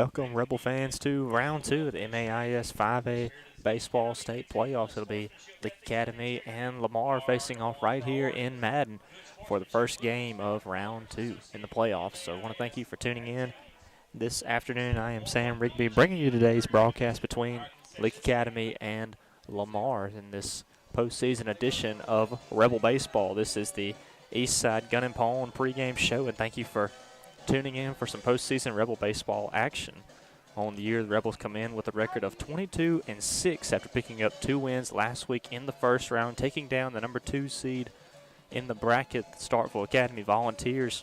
Welcome, Rebel fans, to round 2 of the MAIS 5A Baseball State Playoffs. It'll be Leake Academy and Lamar facing off right here in Madden for the first game of round 2 in the playoffs. So I want to thank you for tuning in this afternoon. I am Sam Rigby, bringing you today's broadcast between Leake Academy and Lamar in this postseason edition of Rebel Baseball. This is the Eastside Gun and Pawn pregame show, and thank you for tuning in for some postseason Rebel baseball action. On the year, the Rebels come in with a record of 22-6 after picking up 2 wins last week in the first round, taking down the number 2 seed in the bracket, the Starkville Academy Volunteers.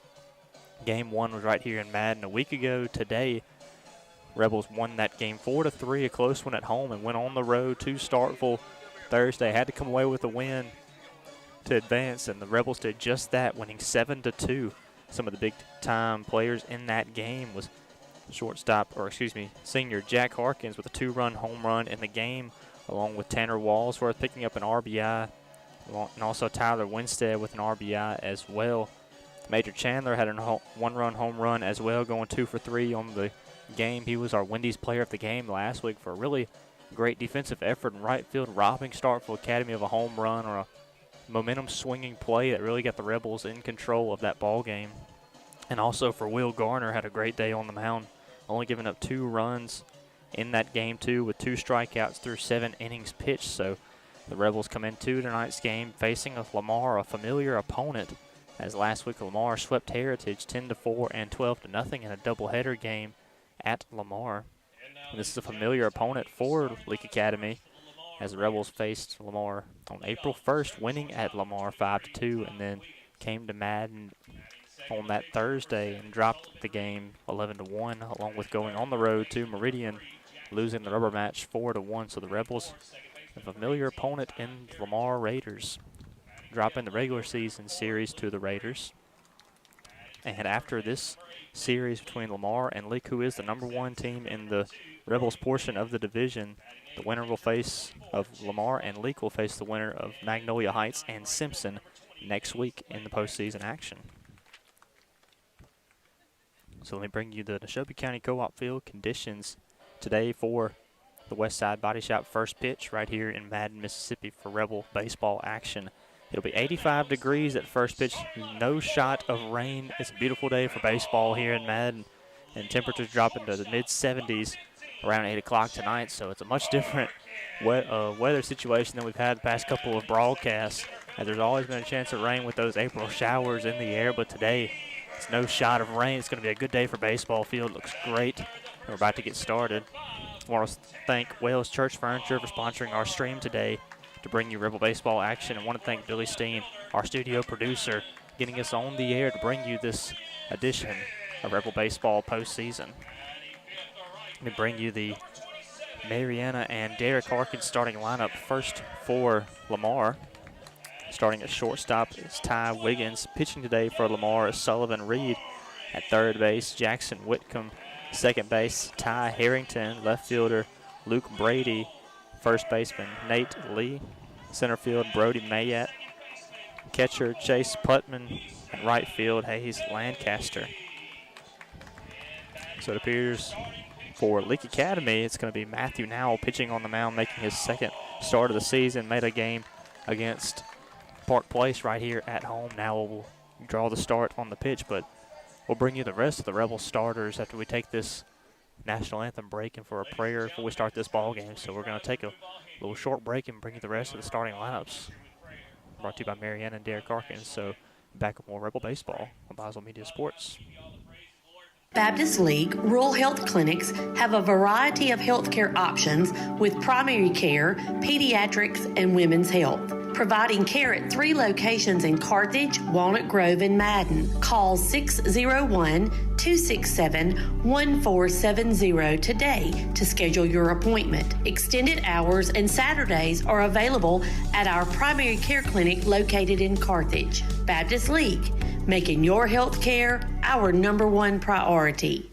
Game 1 was right here in Madden a week ago. Today, Rebels won that game 4-3, a close one at home, and went on the road to Starkville Thursday. Had to come away with a win to advance, and the Rebels did just that, winning 7-2. Some of the big-time players in that game was senior Jack Harkins with a 2-run home run in the game, along with Tanner Walsworth picking up an RBI, and also Tyler Winstead with an RBI as well. Major Chandler had a 1-run home run as well, going 2 for 3 on the game. He was our Wendy's player of the game last week for a really great defensive effort in right field, robbing Starkville Academy of a home run or a momentum swinging play that really got the Rebels in control of that ball game. And also for Will Garner, had a great day on the mound, only giving up 2 runs in that game too, with 2 strikeouts through 7 innings pitched. So the Rebels come into tonight's game facing Lamar, a familiar opponent, as last week Lamar swept Heritage 10-4 and 12-0 in a doubleheader game at Lamar. And this is a familiar opponent for Leake Academy, as the Rebels faced Lamar on April 1st, winning at Lamar 5-2, and then came to Madden on that Thursday and dropped the game 11-1, along with going on the road to Meridian, losing the rubber match 4-1. So the Rebels, a familiar opponent in Lamar Raiders, dropping the regular season series to the Raiders. And after this series between Lamar and Leake, who is the #1 team in the Rebels portion of the division, the winner of Lamar and Leake will face the winner of Magnolia Heights and Simpson next week in the postseason action. So let me bring you the Neshoba County Co-op Field conditions today for the Westside Body Shop first pitch right here in Madden, Mississippi for Rebel baseball action. It'll be 85 degrees at first pitch, no shot of rain. It's a beautiful day for baseball here in Madden, and temperatures drop into the mid-70s around 8 o'clock tonight, so it's a much different weather situation than we've had the past couple of broadcasts. And there's always been a chance of rain with those April showers in the air, but today it's no shot of rain. It's going to be a good day for baseball. Field looks great. We're about to get started. I want to thank Wales Church Furniture for sponsoring our stream today to bring you Rebel baseball action. I want to thank Billy Steen, our studio producer, getting us on the air to bring you this edition of Rebel baseball postseason. Let me bring you the Mariana and Derek Harkins starting lineup. First for Lamar, starting at shortstop is Ty Wiggins. Pitching today for Lamar is Sullivan Reed. At third base, Jackson Whitcomb. Second base, Ty Harrington. Left fielder, Luke Brady. First baseman, Nate Lee. Center field, Brody Mayat. Catcher, Chase Putman. And right field, Hayes Lancaster. So it appears for Leake Academy, it's going to be Matthew Nowell pitching on the mound, making his second start of the season. Made a game against Park Place right here at home. Nowell will draw the start on the pitch, but we'll bring you the rest of the Rebel starters after we take this national anthem break and for a prayer before we start this ball game. So we're going to take a little short break and bring you the rest of the starting lineups. Brought to you by Mariana and Derek Harkins. So back with more Rebel baseball on Basel Media Sports. Baptist League Rural Health Clinics have a variety of healthcare options with primary care, pediatrics, and women's health. Providing care at 3 locations in Carthage, Walnut Grove, and Madden. Call 601-267-1470 today to schedule your appointment. Extended hours and Saturdays are available at our primary care clinic located in Carthage. Baptist League, making your health care our #1 priority.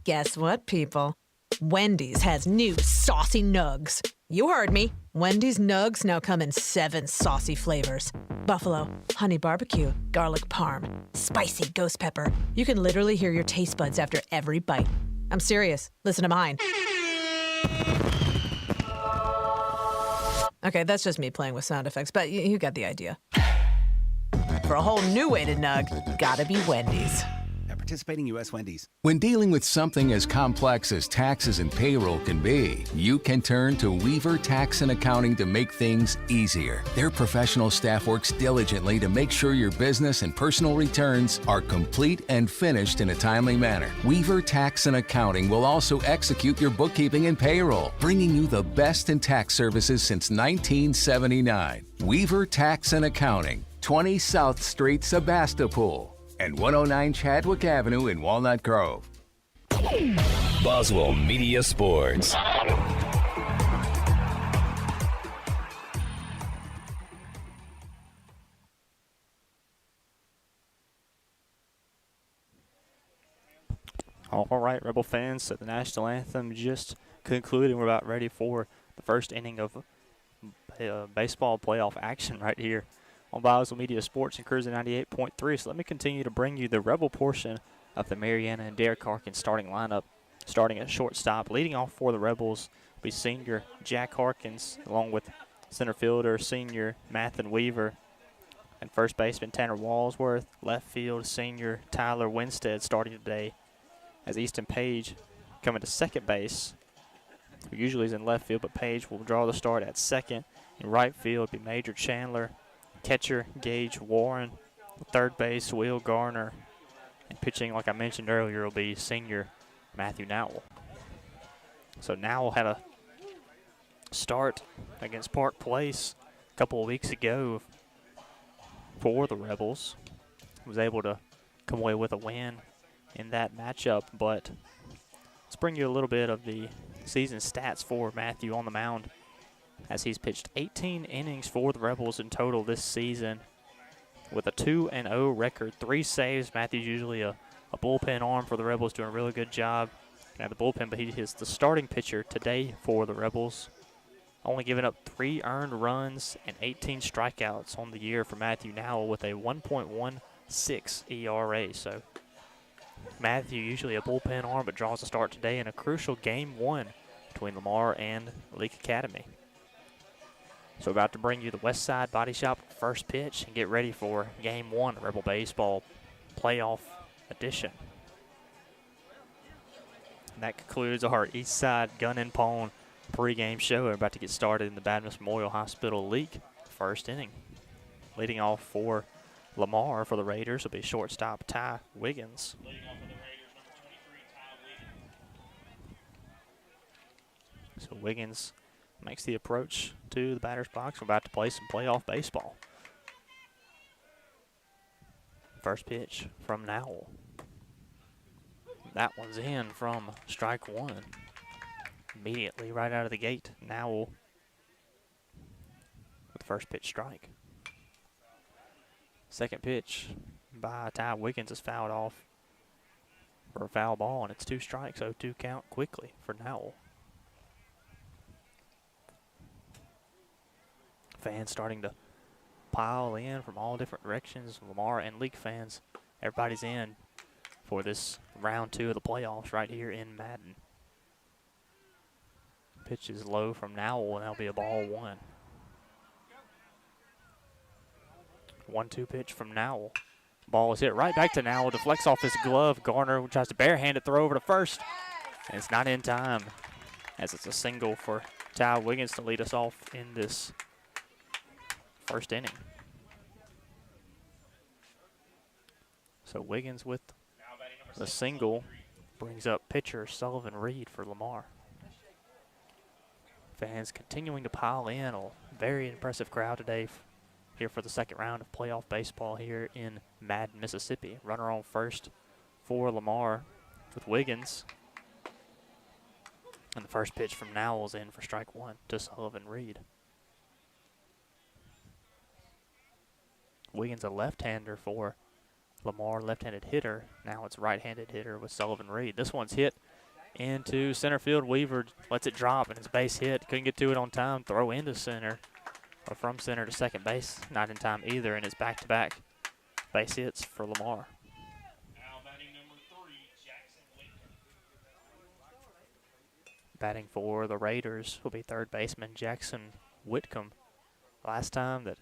Guess what, people? Wendy's has new saucy nugs. You heard me. Wendy's nugs now come in 7 saucy flavors. Buffalo, honey barbecue, garlic parm, spicy ghost pepper. You can literally hear your taste buds after every bite. I'm serious. Listen to mine. Okay, that's just me playing with sound effects, but you got the idea. For a whole new way to nug, gotta be Wendy's. At participating U.S. Wendy's. When dealing with something as complex as taxes and payroll can be, you can turn to Weaver Tax and Accounting to make things easier. Their professional staff works diligently to make sure your business and personal returns are complete and finished in a timely manner. Weaver Tax and Accounting will also execute your bookkeeping and payroll, bringing you the best in tax services since 1979. Weaver Tax and Accounting, 20 South Street, Sebastopol, and 109 Chadwick Avenue in Walnut Grove. Boswell Media Sports. All right, Rebel fans, so the national anthem just concluded. We're about ready for the first inning of baseball playoff action right here on Boswell Media Sports and Cruising 98.3. So let me continue to bring you the Rebel portion of the Mariana and Derek Harkins starting lineup. Starting at shortstop, leading off for the Rebels will be senior Jack Harkins, along with center fielder senior Mathen Weaver, and first baseman Tanner Walsworth. Left field senior Tyler Winstead starting today, as Easton Page coming to second base, who usually is in left field, but Page will draw the start at second. In right field will be Major Chandler, catcher Gage Warren, third base Will Garner, and pitching, like I mentioned earlier, will be senior Matthew Nowell. So Nowell had a start against Park Place a couple of weeks ago for the Rebels. Was able to come away with a win in that matchup, but let's bring you a little bit of the season stats for Matthew on the mound, as he's pitched 18 innings for the Rebels in total this season with a 2-0 record, 3 saves. Matthew's usually a bullpen arm for the Rebels, doing a really good job at the bullpen, but he is the starting pitcher today for the Rebels. Only giving up 3 earned runs and 18 strikeouts on the year for Matthew Nowell with a 1.16 ERA. So Matthew, usually a bullpen arm, but draws a start today in a crucial Game 1 between Lamar and Leake Academy. So about to bring you the West Side Body Shop first pitch and get ready for Game 1 of Rebel Baseball Playoff Edition. And that concludes our East Side Gun and Pawn pregame show. We're about to get started in the Baptist Memorial Hospital League first inning. Leading off for Lamar for the Raiders will be shortstop Ty Wiggins. So Wiggins makes the approach to the batter's box. We're about to play some playoff baseball. First pitch from Nowell. That one's in from strike one. Immediately right out of the gate, Nowell with the first pitch strike. Second pitch by Ty Wiggins is fouled off for a foul ball, and it's 2 strikes, 0-2 count quickly for Nowell. Fans starting to pile in from all different directions. Lamar and Leake fans, everybody's in for this round 2 of the playoffs right here in Madden. Pitch is low from Nowell, and that'll be a ball 1. 1-2 pitch from Nowell. Ball is hit right back to Nowell, deflects off his glove. Garner tries to barehand throw over to first, and it's not in time, as it's a single for Ty Wiggins to lead us off in this first inning. So Wiggins with the single brings up pitcher Sullivan Reed for Lamar. Fans continuing to pile in. A very impressive crowd today here for the second round of playoff baseball here in Madden, Mississippi. Runner on first for Lamar with Wiggins. And the first pitch from Nowell's in for strike 1 to Sullivan Reed. Wiggins a left-hander for Lamar, left-handed hitter. Now it's right-handed hitter with Sullivan Reed. This one's hit into center field. Weaver lets it drop, and it's base hit. Couldn't get to it on time. Throw into center, or from center to second base. Not in time either, and it's back-to-back base hits for Lamar. Now batting number 3, Jackson Lincoln. Batting for the Raiders will be third baseman Jackson Whitcomb. Last time that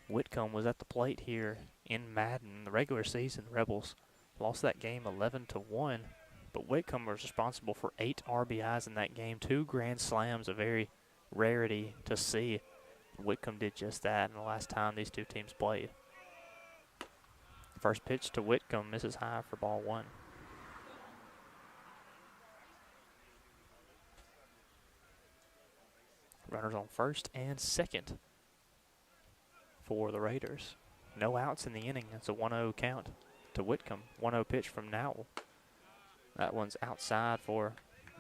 Whitcomb was at the plate here in Madden, the regular season, Rebels lost that game 11-1, but Whitcomb was responsible for 8 RBIs in that game, 2 grand slams, a very rarity to see. Whitcomb did just that in the last time these two teams played. First pitch to Whitcomb misses high for ball 1. Runners on first and second for the Raiders. No outs in the inning. It's a 1-0 count to Whitcomb. 1-0 pitch from Nowell. That one's outside for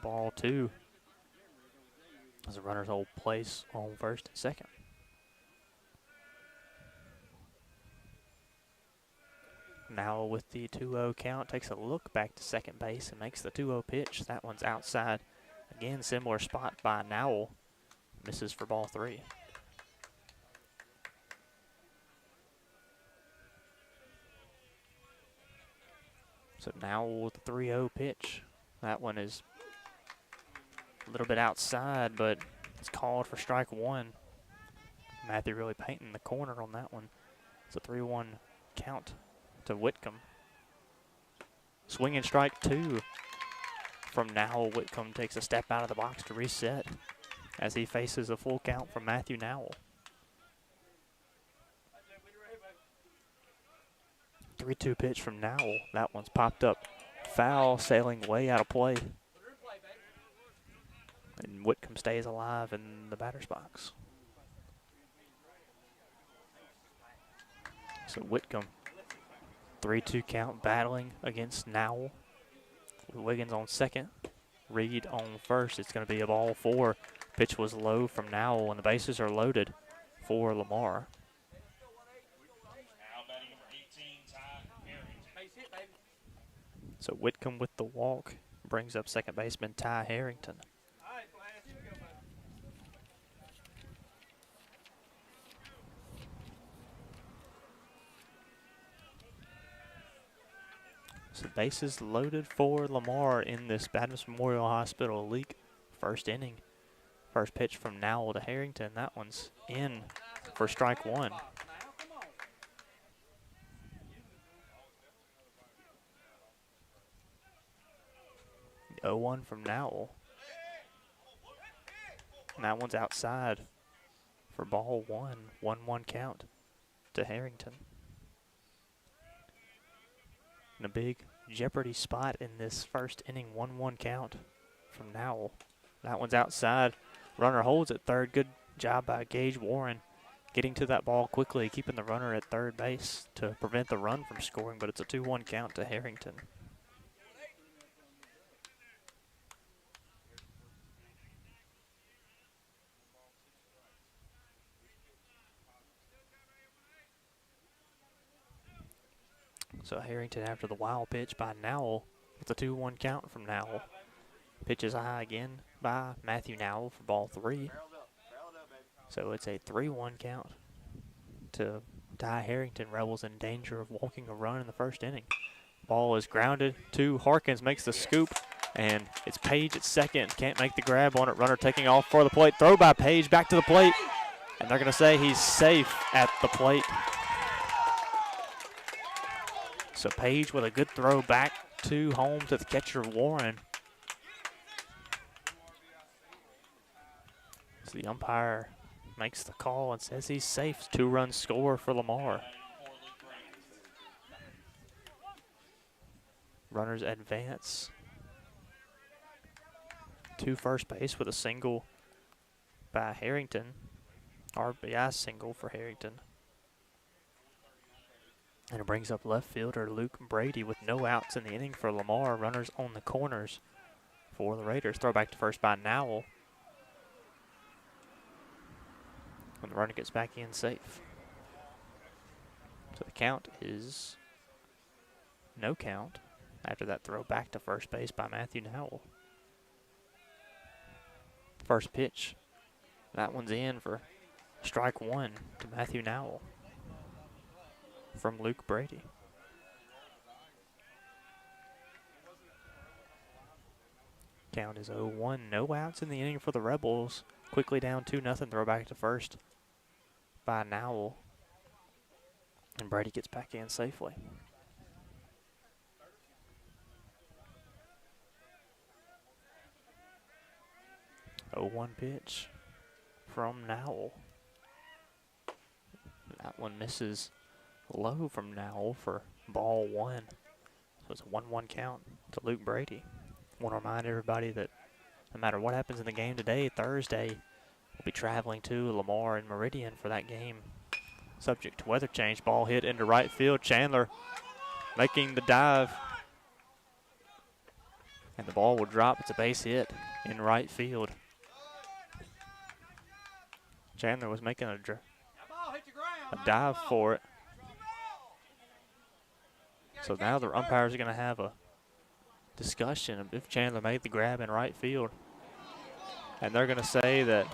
ball 2. As the runners hold place on first and second. Nowell with the 2-0 count takes a look back to second base and makes the 2-0 pitch. That one's outside. Again, similar spot by Nowell. Misses for ball 3. So now with the 3-0 pitch. That one is a little bit outside, but it's called for strike 1. Matthew really painting the corner on that one. It's a 3-1 count to Whitcomb. Swinging strike 2 from Nowell. Whitcomb takes a step out of the box to reset as he faces a full count from Matthew Nowell. 3-2 pitch from Nowell. That one's popped up. Foul, sailing way out of play. And Whitcomb stays alive in the batter's box. So Whitcomb, 3-2 count, battling against Nowell. Wiggins on second. Reed on first. It's going to be a ball 4. Pitch was low from Nowell, and the bases are loaded for Lamar. So Whitcomb with the walk brings up second baseman Ty Harrington. So bases loaded for Lamar in this Baptist Memorial Hospital Leake first inning. First pitch from Nowell to Harrington. That one's in for strike 1. The 0-1 from Nowell. And that one's outside for ball 1. 1-1 count to Harrington. And a big jeopardy spot in this first inning. 1-1 count from Nowell. That one's outside. Runner holds at third. Good job by Gage Warren getting to that ball quickly, keeping the runner at third base to prevent the run from scoring, but it's a 2-1 count to Harrington. So Harrington after the wild pitch by Nowell with a 2-1 count from Nowell. Pitch is high again by Matthew Nowell for ball 3. So it's a 3-1 count to Ty Harrington. Rebels in danger of walking a run in the first inning. Ball is grounded to Harkins, makes the scoop, and it's Page at second. Can't make the grab on it. Runner taking off for the plate. Throw by Page back to the plate, and they're going to say he's safe at the plate. So Page with a good throw back to home to the catcher Warren. So the umpire makes the call and says he's safe. 2-run score for Lamar. Runners advance to first base with a single by Harrington. RBI single for Harrington. And it brings up left fielder Luke Brady with no outs in the inning for Lamar. Runners on the corners for the Raiders. Throw back to first by Nowell. When the runner gets back in safe. So the count is no count after that throw back to first base by Matthew Nowell. First pitch. That one's in for strike 1 to Matthew Nowell from Luke Brady. Count is 0-1. No outs in the inning for the Rebels. Quickly down 2-0. Throw back to first by Nowell. And Brady gets back in safely. Oh, 0-1 pitch from Nowell. That one misses low from Nowell for ball 1. So it's a 1-1 count to Luke Brady. Want to remind everybody that no matter what happens in the game today, Thursday, we'll be traveling to Lamar and Meridian for that game. Subject to weather change. Ball hit into right field. Chandler making the dive. And the ball will drop. It's a base hit in right field. Chandler was making a dive for it. So now the umpires are going to have a discussion of if Chandler made the grab in right field. And they're going to say that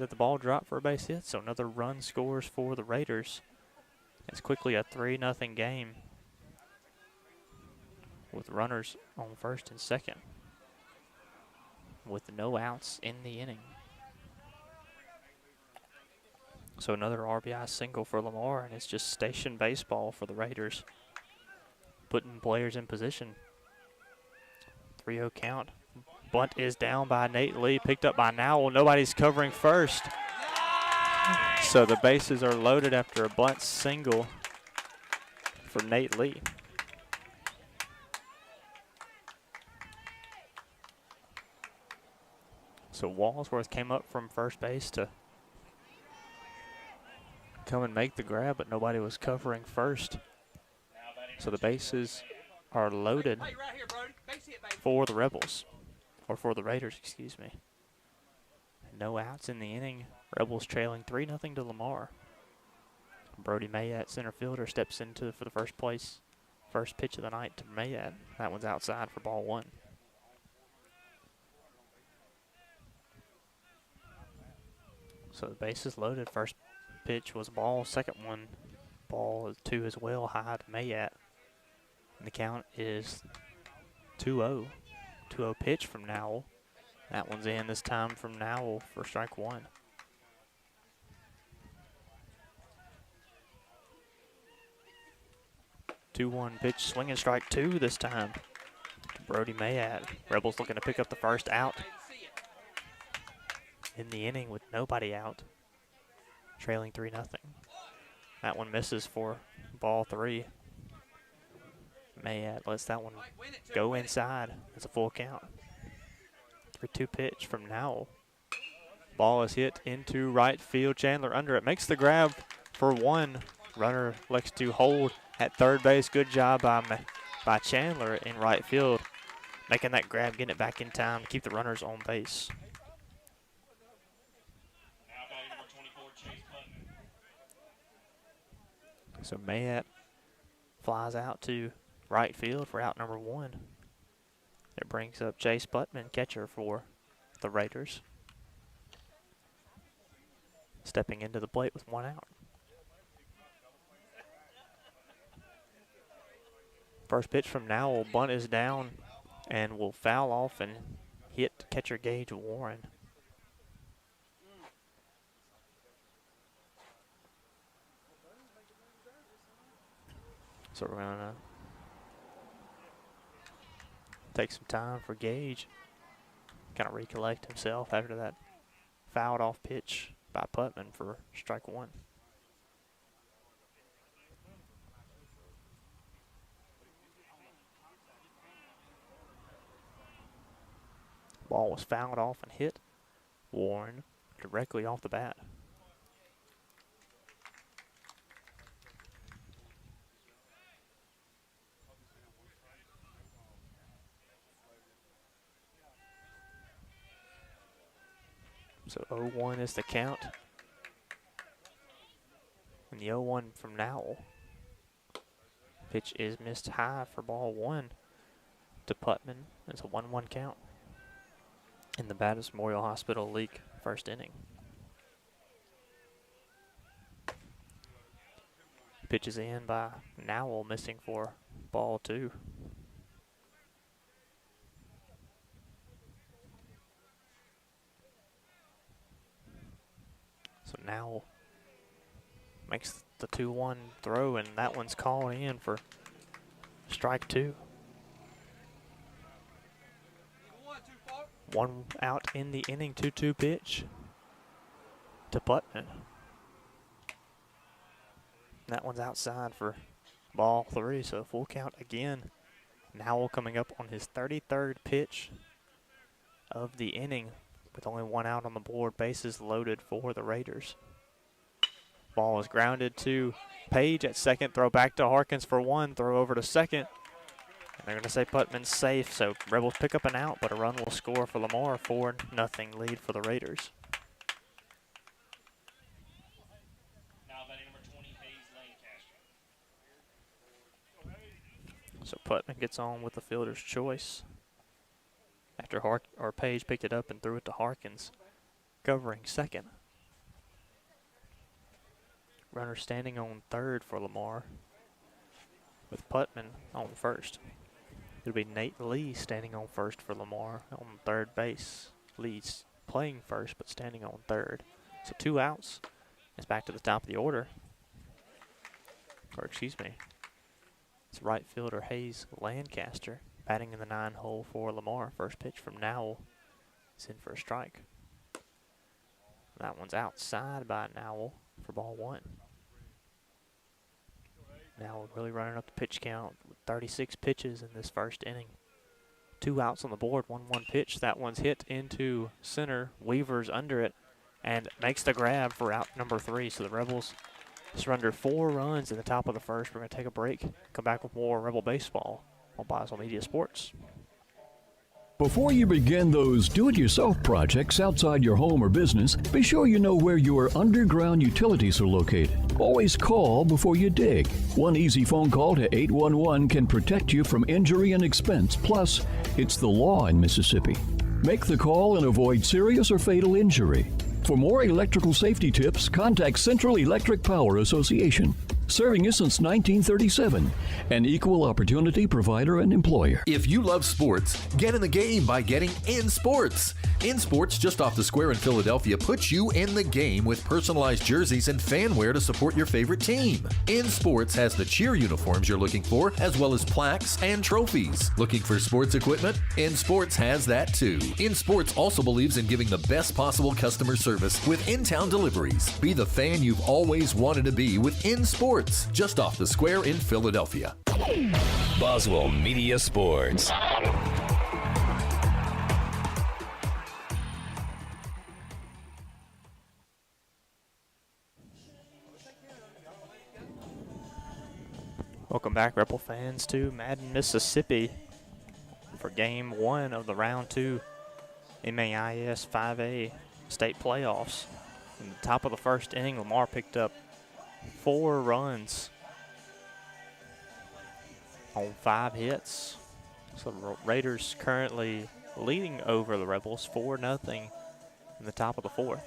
the ball dropped for a base hit. So another run scores for the Raiders. It's quickly a 3-0 game with runners on first and second, with no outs in the inning. So another RBI single for Lamar, and it's just station baseball for the Raiders, putting players in position. 3-0 count. Bunt is down by Nate Lee, picked up by Nowell. Nobody's covering first. So the bases are loaded after a bunt single for Nate Lee. So Walsworth came up from first base to come and make the grab, but nobody was covering first. So the bases are loaded for the Rebels, or for the Raiders, excuse me. No outs in the inning. Rebels trailing 3-0 to Lamar. Brody Mayat, center fielder, steps into for the first pitch of the night to Mayat. That one's outside for ball 1. So the bases loaded. First pitch was ball. Second one, ball 2 as well, high to Mayat. And the count is 2-0. 2-0 pitch from Nowell. That one's in this time from Nowell for strike 1. Two-one pitch, swinging strike 2 this time to Brody Mayat. Rebels looking to pick up the first out in the inning with nobody out, trailing 3-0. That one misses for ball 3. Mayat lets that one go inside. It's a full count. 3-2 pitch from Nowell. Ball is hit into right field. Chandler under it. Makes the grab for 1. Runner likes to hold at third base. Good job by Chandler in right field. Making that grab, getting it back in time to keep the runners on base. So Mayat flies out to right field for out number 1. It brings up Chase Buttman, catcher for the Raiders, stepping into the plate with 1 out. First pitch from Nowell, bunt is down and will foul off and hit catcher Gage Warren. So we're going to take some time for Gage, kind of recollect himself after that fouled off pitch by Putman for strike 1. Ball was fouled off and hit Warren directly off the bat. So 0-1 is the count. And the 0-1 from Nowell. Pitch is missed high for ball 1 to Putman. It's a 1-1 count in the Baptist Memorial Hospital Leake first inning. Pitch is in by Nowell, missing for ball 2. So Nowell makes the 2-1 throw, and that one's called in for strike 2. 1 out in the inning, 2-2 pitch to Putman. That one's outside for ball 3, so full count again. Nowell coming up on his 33rd pitch of the inning with only 1 out on the board, bases loaded for the Raiders. Ball is grounded to Page at second, throw back to Harkins for 1, throw over to second. And they're going to say Putman's safe, so Rebels pick up an out, but a run will score for Lamar. 4-0 lead for the Raiders. So Putman gets on with the fielder's choice after Page picked it up and threw it to Harkins, covering second. Runner standing on third for Lamar, with Putman on first. It'll be Nate Lee standing on first for Lamar on third base. Lee's playing first but standing on third. So 2 outs. It's back to the top of the order. Or excuse me. It's right fielder Hayes Lancaster batting in the 9 hole for Lamar. First pitch from Nowell is in for a strike. That one's outside by Nowell for ball 1. Nowell really running up the pitch count with 36 pitches in this first inning. 2 outs on the board, 1-1 pitch. That one's hit into center. Weaver's under it and makes the grab for out number 3. So the Rebels surrendered 4 runs in the top of the first. We're going to take a break, come back with more Rebel baseball on Boswell Media Sports. Before you begin those do-it-yourself projects outside your home or business, be sure you know where your underground utilities are located. Always call before you dig. One easy phone call to 811 can protect you from injury and expense. Plus, it's the law in Mississippi. Make the call and avoid serious or fatal injury. For more electrical safety tips, contact Central Electric Power Association, serving you since 1937, an equal opportunity provider and employer. If you love sports, get in the game by getting In Sports. In Sports, just off the square in Philadelphia, puts you in the game with personalized jerseys and fan wear to support your favorite team. In Sports has the cheer uniforms you're looking for, as well as plaques and trophies. Looking for sports equipment? In Sports has that too. In Sports also believes in giving the best possible customer service with in-town deliveries. Be the fan you've always wanted to be with In Sports, just off the square in Philadelphia. Boswell Media Sports. Welcome back, Rebel fans, to Madden, Mississippi for Game 1 of the Round 2 MAIS 5A state playoffs. In the top of the first inning, Lamar picked up 4 runs on 5 hits. So the Raiders currently leading over the Rebels 4-0 in the top of the 4th.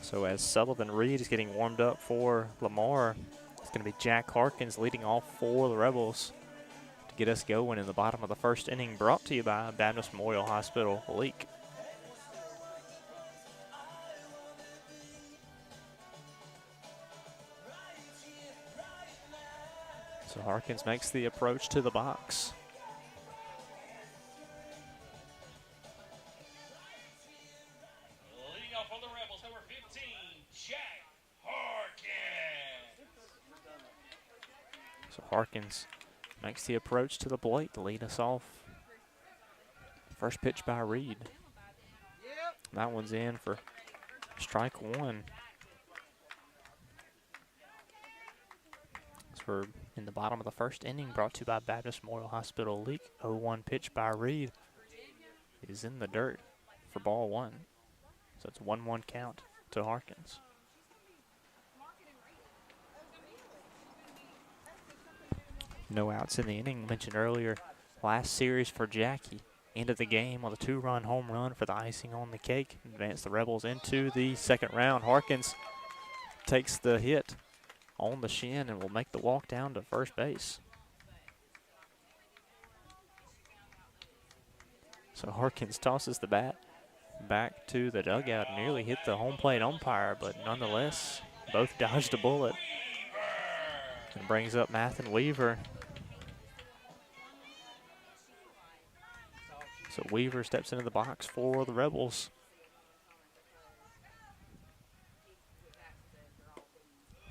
So as Sullivan Reed is getting warmed up for Lamar, it's going to be Jack Harkins leading all 4 of the Rebels to get us going in the bottom of the first inning, brought to you by Baptist Memorial Hospital, Leake. So Harkins makes the approach to the box. Leading off for the Rebels, number 15, Jack Harkins. So Harkins makes the approach to the plate to lead us off. First pitch by Reed. That one's in for strike 1. So we're in the bottom of the first inning, brought to you by Baptist Memorial Hospital, Leake. 0-1 pitch by Reed is in the dirt for ball 1. So it's 1-1 count to Harkins. No outs in the inning. Mentioned earlier, last series for Jackie. End of the game with a 2-run home run for the icing on the cake. Advance the Rebels into the second round. Harkins takes the hit on the shin and will make the walk down to first base. So Harkins tosses the bat back to the dugout, nearly hit the home plate umpire, but nonetheless, both dodged a bullet. And brings up Mathen Weaver. So Weaver steps into the box for the Rebels.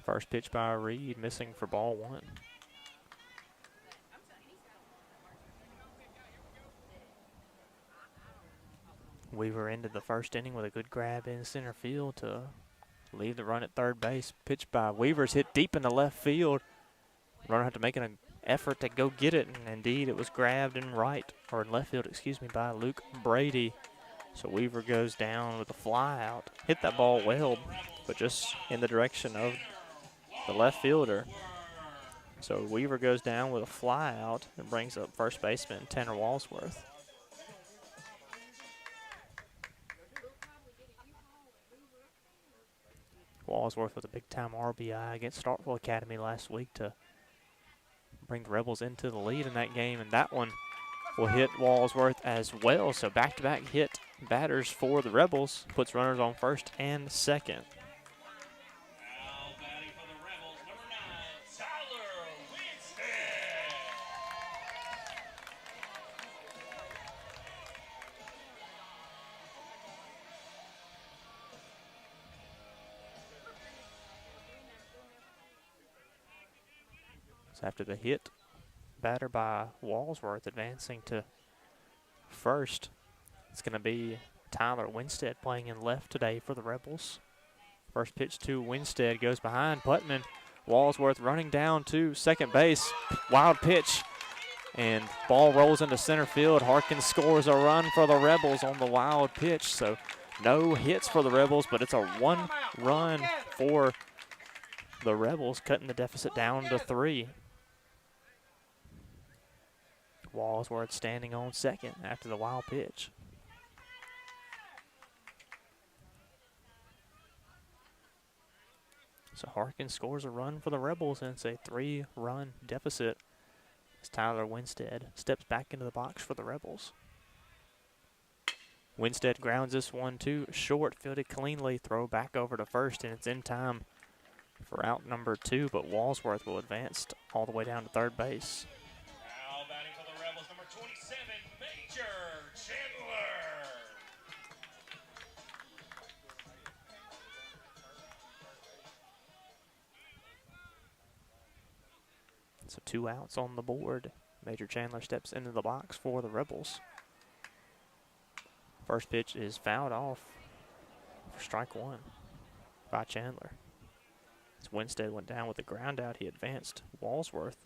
First pitch by Reed, missing for ball one. Weaver ended the first inning with a good grab in center field to leave the run at third base. Pitch by Weaver's hit deep in the left field. Runner had to make an effort to go get it, and indeed it was grabbed in left field, by Luke Brady. So Weaver goes down with a fly out. Hit that ball well, but just in the direction of the left fielder. So Weaver goes down with a fly out and brings up first baseman Tanner Walsworth. Walsworth with a big-time RBI against Starkville Academy last week to bring the Rebels into the lead in that game, and that one will hit Walsworth as well. So back-to-back hit batters for the Rebels, puts runners on first and second. Now batting for the Rebels, number 9, Tyler Winston. So after the hit batter by Walsworth advancing to first, it's going to be Tyler Winstead playing in left today for the Rebels. First pitch to Winstead goes behind Putman. Walsworth running down to second base. Wild pitch, and ball rolls into center field. Harkins scores a run for the Rebels on the wild pitch. So no hits for the Rebels, but it's a one-run for the Rebels, cutting the deficit down to 3. Walsworth standing on second after the wild pitch. So Harkins scores a run for the Rebels, and it's a 3-run deficit as Tyler Winstead steps back into the box for the Rebels. Winstead grounds this one to short, fielded cleanly, throw back over to first, and it's in time for out number 2, but Walsworth will advance all the way down to third base. Now batting for the Rebels, number 27, Major Chandler. So 2 outs on the board. Major Chandler steps into the box for the Rebels. First pitch is fouled off for strike 1 by Chandler. As Winstead went down with a ground out, he advanced Walsworth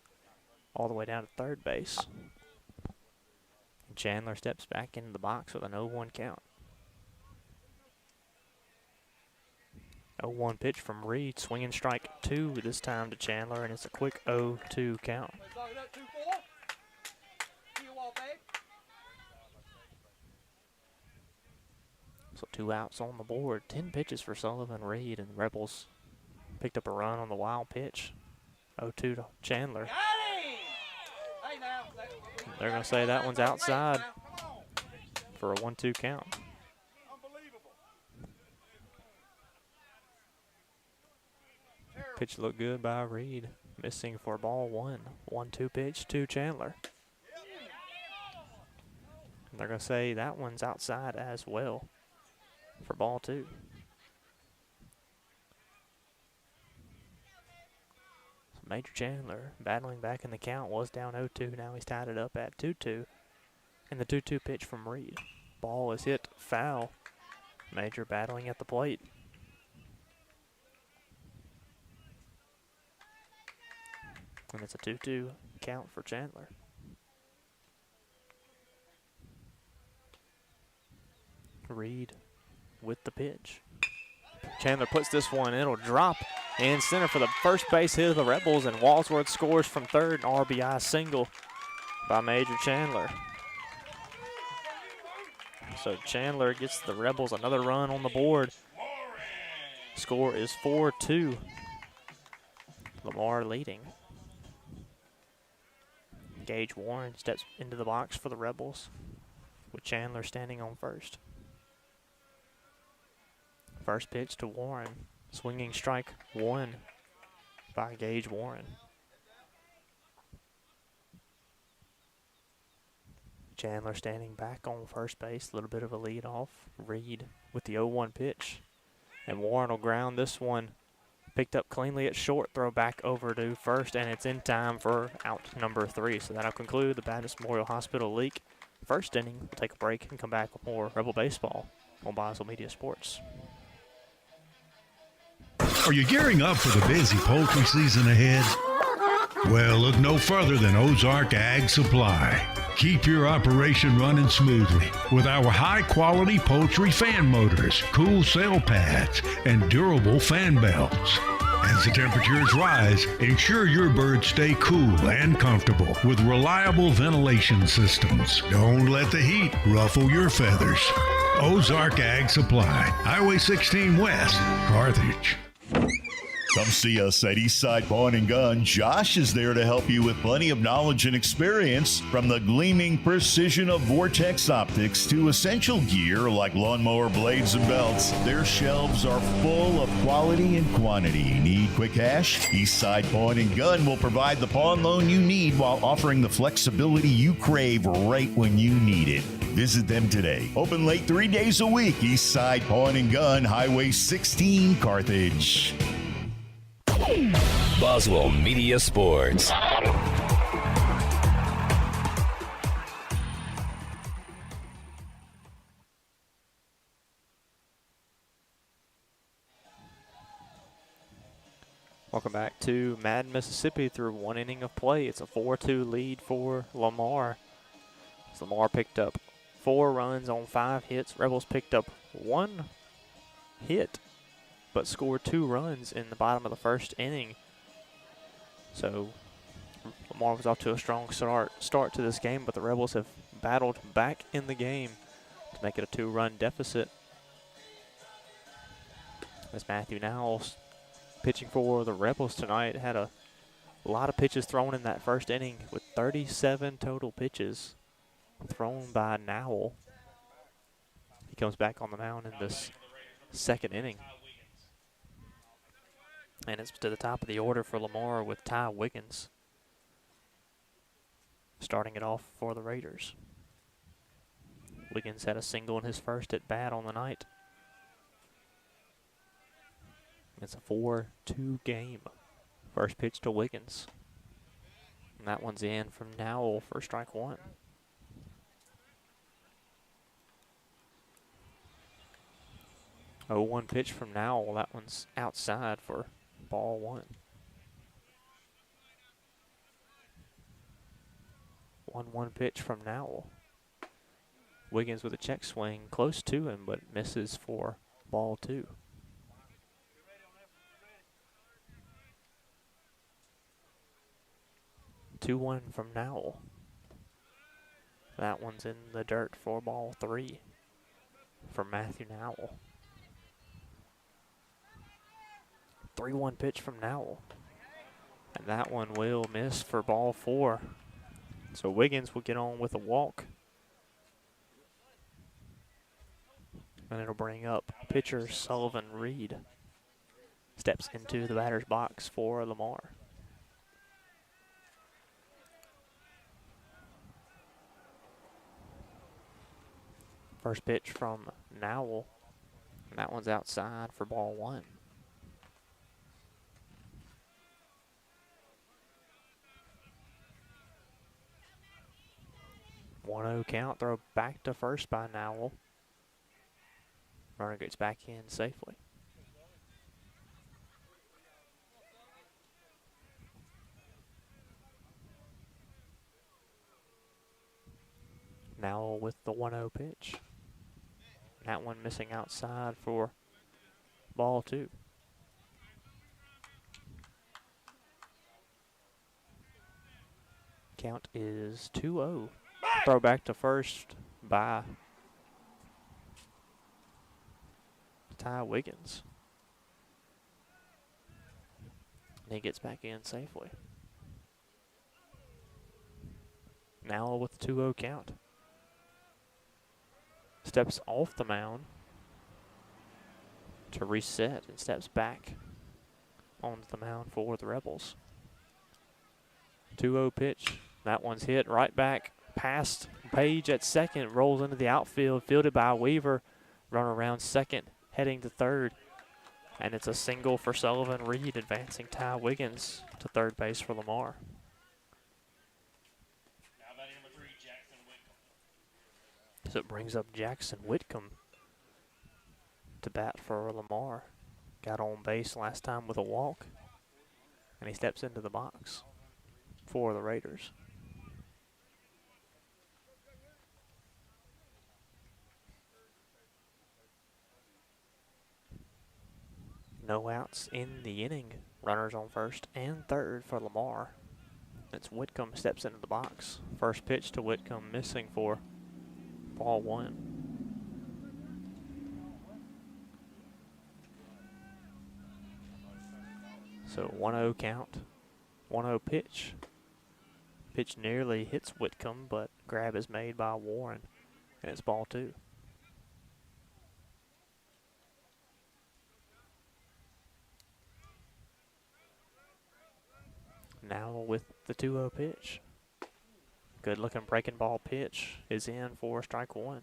all the way down to third base. And Chandler steps back into the box with an 0-1 count. 0-1 pitch from Reed, swinging strike 2 this time to Chandler, and it's a quick 0-2 count. So 2 outs on the board, 10 pitches for Sullivan Reed, and the Rebels picked up a run on the wild pitch. 0-2 to Chandler. They're going to say that one's outside for a 1-2 count. Pitch looked good by Reed, missing for ball 1. 1-2 pitch to Chandler. And they're going to say that one's outside as well for ball 2. So Major Chandler battling back in the count, was down 0-2. Now he's tied it up at 2-2. And the 2-2 pitch from Reed. Ball is hit foul. Major battling at the plate. And it's a 2-2 count for Chandler. Reed with the pitch. Chandler puts this one, it'll drop in center for the first base hit of the Rebels, and Walsworth scores from third, an RBI single by Major Chandler. So Chandler gets the Rebels another run on the board. Score is 4-2. Lamar leading. Gage Warren steps into the box for the Rebels, with Chandler standing on first. First pitch to Warren. Swinging strike one by Gage Warren. Chandler standing back on first base. A little bit of a lead off. Reed with the 0-1 pitch. And Warren will ground this one. Picked up cleanly at short. Throw back over to first. And it's in time for out number 3. So that'll conclude the Baptist Memorial Hospital Leake first inning. We'll take a break and come back with more Rebel Baseball on Boswell Media Sports. Are you gearing up for the busy poultry season ahead? Well, look no further than Ozark Ag Supply. Keep your operation running smoothly with our high-quality poultry fan motors, cool cell pads, and durable fan belts. As the temperatures rise, ensure your birds stay cool and comfortable with reliable ventilation systems. Don't let the heat ruffle your feathers. Ozark Ag Supply, Highway 16 West, Carthage. Come see us at Eastside Pawn and Gun. Josh is there to help you with plenty of knowledge and experience, from the gleaming precision of Vortex optics to essential gear like lawnmower blades and belts. Their shelves are full of quality and quantity. Need quick cash? Eastside Pawn and Gun will provide the pawn loan you need while offering the flexibility you crave right when you need it. Visit them today. Open late 3 days a week. Eastside Pawn and Gun, Highway 16, Carthage. Boswell Media Sports. Welcome back to Madden, Mississippi through 1 inning of play. It's a 4-2 lead for Lamar. As Lamar picked up 4 runs on 5 hits. Rebels picked up 1 hit, but scored 2 runs in the bottom of the first inning. So Lamar was off to a strong start to this game, but the Rebels have battled back in the game to make it a 2-run deficit. As Matthew Nowell, pitching for the Rebels tonight, had a lot of pitches thrown in that first inning, with 37 total pitches thrown by Nowell. He comes back on the mound in this second inning. And it's to the top of the order for Lamar with Ty Wiggins starting it off for the Raiders. Wiggins had a single in his first at bat on the night. It's a 4-2 game. First pitch to Wiggins. And that one's in from Nowell for strike 1. Oh, 1 pitch from Nowell. That one's outside for ball 1. 1-1 pitch from Nowell. Wiggins with a check swing close to him, but misses for ball 2. Two-one from Nowell. That one's in the dirt for ball 3 for Matthew Nowell. 3-1 pitch from Nowell. And that one will miss for ball 4. So Wiggins will get on with a walk. And it'll bring up pitcher Sullivan Reed. Steps into the batter's box for Lamar. First pitch from Nowell. And that one's outside for ball 1. 1-0 count, throw back to first by Nowell. Runner gets back in safely. Nowell with the 1-0 pitch. That one missing outside for ball 2. Count is 2-0. Throw back to first by Ty Wiggins. And he gets back in safely. Now with the 2-0 count. Steps off the mound to reset and steps back onto the mound for the Rebels. 2-0 pitch. That one's hit right back past Page at second. Rolls into the outfield, fielded by Weaver. Run around second, heading to third. And it's a single for Sullivan Reed, advancing Ty Wiggins to third base for Lamar. Now batting number 3, Jackson Whitcomb. So it brings up Jackson Whitcomb to bat for Lamar. Got on base last time with a walk, and he steps into the box for the Raiders. No outs in the inning. Runners on first and third for Lamar. It's Whitcomb steps into the box. First pitch to Whitcomb, missing for ball 1. So 1-0 count, 1-0 pitch. Pitch nearly hits Whitcomb, but grab is made by Warren, and it's ball 2. Now with the 2-0 pitch. Good looking breaking ball pitch is in for strike 1.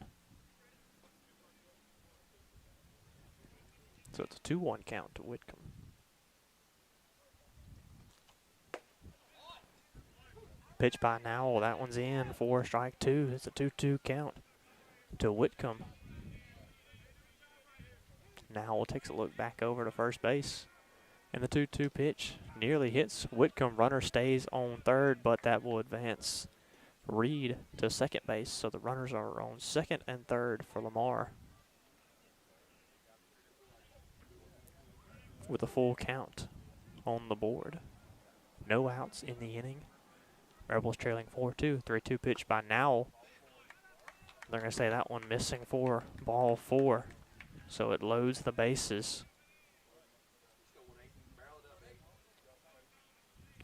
So it's a 2-1 count to Whitcomb. Pitch by Nowell, that one's in for strike 2. It's a 2-2 count to Whitcomb. Nowell takes a look back over to first base. And the 2-2 pitch nearly hits Whitcomb. Runner stays on third, but that will advance Reed to second base. So the runners are on second and third for Lamar. With a full count on the board. No outs in the inning. Rebels trailing 4-2. 3-2 pitch by Nowell. They're going to say that one missing for ball 4. So it loads the bases.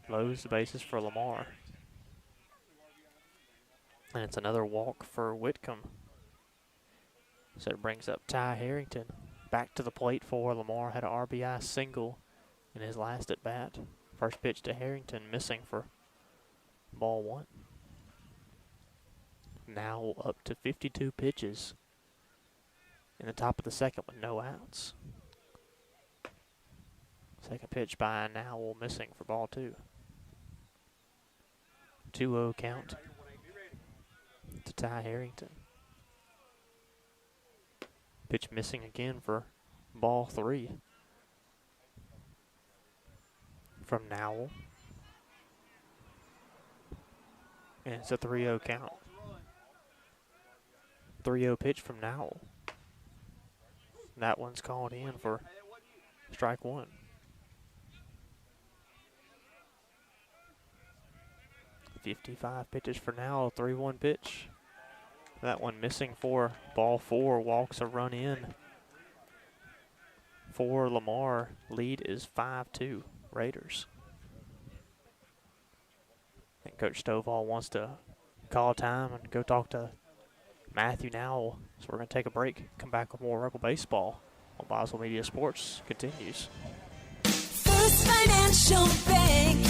Loads the bases for Lamar. And it's another walk for Whitcomb. So it brings up Ty Harrington back to the plate for Lamar. Had an RBI single in his last at bat. First pitch to Harrington, missing for ball 1. Now up to 52 pitches in the top of the second with no outs. Second pitch by Nowell, missing for ball 2. 2-0 count to Ty Harrington. Pitch missing again for ball 3 from Nowell. And it's a 3-0 count. 3-0 pitch from Nowell. That one's called in for strike 1. .55 pitches for Nowell, 3-1 pitch. That one missing for ball 4. Walks a run in for Lamar. Lead is 5-2 Raiders. I think Coach Stovall wants to call time and go talk to Matthew Nowell. So we're going to take a break, come back with more Rebel Baseball on Boswell Media Sports continues. First Financial Bank,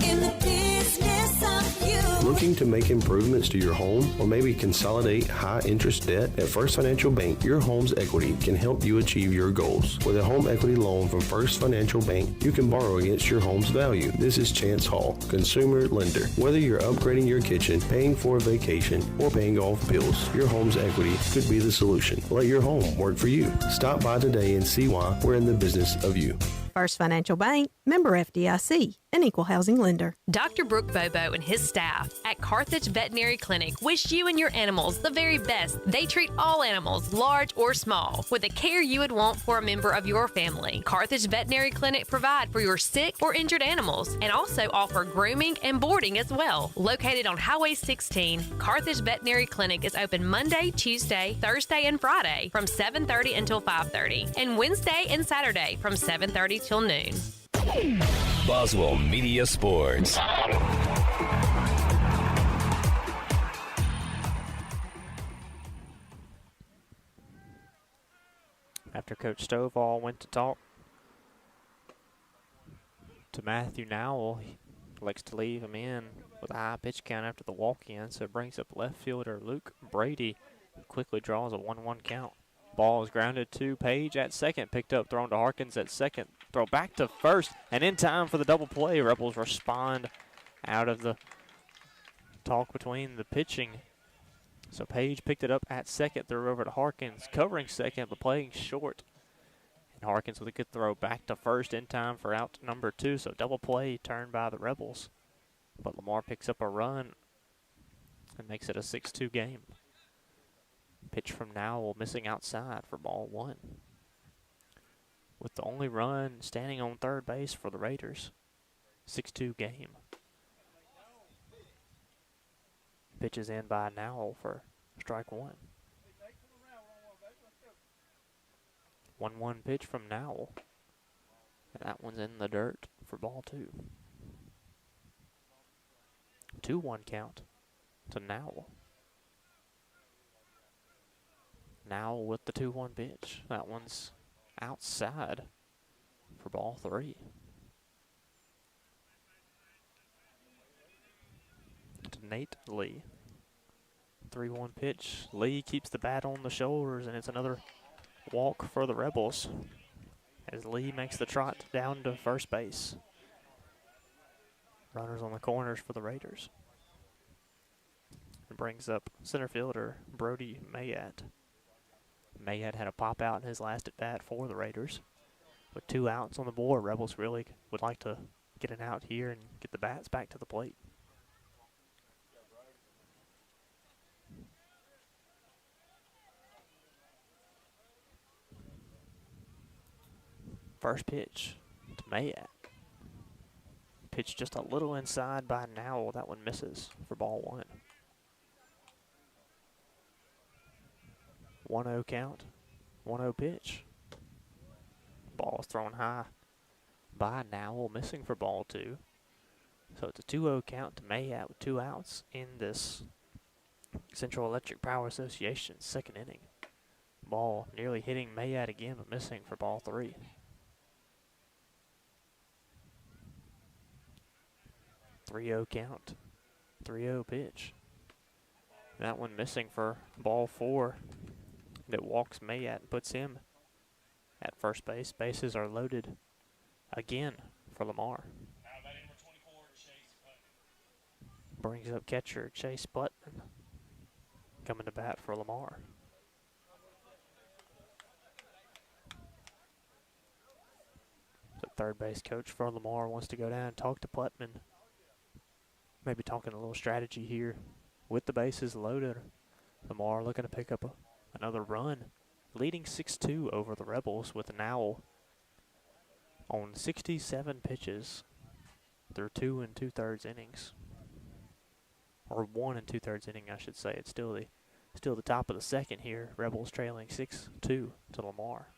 in the business of you. Looking to make improvements to your home or maybe consolidate high-interest debt? At First Financial Bank, your home's equity can help you achieve your goals. With a home equity loan from First Financial Bank, you can borrow against your home's value. This is Chance Hall, consumer lender. Whether you're upgrading your kitchen, paying for a vacation, or paying off bills, your home's equity could be the solution. Let your home work for you. Stop by today and see why we're in the business of you. First Financial Bank, member FDIC, an equal housing lender. Dr. Brooke Bobo and his staff at Carthage Veterinary Clinic wish you and your animals the very best. They treat all animals, large or small, with the care you would want for a member of your family. Carthage Veterinary Clinic provide for your sick or injured animals and also offer grooming and boarding as well. Located on Highway 16, Carthage Veterinary Clinic is open Monday, Tuesday, Thursday, and Friday from 7:30 until 5:30, and Wednesday and Saturday from 7:30 till noon. Boswell Media Sports. After Coach Stovall went to talk to Matthew Nowell, he likes to leave him in with a high pitch count after the walk-in, so it brings up left fielder Luke Brady, who quickly draws a 1-1 count. Ball is grounded to Page at second, picked up, thrown to Harkins at second, throw back to first, and in time for the double play. Rebels respond out of the talk between the pitching. So Page picked it up at second, threw over to Harkins, covering second, but playing short. And Harkins with a good throw back to first in time for out number 2. So double play turned by the Rebels. But Lamar picks up a run and makes it a 6-2 game. Pitch from Nowell missing outside for ball 1. With the only run standing on third base for the Raiders. 6-2 game. Pitch is in by Nowell for strike 1. 1-1 pitch from Nowell. And that one's in the dirt for ball 2. 2-1 count to Nowell. Nowell with the 2-1 pitch. That one's outside for ball 3. To Nate Lee. 3-1 pitch. Lee keeps the bat on the shoulders, and it's another walk for the Rebels as Lee makes the trot down to first base. Runners on the corners for the Raiders. It brings up center fielder Brody Mayat. Mayat had a pop out in his last at bat for the Raiders. With 2 outs on the board, Rebels really would like to get an out here and get the bats back to the plate. First pitch to Mayat. Pitch just a little inside by Nowell. That one misses for ball 1. 1-0 count. 1-0 pitch. Ball is thrown high by Nowell, missing for ball 2. So it's a 2-0 count to Mayat with 2 outs in this Central Electric Power Association second inning. Ball nearly hitting Mayat again, but missing for ball 3. 3-0 count. 3-0 pitch. That one missing for ball 4. That walks Mayat and puts him at first base. Bases are loaded again for Lamar. Brings up catcher Chase Button coming to bat for Lamar. The third base coach for Lamar wants to go down and talk to Putman. Maybe talking a little strategy here with the bases loaded. Lamar looking to pick up another run, leading 6-2 over the Rebels with Nowell on 67 pitches through 2 2/3 innings, or 1 2/3 inning, I should say. It's still the top of the second here. Rebels trailing 6-2 to Lamar.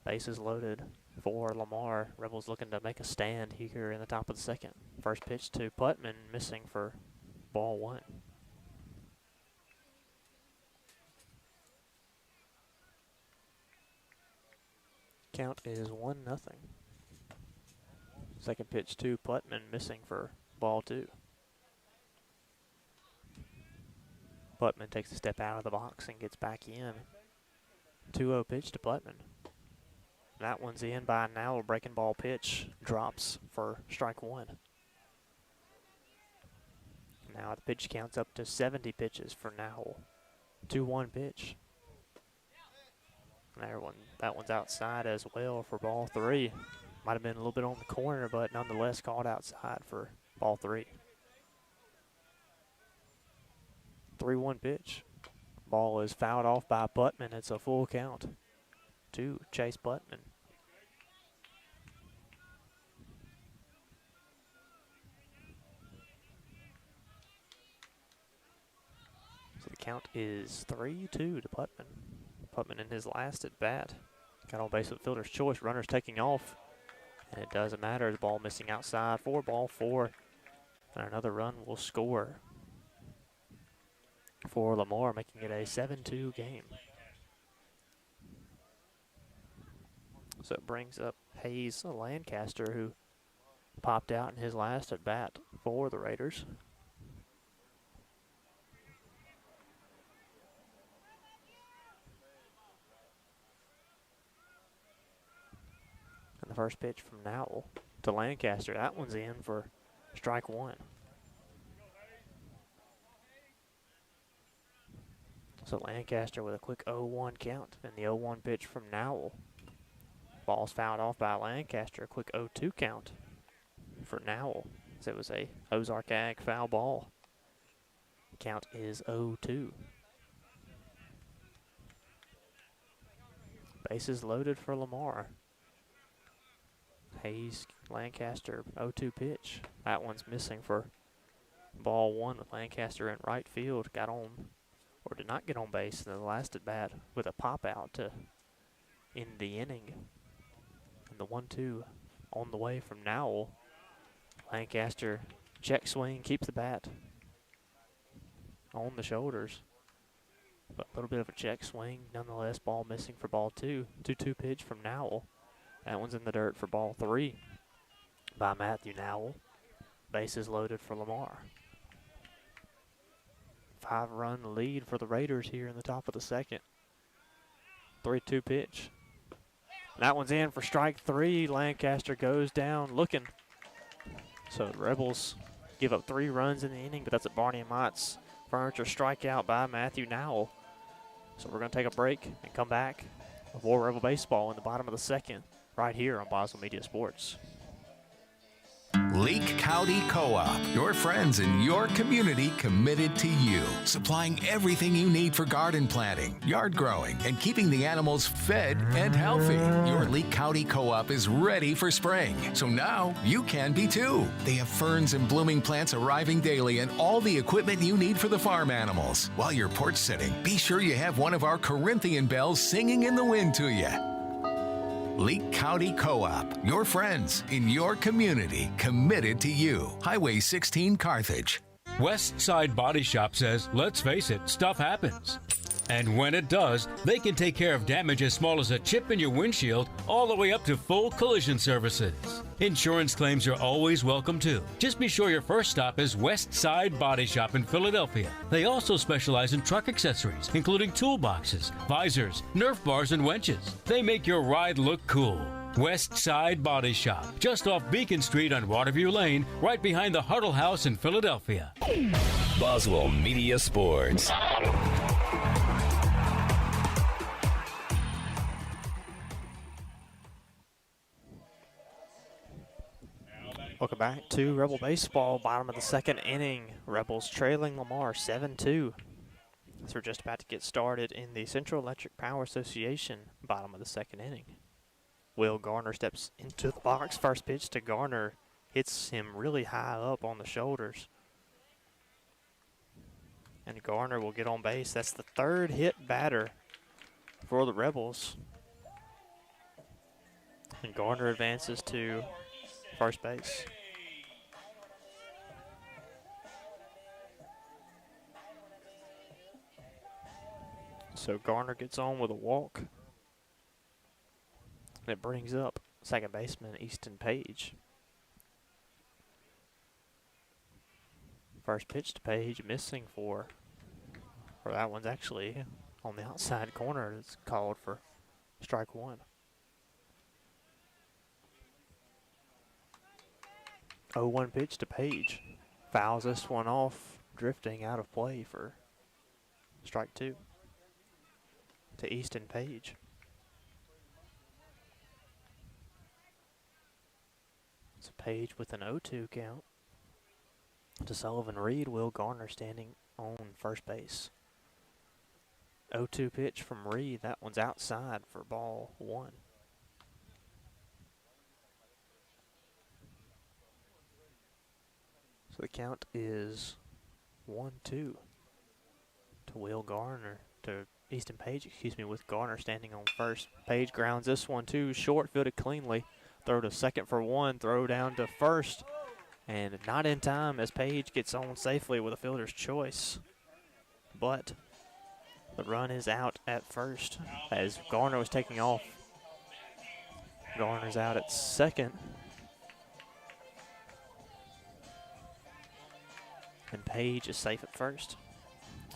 Bases loaded for Lamar. Rebels looking to make a stand here in the top of the second. First pitch to Putman, missing for ball 1. Count is 1-0. Second pitch to Putman, missing for ball 2. Putman takes a step out of the box and gets back in. 2-0 pitch to Putman. That one's in by Nowell. Breaking ball pitch drops for strike 1. Now the pitch counts up to 70 pitches for Nowell. 2-1 pitch. That one's outside as well for ball 3. Might have been a little bit on the corner, but nonetheless called outside for ball 3. 3-1 pitch. Ball is fouled off by Putman. It's a full count to Chase Putman. So the count is 3-2 to Putman. Putman in his last at bat Got on base with fielder's choice. Runners taking off. And it doesn't matter. The ball missing outside. 4-4. And another run will score for Lamar, making it a 7-2 game. So it brings up Hayes Lancaster, who popped out in his last at bat for the Raiders. And the first pitch from Nowell to Lancaster. That one's in for strike one. So Lancaster with a quick 0-1 count. And the 0-1 pitch from Nowell. Ball's fouled off by Lancaster. A quick 0-2 count for Nowell. So it was a Ozark Ag foul ball. Count is 0-2. Bases loaded for Lamar. Hayes, Lancaster, 0-2 pitch. That one's missing for ball one with Lancaster in right field. Got on, or did not get on base in the last at bat with a pop out to end the inning. And the 1-2 on the way from Nowell. Lancaster check swing, keeps the bat on the shoulders. But a little bit of a check swing, nonetheless. Ball missing for ball two. 2-2 pitch from Nowell. That one's in the dirt for ball three by Matthew Nowell. Bases loaded for Lamar. 5-run lead for the Raiders here in the top of the second. 3-2 pitch. That one's in for strike three. Lancaster goes down looking. So the Rebels give up 3 runs in the inning, but that's a Barney and Mott's furniture strikeout by Matthew Nowell. So we're going to take a break and come back with more Rebel baseball in the bottom of the second, right here on Boswell Media Sports. Leake County Co-op, your friends in your community committed to you, supplying everything you need for garden planting, yard growing, and keeping the animals fed and healthy. Your Leake County Co-op is ready for spring, so now you can be too. They have ferns and blooming plants arriving daily and all the equipment you need for the farm animals. While you're porch sitting, be sure you have one of our Corinthian bells singing in the wind to you. Leake County Co-op, your friends in your community, committed to you. Highway 16 Carthage. West Side Body Shop says, let's face it, stuff happens. And when it does, they can take care of damage as small as a chip in your windshield all the way up to full collision services. Insurance claims are always welcome too. Just be sure your first stop is West Side Body Shop in Philadelphia. They also specialize in truck accessories, including toolboxes, visors, Nerf bars, and winches. They make your ride look cool. West Side Body Shop, just off Beacon Street on Waterview Lane, right behind the Huddle House in Philadelphia. Boswell Media Sports. Welcome back to Rebel Baseball, bottom of the second inning. Rebels trailing Lamar 7-2. So we're just about to get started in the Central Electric Power Association, bottom of the second inning. Will Garner steps into the box. First pitch to Garner hits him really high up on the shoulders. And Garner will get on base. That's the third hit batter for the Rebels. And Garner advances to first base. So Garner gets on with a walk. And it brings up second baseman Easton Page. First pitch to Page, missing for, or that one's actually on the outside corner. It's called for strike one. 0-1 pitch to Page. Fouls this one off, drifting out of play for strike two to Easton Page. It's Page with an 0-2 count to Sullivan Reed. Will Garner standing on first base. 0-2 pitch from Reed. That one's outside for ball one. So the count is 1-2 to Will Garner, to Easton Page, with Garner standing on first. Page grounds this one too, short, fielded cleanly. Throw to second for one, throw down to first, and not in time as Page gets on safely with a fielder's choice. But the run is out at first as Garner was taking off. Garner's out at second. And Page is safe at first.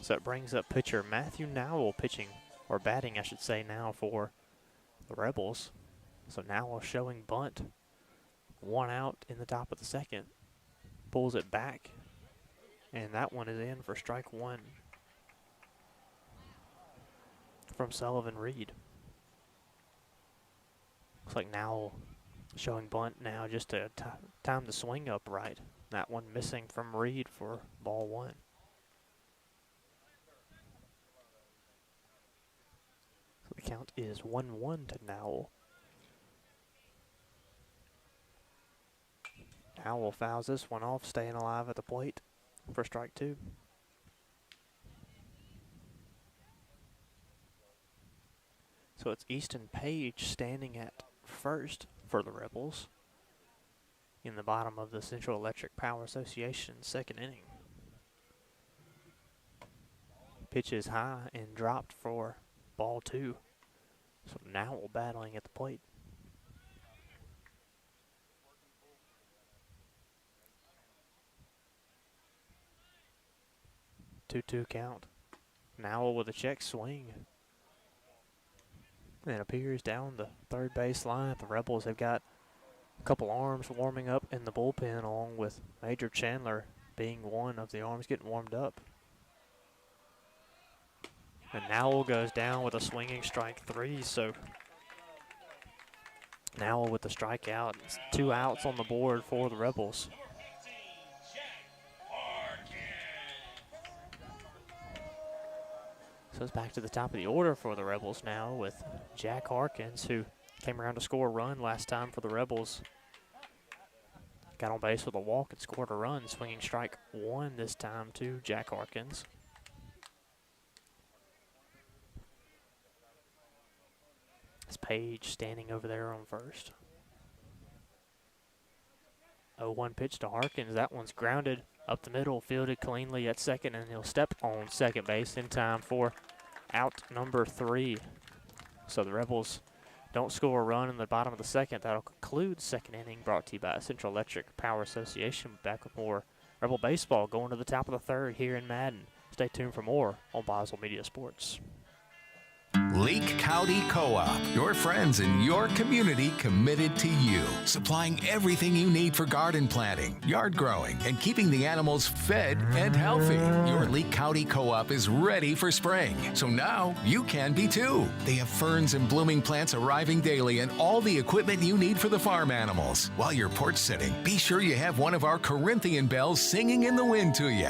So it brings up pitcher Matthew Nowell pitching, or batting I should say now, for the Rebels. So Nowell showing bunt. One out in the top of the second. Pulls it back. And that one is in for strike one from Sullivan Reed. Looks like Nowell showing bunt now just to time the swing up right. That one missing from Reed for ball one. So the count is 1-1 to Nowell. Nowell fouls this one off, staying alive at the plate for strike two. So it's Easton Page standing at first for the Rebels in the bottom of the Central Electric Power Association second inning. Pitch is high and dropped for ball two. So Nowell battling at the plate. 2-2 count. Nowell with a check swing. And it appears down the third base line. The Rebels have got a couple arms warming up in the bullpen, along with Major Chandler being one of the arms getting warmed up. And Nowell goes down with a swinging strike three, so Nowell with the strikeout. It's 2 outs on the board for the Rebels. So it's back to the top of the order for the Rebels now with Jack Harkins, who came around to score a run last time for the Rebels. Got on base with a walk and scored a run, swinging strike one this time to Jack Harkins. It's Page standing over there on first. 0-1 pitch to Harkins. That one's grounded up the middle, fielded cleanly at second, and he'll step on second base in time for out number 3. So the Rebels don't score a run in the bottom of the second. That'll conclude second inning, brought to you by Central Electric Power Association. Back with more Rebel baseball going to the top of the third here in Madden. Stay tuned for more on Boswell Media Sports. Leake County Co-op, your friends in your community committed to you. Supplying everything you need for garden planting, yard growing, and keeping the animals fed and healthy. Your Leake County Co-op is ready for spring, so now you can be too. They have ferns and blooming plants arriving daily and all the equipment you need for the farm animals. While you're porch sitting, be sure you have one of our Corinthian bells singing in the wind to you.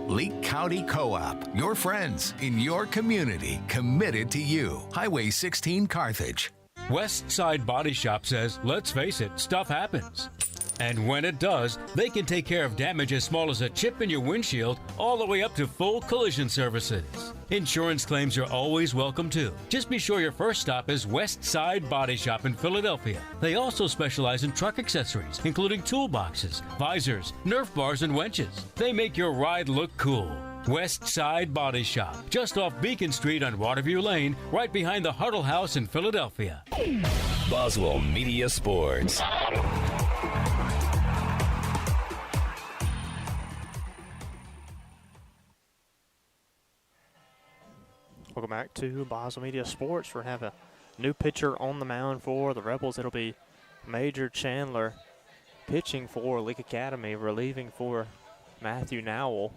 Leake County Co-op, your friends in your community, committed to you. Highway 16 Carthage. West Side Body Shop says, let's face it, stuff happens. And when it does, they can take care of damage as small as a chip in your windshield all the way up to full collision services. Insurance claims are always welcome too. Just be sure your first stop is West Side Body Shop in Philadelphia. They also specialize in truck accessories, including toolboxes, visors, Nerf bars, and winches. They make your ride look cool. West Side Body Shop, just off Beacon Street on Waterview Lane, right behind the Huddle House in Philadelphia. Boswell Media Sports. Welcome back to Boswell Media Sports. We're going to have a new pitcher on the mound for the Rebels. It'll be Major Chandler pitching for Leake Academy, relieving for Matthew Nowell.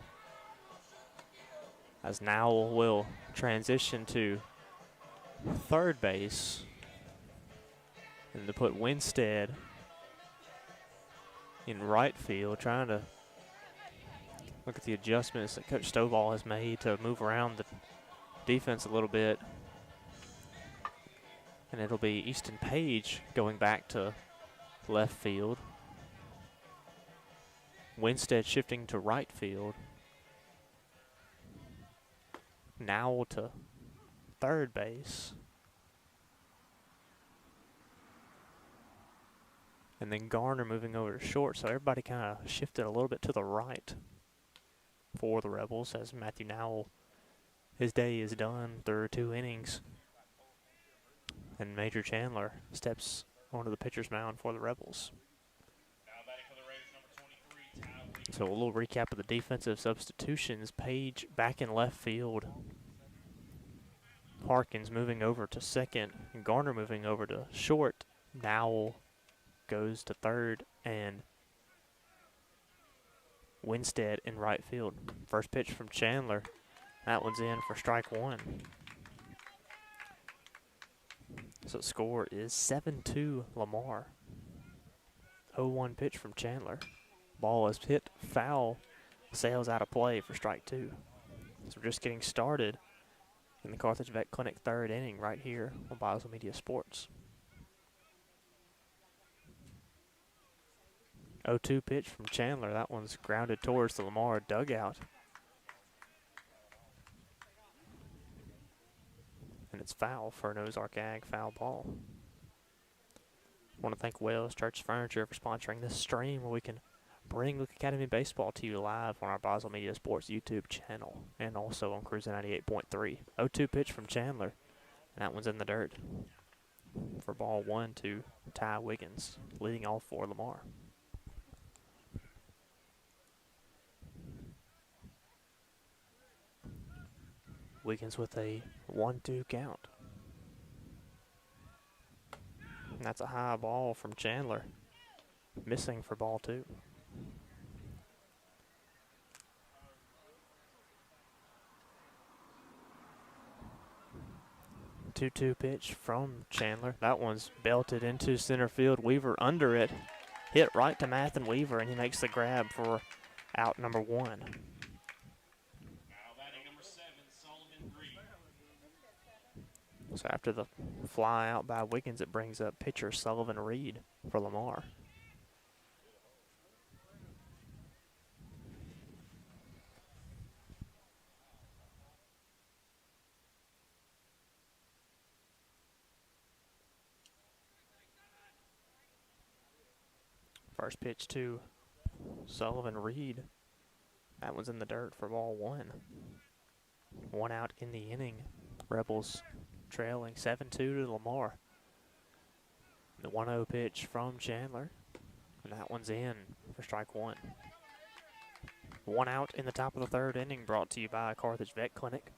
As Nowell will transition to third base and to put Winstead in right field, trying to look at the adjustments that Coach Stovall has made to move around the defense a little bit. And it'll be Easton Page going back to left field. Winstead shifting to right field. Nowell to third base. And then Garner moving over to short, so everybody kind of shifted a little bit to the right for the Rebels as Matthew Nowell, his day is done through 2 innings. And Major Chandler steps onto the pitcher's mound for the Rebels. So a little recap of the defensive substitutions. Page back in left field. Harkins moving over to second. And Garner moving over to short. Nowell goes to third, and Winstead in right field. First pitch from Chandler. That one's in for strike 1. So the score is 7-2 Lamar. 0-1 pitch from Chandler. Ball is hit foul, sails out of play for strike 2. So we're just getting started in the Carthage Vet Clinic 3rd inning right here on Boswell Media Sports. 0-2 pitch from Chandler. That one's grounded towards the Lamar dugout. And it's foul for an Ozark Ag foul ball. I want to thank Wells Church Furniture for sponsoring this stream where we can bring Leake Academy Baseball to you live on our Boswell Media Sports YouTube channel and also on Cruiser 98.3. 0-2 pitch from Chandler. And that one's in the dirt for ball 1 to Ty Wiggins, leading off for Lamar. Wiggins with a 1-2 count. And that's a high ball from Chandler. Missing for ball 2. Two-two pitch from Chandler. That one's belted into center field. Weaver under it. Hit right to Mathen Weaver, and he makes the grab for out number 1. So after the fly out by Wiggins, it brings up pitcher Sullivan Reed for Lamar. First pitch to Sullivan Reed. That one's in the dirt for ball 1. 1 out in the inning. Rebels trailing 7-2 to Lamar. The 1-0 pitch from Chandler. And that one's in for strike 1. 1 out in the top of the 3rd inning, brought to you by Carthage Vet Clinic.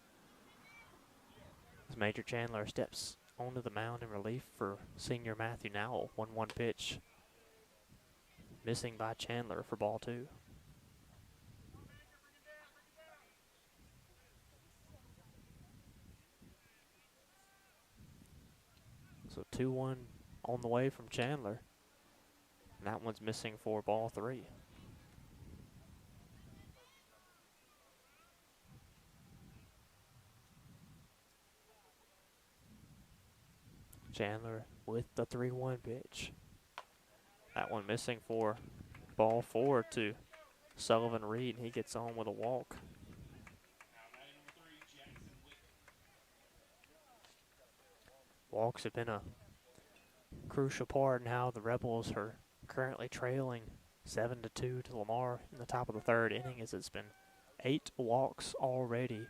As Major Chandler steps onto the mound in relief for senior Matthew Nowell. 1-1 pitch. Missing by Chandler for ball 2. So 2-1 on the way from Chandler. And that one's missing for ball 3. Chandler with the 3-1 pitch. That one missing for ball 4 to Sullivan Reed. He gets on with a walk. Walks have been a crucial part in how the Rebels are currently trailing 7-2 to Lamar in the top of the 3rd inning, as it's been 8 walks already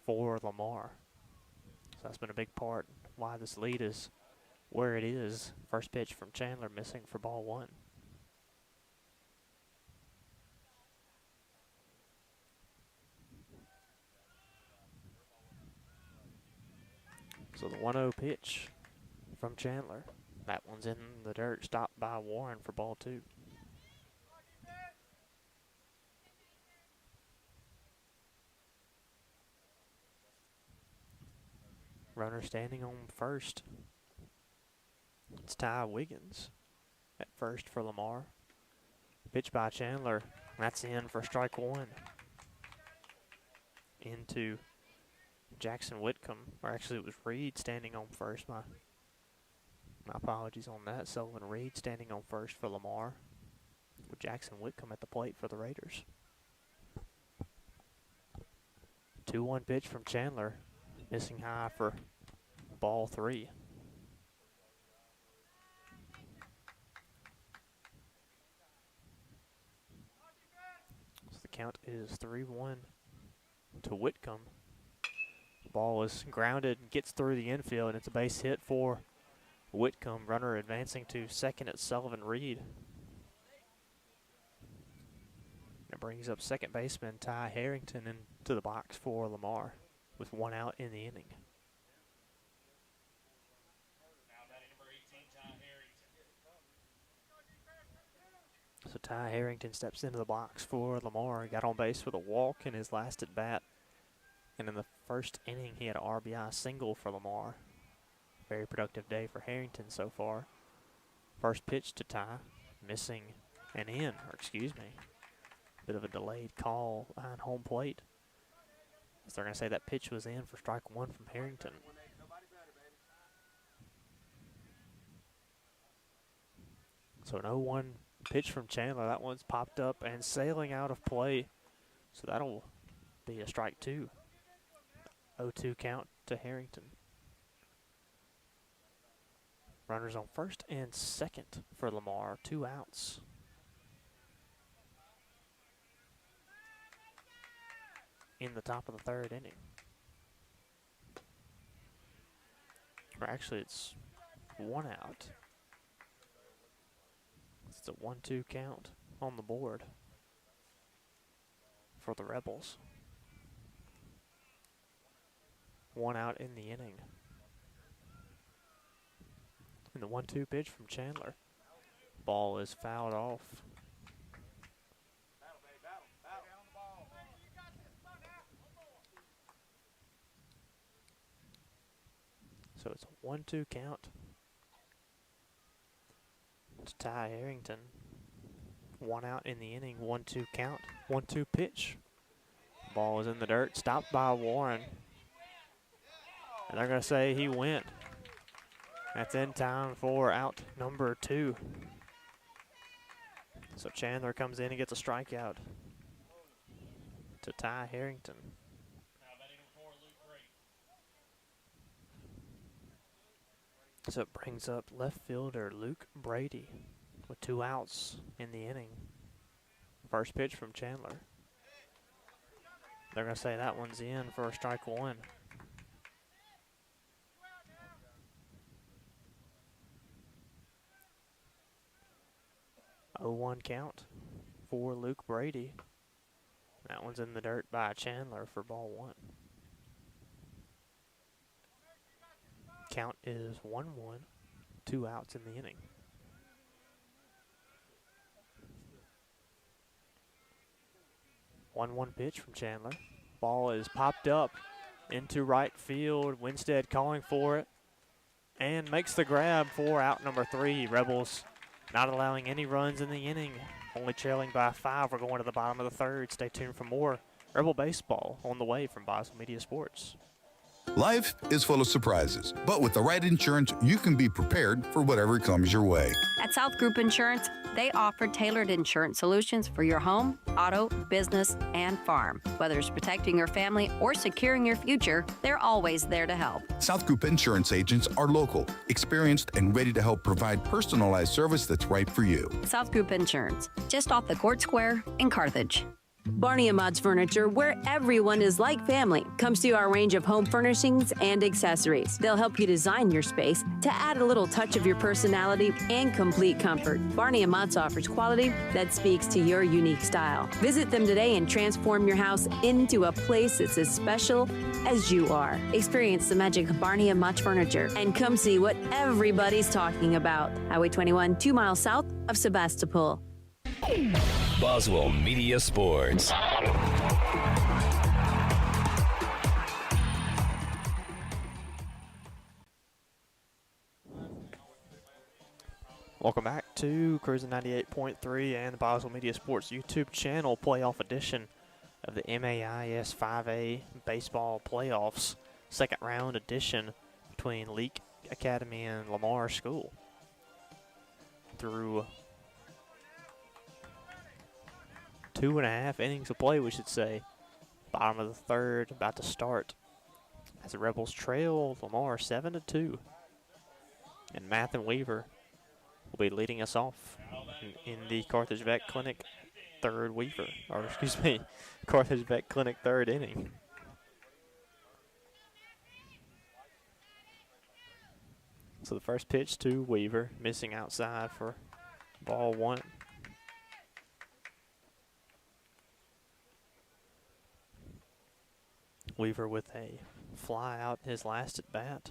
for Lamar. So that's been a big part why this lead is where it is. First pitch from Chandler missing for ball 1. So the 1-0 pitch from Chandler. That one's in the dirt, stopped by Warren for ball 2. Runner standing on first. It's Ty Wiggins at first for Lamar. Pitch by Chandler. That's in for strike 1. Into Jackson Whitcomb, or actually it was Reed standing on first. My apologies on that. Sullivan Reed standing on first for Lamar, with Jackson Whitcomb at the plate for the Raiders. 2-1 pitch from Chandler, missing high for ball 3. So the count is 3-1 to Whitcomb. The ball is grounded and gets through the infield, and it's a base hit for Whitcomb. Runner advancing to second at Sullivan Reed. It brings up second baseman Ty Harrington into the box for Lamar with 1 out in the inning. So Ty Harrington steps into the box for Lamar. He got on base with a walk in his last at bat. And in the first inning, he had an RBI single for Lamar. Very productive day for Harrington so far. First pitch to Ty, missing and in, or excuse me. Bit of a delayed call behind home plate. So they're going to say that pitch was in for strike 1 from Harrington. So an 0-1 pitch from Chandler. That one's popped up and sailing out of play. So that'll be a strike 2. 0-2 count to Harrington. Runners on first and second for Lamar. 2 outs. In the top of the third inning. Or actually, it's 1 out. It's a 1-2 count on the board for the Rebels. 1 out in the inning. And the 1-2 pitch from Chandler. Ball is fouled off. So it's a 1-2 count to Ty Harrington. 1 out in the inning, 1-2 count, 1-2 pitch. Ball is in the dirt, stopped by Warren. And they're going to say he went. That's in time for out number 2. So Chandler comes in and gets a strikeout to Ty Harrington. So it brings up left fielder Luke Brady with 2 outs in the inning. First pitch from Chandler. They're going to say that one's in for a strike 1. Oh, 1 count for Luke Brady. That one's in the dirt by Chandler for ball 1. Count is 1-1, 2 outs in the inning. One pitch from Chandler. Ball is popped up into right field. Winstead calling for it and makes the grab for out number 3. Rebels not allowing any runs in the inning, only trailing by 5. We're going to the bottom of the 3rd. Stay tuned for more Rebel baseball on the way from Boswell Media Sports. Life is full of surprises, but with the right insurance, you can be prepared for whatever comes your way. At South Group Insurance, they offer tailored insurance solutions for your home, auto, business, and farm. Whether it's protecting your family or securing your future, they're always there to help. South Group Insurance agents are local, experienced, and ready to help provide personalized service that's right for you. South Group Insurance, just off the Court Square in Carthage. Barney & Mott's Furniture, where everyone is like family, comes to our range of home furnishings and accessories. They'll help you design your space to add a little touch of your personality and complete comfort. Barney & Mott's offers quality that speaks to your unique style. Visit them today and transform your house into a place that's as special as you are. Experience the magic of Barney & Mott's Furniture and come see what everybody's talking about. Highway 21, 2 miles south of Sebastopol. Boswell Media Sports. Welcome back to Cruising 98.3 and the Boswell Media Sports YouTube channel playoff edition of the MAIS 5A Baseball Playoffs, second round edition between Leake Academy and Lamar School. Through 2.5 innings of play, we should say. Bottom of the third, about to start. As the Rebels trail Lamar 7-2. And Mathen Weaver will be leading us off in the Carthage Vet Clinic Carthage Vet Clinic third inning. So the first pitch to Weaver, missing outside for ball one. Weaver with a fly out his last at bat.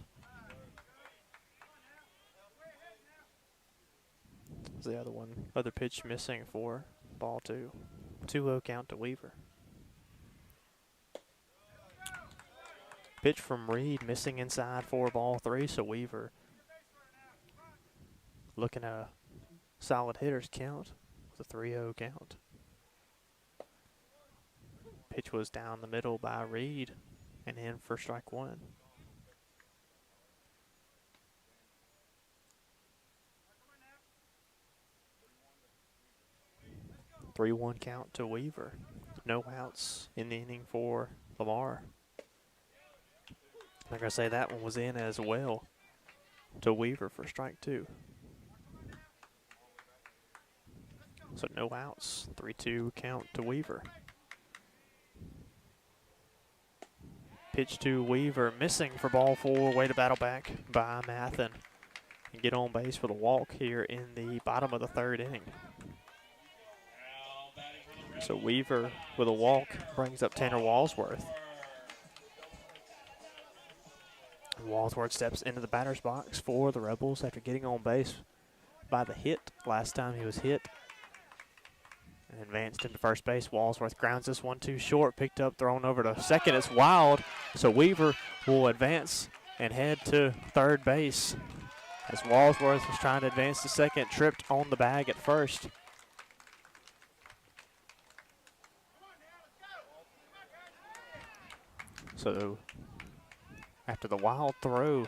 The other pitch missing for ball two. 2-0 count to Weaver. Pitch from Reed, missing inside for ball three, so Weaver looking at a solid hitter's count with a 3-0 count. Pitch was down the middle by Reed and in for strike one. Three-one count to Weaver. No outs in the inning for Lamar. Like I say, that one was in as well to Weaver for strike two. So no outs. 3-2 count to Weaver. Pitch to Weaver, missing for ball four. Way to battle back by Mathen and get on base for the walk here in the bottom of the third inning. So Weaver with a walk brings up Tanner Walsworth. Walsworth steps into the batter's box for the Rebels after getting on base by the hit last time he was hit. And advanced into first base. Walsworth grounds this one too short, picked up, thrown over to second. It's wild, so Weaver will advance and head to third base. As Walsworth was trying to advance to second, tripped on the bag at first. So after the wild throw,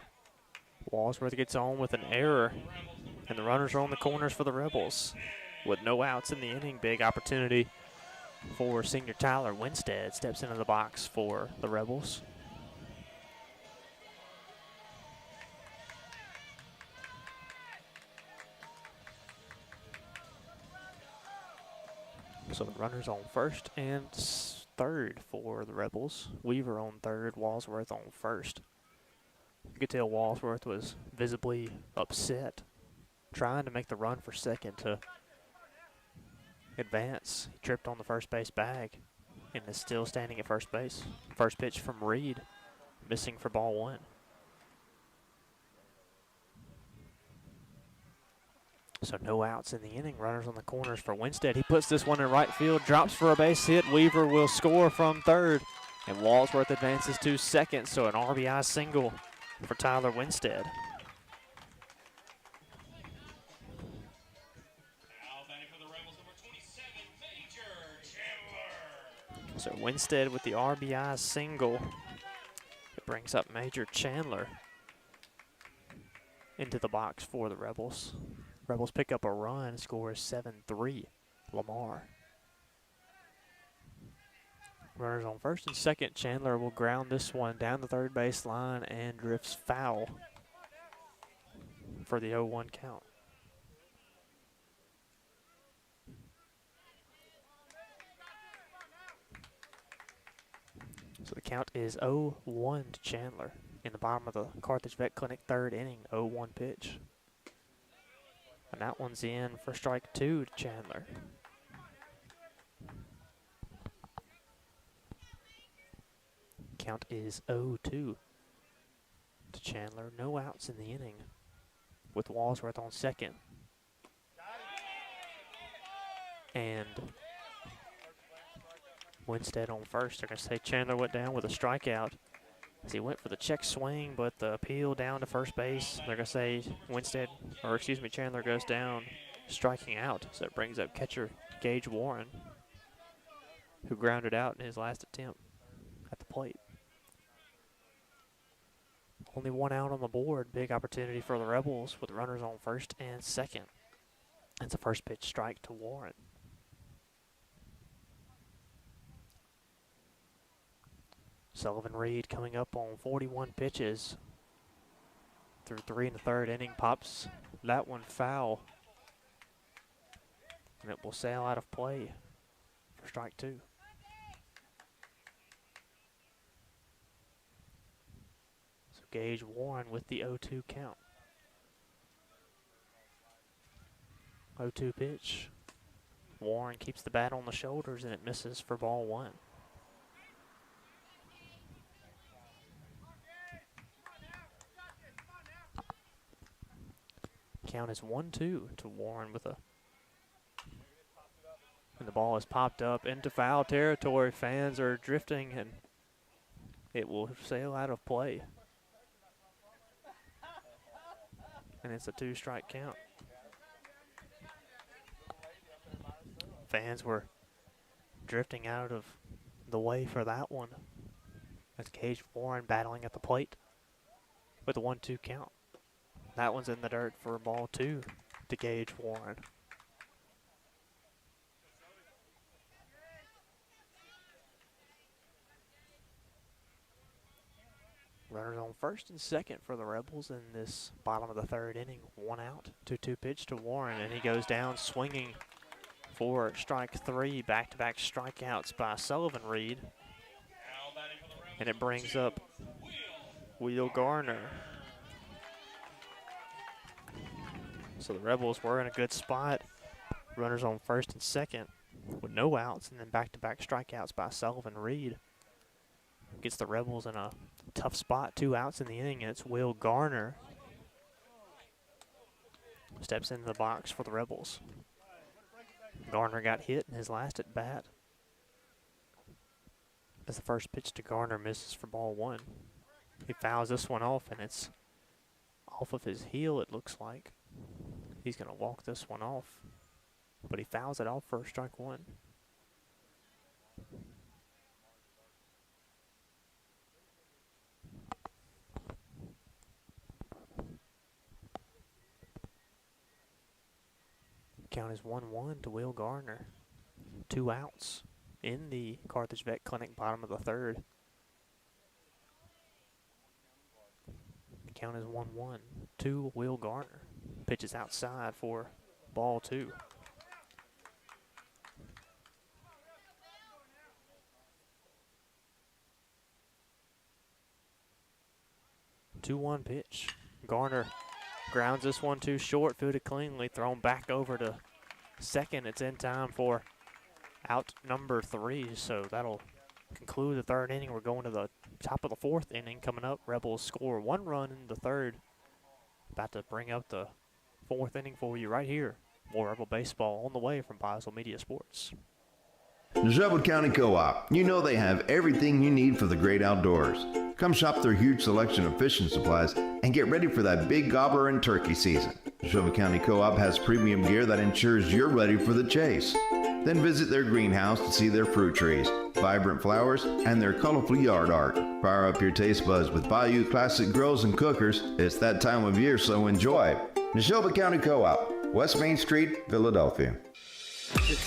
Walsworth gets on with an error, and the runners are on the corners for the Rebels. With no outs in the inning, big opportunity for senior Tyler Winstead. Steps into the box for the Rebels. So the runners on first and third for the Rebels. Weaver on third, Walsworth on first. You could tell Walsworth was visibly upset, trying to make the run for second to advance. He tripped on the first base bag and is still standing at first base. First pitch from Reed, missing for ball one. So no outs in the inning. Runners on the corners for Winstead. He puts this one in right field, drops for a base hit. Weaver will score from third, and Walsworth advances to second. So an RBI single for Tyler Winstead. So Winstead with the RBI single. It brings up Major Chandler into the box for the Rebels. Rebels pick up a run, score 7-3, Lamar. Runners on first and second. Chandler will ground this one down the third base line and drifts foul for the 0-1 count. So the count is 0-1 to Chandler in the bottom of the Carthage Vet Clinic third inning, 0-1 pitch. And that one's in for strike two to Chandler. Count is 0-2 to Chandler. No outs in the inning with Walsworth on second. And Winstead on first. They're going to say Chandler went down with a strikeout as he went for the check swing, but the appeal down to first base. They're going to say Chandler goes down striking out. So it brings up catcher Gage Warren, who grounded out in his last attempt at the plate. Only one out on the board. Big opportunity for the Rebels with runners on first and second. It's a first pitch strike to Warren. Sullivan Reed coming up on 41 pitches through 3 in the third inning, pops that one foul, and it will sail out of play for strike 2. So Gage Warren with the 0-2 count. 0-2 pitch. Warren keeps the bat on the shoulders and it misses for ball 1. Count is 1-2 to Warren with a. And the ball is popped up into foul territory. Fans are drifting and it will sail out of play. And it's a 2-strike count. Fans were drifting out of the way for that one. That's Gage Warren battling at the plate with a 1-2 count. That one's in the dirt for ball 2 to Gage Warren. Runners on first and second for the Rebels in this bottom of the third inning. 1 out, 2-2 pitch to Warren, and he goes down swinging for strike 3. Back-to-back strikeouts by Sullivan Reed. And it brings up Will Garner. So the Rebels were in a good spot. Runners on first and second with no outs, and then back-to-back strikeouts by Sullivan Reed. Gets the Rebels in a tough spot. 2 outs in the inning, and it's Will Garner. Steps into the box for the Rebels. Garner got hit in his last at bat. As the first pitch to Garner misses for ball 1. He fouls this one off, and it's off of his heel, it looks like. He's going to walk this one off, but he fouls it off for strike 1. Count is 1-1 to Will Garner. 2 outs in the Carthage Vet Clinic bottom of the third. Count is 1-1 to Will Garner. Pitches outside for ball 2. Two-one pitch. Garner grounds this one too short, fielded cleanly, thrown back over to second. It's in time for out number 3, so that'll conclude the third inning. We're going to the top of the 4th inning coming up. Rebels score 1 run in the third. About to bring up the 4th inning for you right here. More Rebel baseball on the way from Boswell Media Sports. Neshoba County Co-op. You know they have everything you need for the great outdoors. Come shop their huge selection of fishing supplies and get ready for that big gobbler and turkey season. Neshoba County Co-op has premium gear that ensures you're ready for the chase. Then visit their greenhouse to see their fruit trees, vibrant flowers, and their colorful yard art. Fire up your taste buds with Bayou Classic Grills and Cookers. It's that time of year, so enjoy. Neshoba County Co-op, West Main Street, Philadelphia.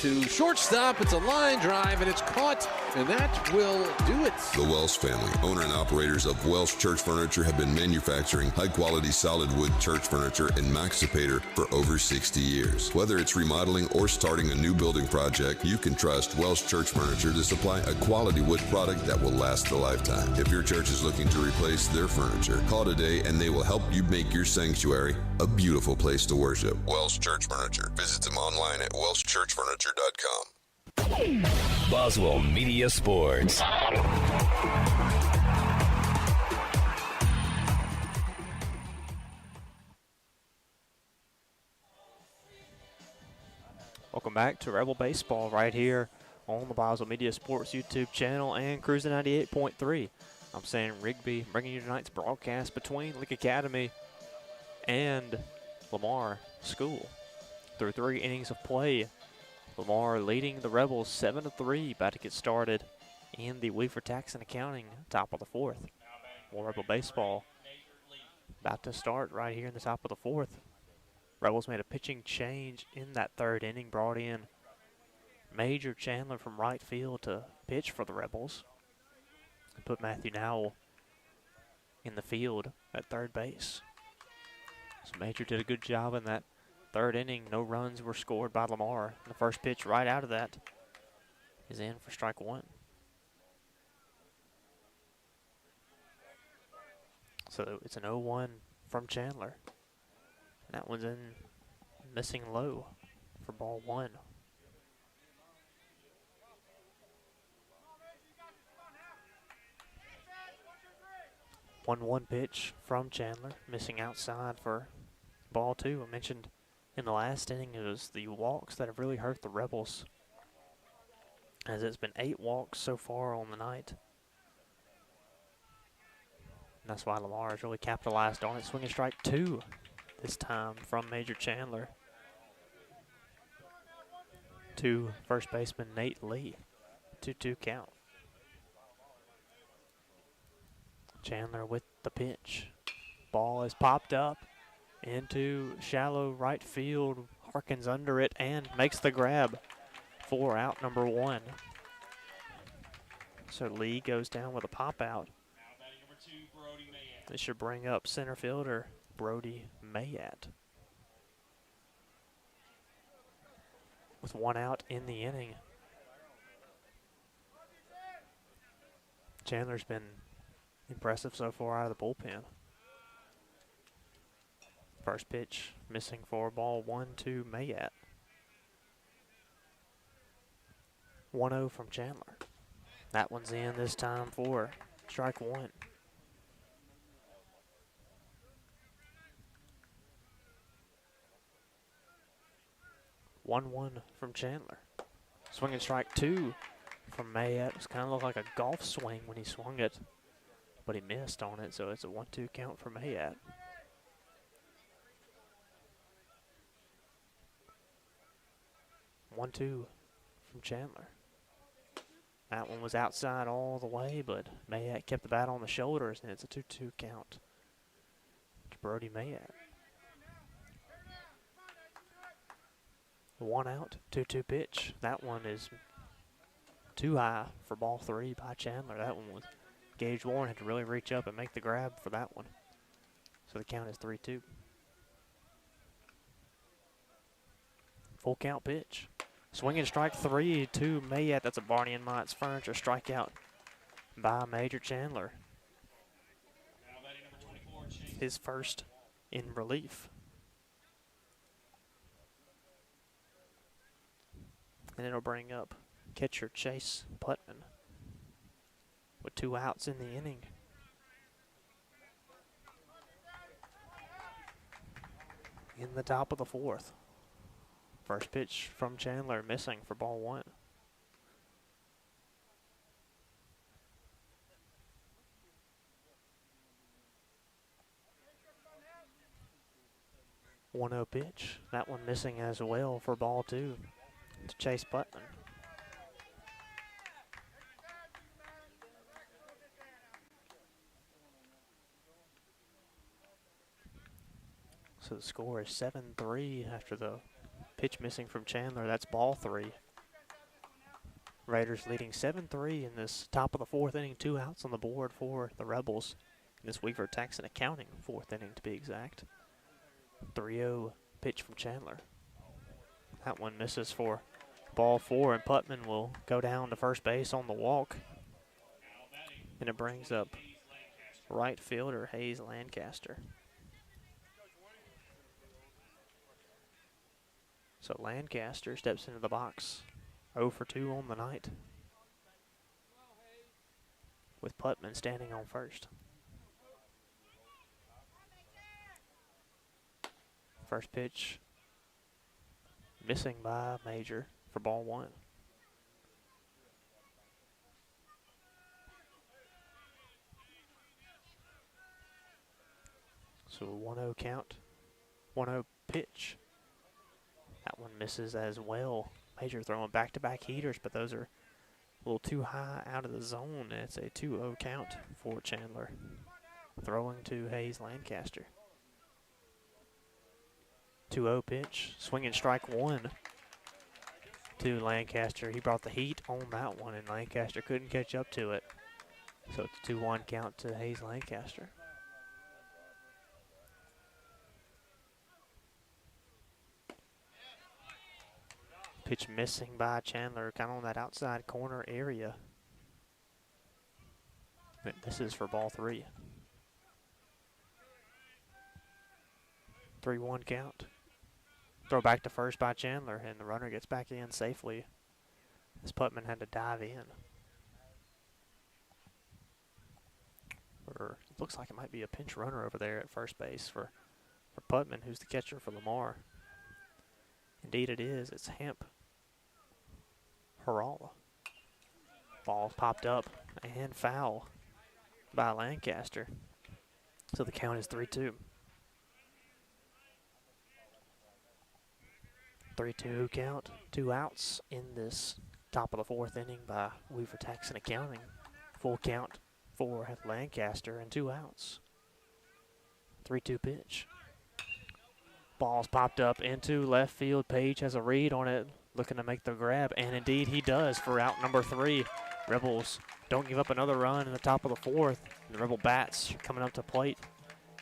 To shortstop, it's a line drive, and it's caught, and that will do it. The Welsh family, owner and operators of Welsh Church Furniture, have been manufacturing high-quality solid wood church furniture in Maxipator for over 60 years. Whether it's remodeling or starting a new building project, you can trust Welsh Church Furniture to supply a quality wood product that will last a lifetime. If your church is looking to replace their furniture, call today and they will help you make your sanctuary a beautiful place to worship. Welsh Church Furniture. Visit them online at welshchurchfurniture.com. Boswell Media Sports. Welcome back to Rebel Baseball right here on the Boswell Media Sports YouTube channel and Cruiser 98.3. I'm Sam Rigby, bringing you tonight's broadcast between Leake Academy and Lamar School. Through 3 innings of play, Lamar leading the Rebels 7-3, about to get started in the Weaver Tax and Accounting top of the 4th. More Rebel baseball about to start right here in the top of the 4th. Rebels made a pitching change in that 3rd inning, brought in Major Chandler from right field to pitch for the Rebels. put Matthew Nowell in the field at third base. So Major did a good job in that third inning. No runs were scored by Lamar. The first pitch right out of that is in for strike one. So it's an 0-1 from Chandler. That one's in, missing low for ball one. 1-1 pitch from Chandler, missing outside for ball two. I mentioned in the last inning it was the walks that have really hurt the Rebels, as it's been 8 walks so far on the night. And that's why Lamar has really capitalized on it. Swinging strike 2 this time from Major Chandler to first baseman Nate Lee. 2-2 count. Chandler with the pitch. Ball is popped up into shallow right field. Harkins under it and makes the grab for out number 1. So Lee goes down with a pop out. This should bring up center fielder Brody Mayat. With 1 out in the inning. Chandler's been impressive so far out of the bullpen. First pitch missing for ball 1 to Mayat. 1-0 from Chandler. That one's in this time for strike 1. From Chandler. Swinging strike 2 from Mayat. It kind of looked like a golf swing when he swung it, but he missed on it, so it's a 1-2 count for Mayat. One, 2 from Chandler. That one was outside all the way, but Mayat kept the bat on the shoulders, and it's a 2-2 count to Brody Mayat. 1 out, 2-2 pitch. That one is too high for ball 3 by Chandler. That one was Gage Warren had to really reach up and make the grab for that one. So the count is 3-2. Full count pitch. Swinging strike 3 to Mayat. That's a Barney and Mott's Furniture strikeout by Major Chandler. His first in relief. And it'll bring up catcher Chase Putman with 2 outs in the inning. In the top of the 4th. First pitch from Chandler missing for ball 1. One-0 pitch. That one missing as well for ball 2 to Chase Putman. So the score is 7-3 after the pitch missing from Chandler. That's ball 3. Raiders leading 7-3 in this top of the 4th inning. 2 outs on the board for the Rebels in this Weaver Taxon Accounting 4th inning to be exact. 3-0 pitch from Chandler. That one misses for ball 4, and Putman will go down to first base on the walk. And it brings up right fielder Hayes Lancaster. So Lancaster steps into the box, 0 for 2 on the night, with Putman standing on first. First pitch missing by Major for ball 1. So a 1-0 count, 1-0 pitch. That one misses as well. Major throwing back-to-back heaters, but those are a little too high out of the zone. It's a 2-0 count for Chandler. Throwing to Hayes Lancaster. 2-0 pitch. Swinging strike 1 to Lancaster. He brought the heat on that one, and Lancaster couldn't catch up to it. So it's a 2-1 count to Hayes Lancaster. Pitch missing by Chandler, kind of on that outside corner area. But this is for ball 3. 3-1 count. Throw back to first by Chandler, and the runner gets back in safely. This Putman had to dive in. Or it looks like it might be a pinch runner over there at first base for Putman, who's the catcher for Lamar. Indeed it is. It's Hemp Harala. Ball popped up and foul by Lancaster. So the count is 3-2. 3-2 count, 2 outs in this top of the 4th inning by Weaver Tax and Accounting. Full count for Lancaster and 2 outs. 3-2 pitch. Ball's popped up into left field. Page has a read on it, looking to make the grab, and indeed he does for out number 3. Rebels don't give up another run in the top of the 4th. The Rebel bats coming up to plate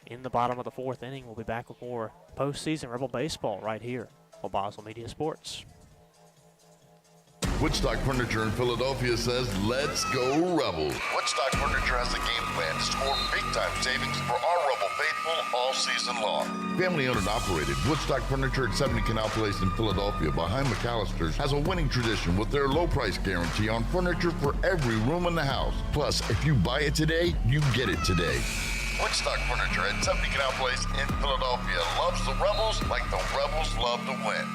in the bottom of the 4th inning. We'll be back with more postseason Rebel baseball right here on Boswell Media Sports. Woodstock Furniture in Philadelphia says, let's go Rebels. Woodstock Furniture has a game plan to score big-time savings for our Rebel faithful all season long. Family owned and operated, Woodstock Furniture at 70 Canal Place in Philadelphia behind McAllister's has a winning tradition with their low price guarantee on furniture for every room in the house. Plus, if you buy it today, you get it today. Woodstock Furniture at 70 Canal Place in Philadelphia loves the Rebels like the Rebels love to win.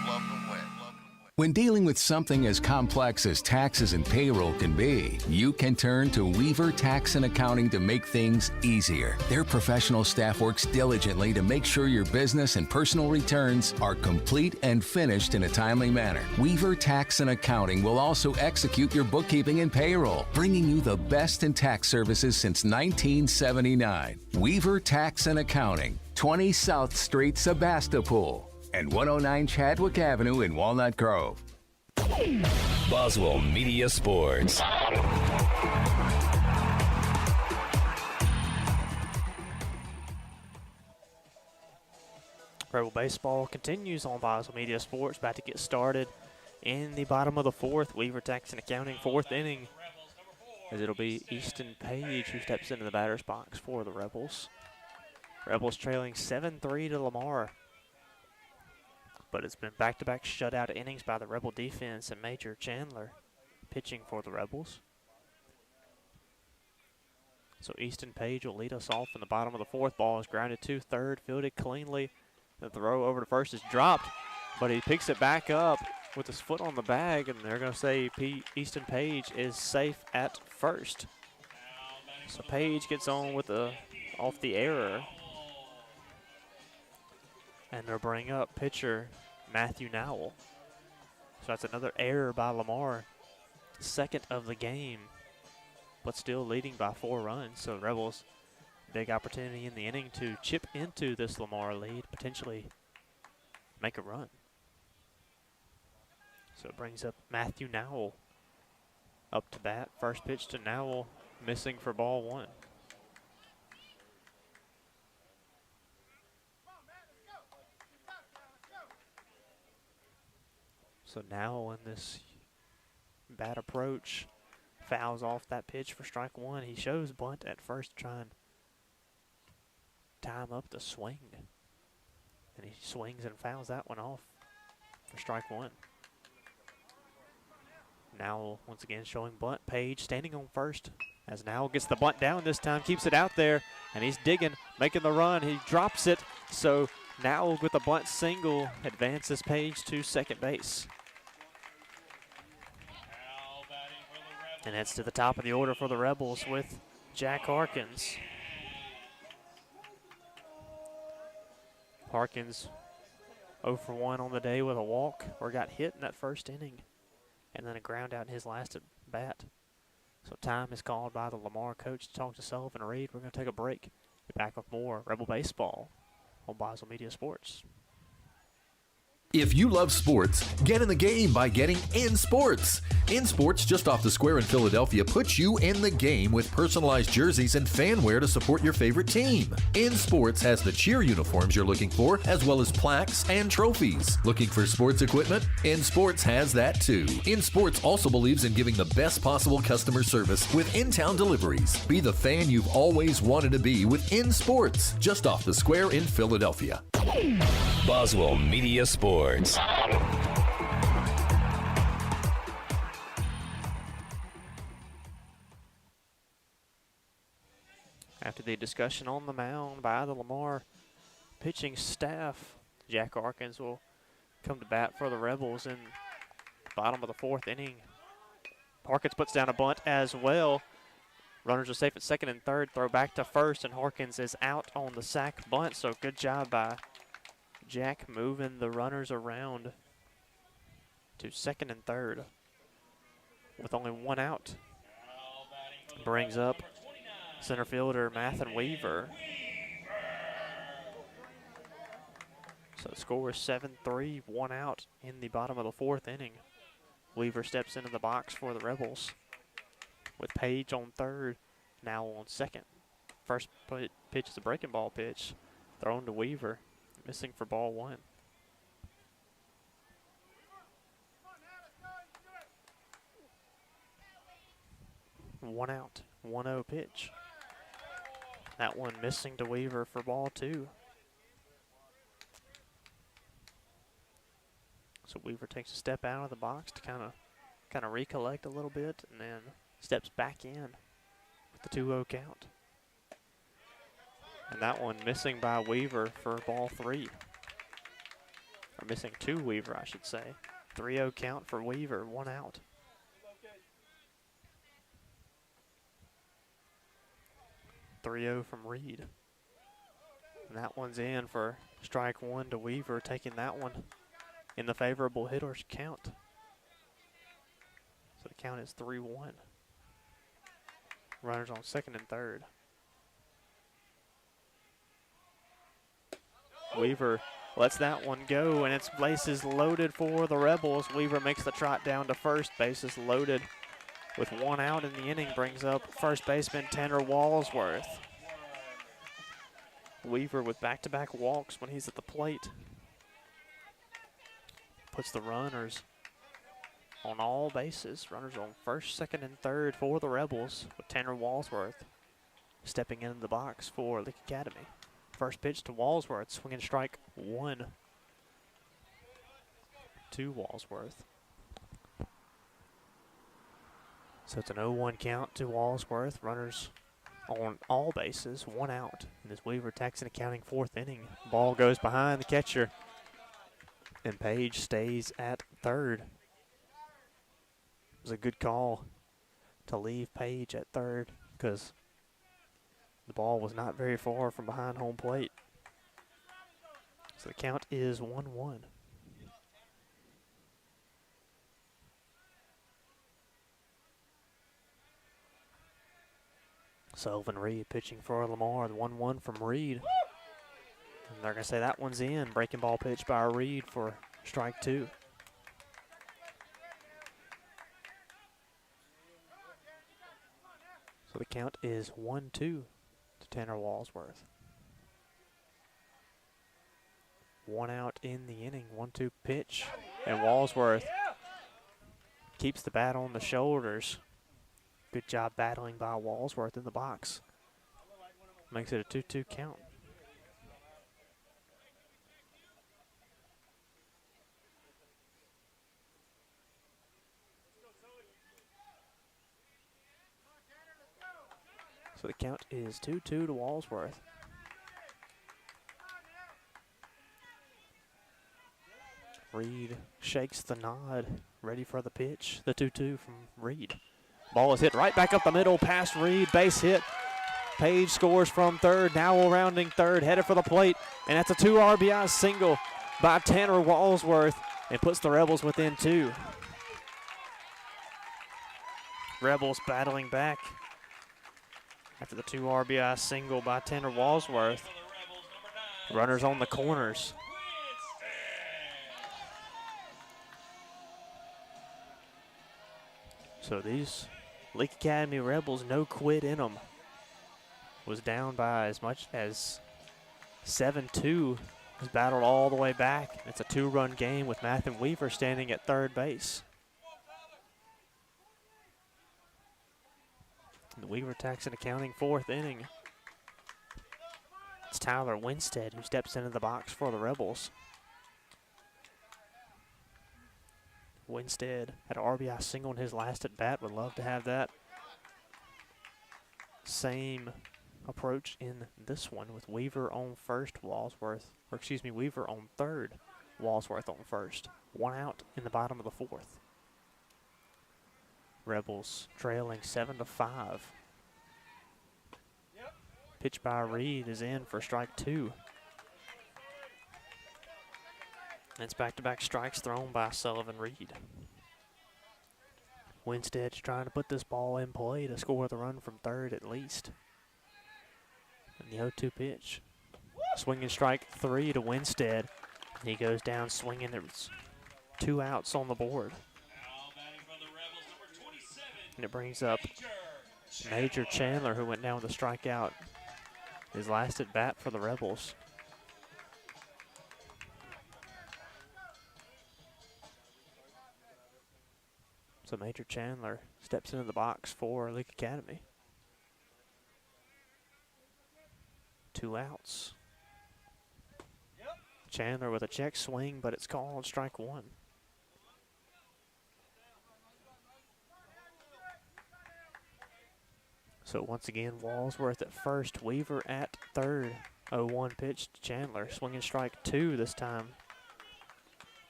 When dealing with something as complex as taxes and payroll can be, you can turn to Weaver Tax and Accounting to make things easier. Their professional staff works diligently to make sure your business and personal returns are complete and finished in a timely manner. Weaver Tax and Accounting will also execute your bookkeeping and payroll, bringing you the best in tax services since 1979. Weaver Tax and Accounting, 20 South Street, Sebastopol, and 109 Chadwick Avenue in Walnut Grove. Boswell Media Sports. Rebel baseball continues on Boswell Media Sports. About to get started in the bottom of the 4th. Weaver Tax and Accounting 4th inning, as it'll be Easton Page who steps into the batter's box for the Rebels. Rebels trailing 7-3 to Lamar. But it's been back-to-back shutout innings by the Rebel defense, and Major Chandler pitching for the Rebels. So Easton Page will lead us off in the bottom of the 4th. Ball is grounded to third, fielded cleanly. The throw over to first is dropped, but he picks it back up with his foot on the bag, and they're going to say Easton Page is safe at first. So Page gets on with off the error. And they'll bring up pitcher Matthew Nowell. So that's another error by Lamar. Second of the game, but still leading by 4 runs. So Rebels, big opportunity in the inning to chip into this Lamar lead, potentially make a run. So it brings up Matthew Nowell up to bat. First pitch to Nowell, missing for ball 1. So now in this bad approach, fouls off that pitch for strike 1. He shows bunt at first, trying to time up the swing. And he swings and fouls that one off for strike 1. Now once again showing bunt. Page standing on first as Nowell gets the bunt down this time, keeps it out there, and he's digging, making the run. He drops it, so Nowell with a bunt single advances Page to second base. And heads to the top of the order for the Rebels with Jack Harkins. Harkins 0 for 1 on the day with a walk, or got hit in that first inning, and then a ground out in his last at bat. So time is called by the Lamar coach to talk to Sullivan Reed. We're going to take a break. Be back with more Rebel baseball on Boswell Media Sports. If you love sports, get in the game by getting In Sports. In Sports, just off the square in Philadelphia, puts you in the game with personalized jerseys and fan wear to support your favorite team. In Sports has the cheer uniforms you're looking for, as well as plaques and trophies. Looking for sports equipment? In Sports has that too. In Sports also believes in giving the best possible customer service with in-town deliveries. Be the fan you've always wanted to be with In Sports, just off the square in Philadelphia. Boswell Media Sports. After the discussion on the mound by the Lamar pitching staff, Jack Harkins will come to bat for the Rebels in the bottom of the 4th inning. Harkins puts down a bunt as well. Runners are safe at 2nd and 3rd. Throw back to 1st, and Harkins is out on the sac bunt. So good job by Jack moving the runners around to 2nd and 3rd with only 1 out. Brings up center fielder Mathen Weaver. So the score is 7-3, 1 out in the bottom of the 4th inning. Weaver steps into the box for the Rebels with Page on 3rd, now on 2nd. First pitch is a breaking ball pitch, thrown to Weaver, missing for ball 1. One out, 1-0 pitch. That one missing to Weaver for ball 2. So Weaver takes a step out of the box to kind of recollect a little bit, and then steps back in with the 2-0 count. And that one missing by Weaver for ball 3. Or missing to Weaver, I should say. 3-0 count for Weaver, 1 out. .30 from Reed. And that one's in for strike 1 to Weaver, taking that one in the favorable hitter's count. So the count is 3-1. Runners on 2nd and 3rd. Weaver lets that one go, and it's bases loaded for the Rebels. Weaver makes the trot down to 1st, bases loaded with 1 out in the inning, brings up first baseman Tanner Walsworth. Weaver with back-to-back walks when he's at the plate. Puts the runners on all bases. Runners on 1st, 2nd, and 3rd for the Rebels, with Tanner Walsworth stepping into the box for Leake Academy. First pitch to Walsworth, swinging strike 1 to Walsworth. So it's an 0-1 count to Walsworth. Runners on all bases, 1 out. And as Weaver attacks in the counting 4th inning, ball goes behind the catcher, and Page stays at 3rd. It was a good call to leave Page at 3rd because the ball was not very far from behind home plate. So the count is 1-1. Sullivan Reed pitching for Lamar, the 1-1 from Reed. And they're going to say that one's in. Breaking ball pitch by Reed for strike 2. So the count is 1-2 to Tanner Walsworth. 1 out in the inning, 1-2 pitch. And Walsworth keeps the bat on the shoulders. Good job battling by Walsworth in the box. Makes it a 2-2 count. So the count is 2-2 to Walsworth. Reed shakes the nod, ready for the pitch. The 2-2 from Reed. Ball is hit right back up the middle, past Reed, base hit. Page scores from 3rd, now rounding 3rd, headed for the plate, and that's a 2 RBI single by Tanner Walsworth, and puts the Rebels within 2. Rebels battling back after the 2 RBI single by Tanner Walsworth. Runners on the corners. So these Leake Academy Rebels, no quit in them. Was down by as much as 7-2. Was battled all the way back. It's a 2-run game with Matthew Weaver standing at third base. The Weaver Taxon Accounting 4th inning. It's Tyler Winstead who steps into the box for the Rebels. Winstead had an RBI single in his last at bat. Would love to have that same approach in this one with Weaver on first, Weaver on third, Walsworth on first. 1 out in the bottom of the 4th. Rebels trailing 7-5. Pitch by Reed is in for strike 2. It's back-to-back strikes thrown by Sullivan Reed. Winstead's trying to put this ball in play to score the run from third at least. And the 0-2 pitch. Swinging strike 3 to Winstead. He goes down swinging. There's 2 outs on the board. And it brings up Major Chandler, who went down with a strikeout. His last at bat for the Rebels. So Major Chandler steps into the box for Leake Academy. 2 outs. Chandler with a check swing, but it's called strike 1. So once again, Walsworth at first, Weaver at third. 0-1 pitch to Chandler, swinging strike 2 this time.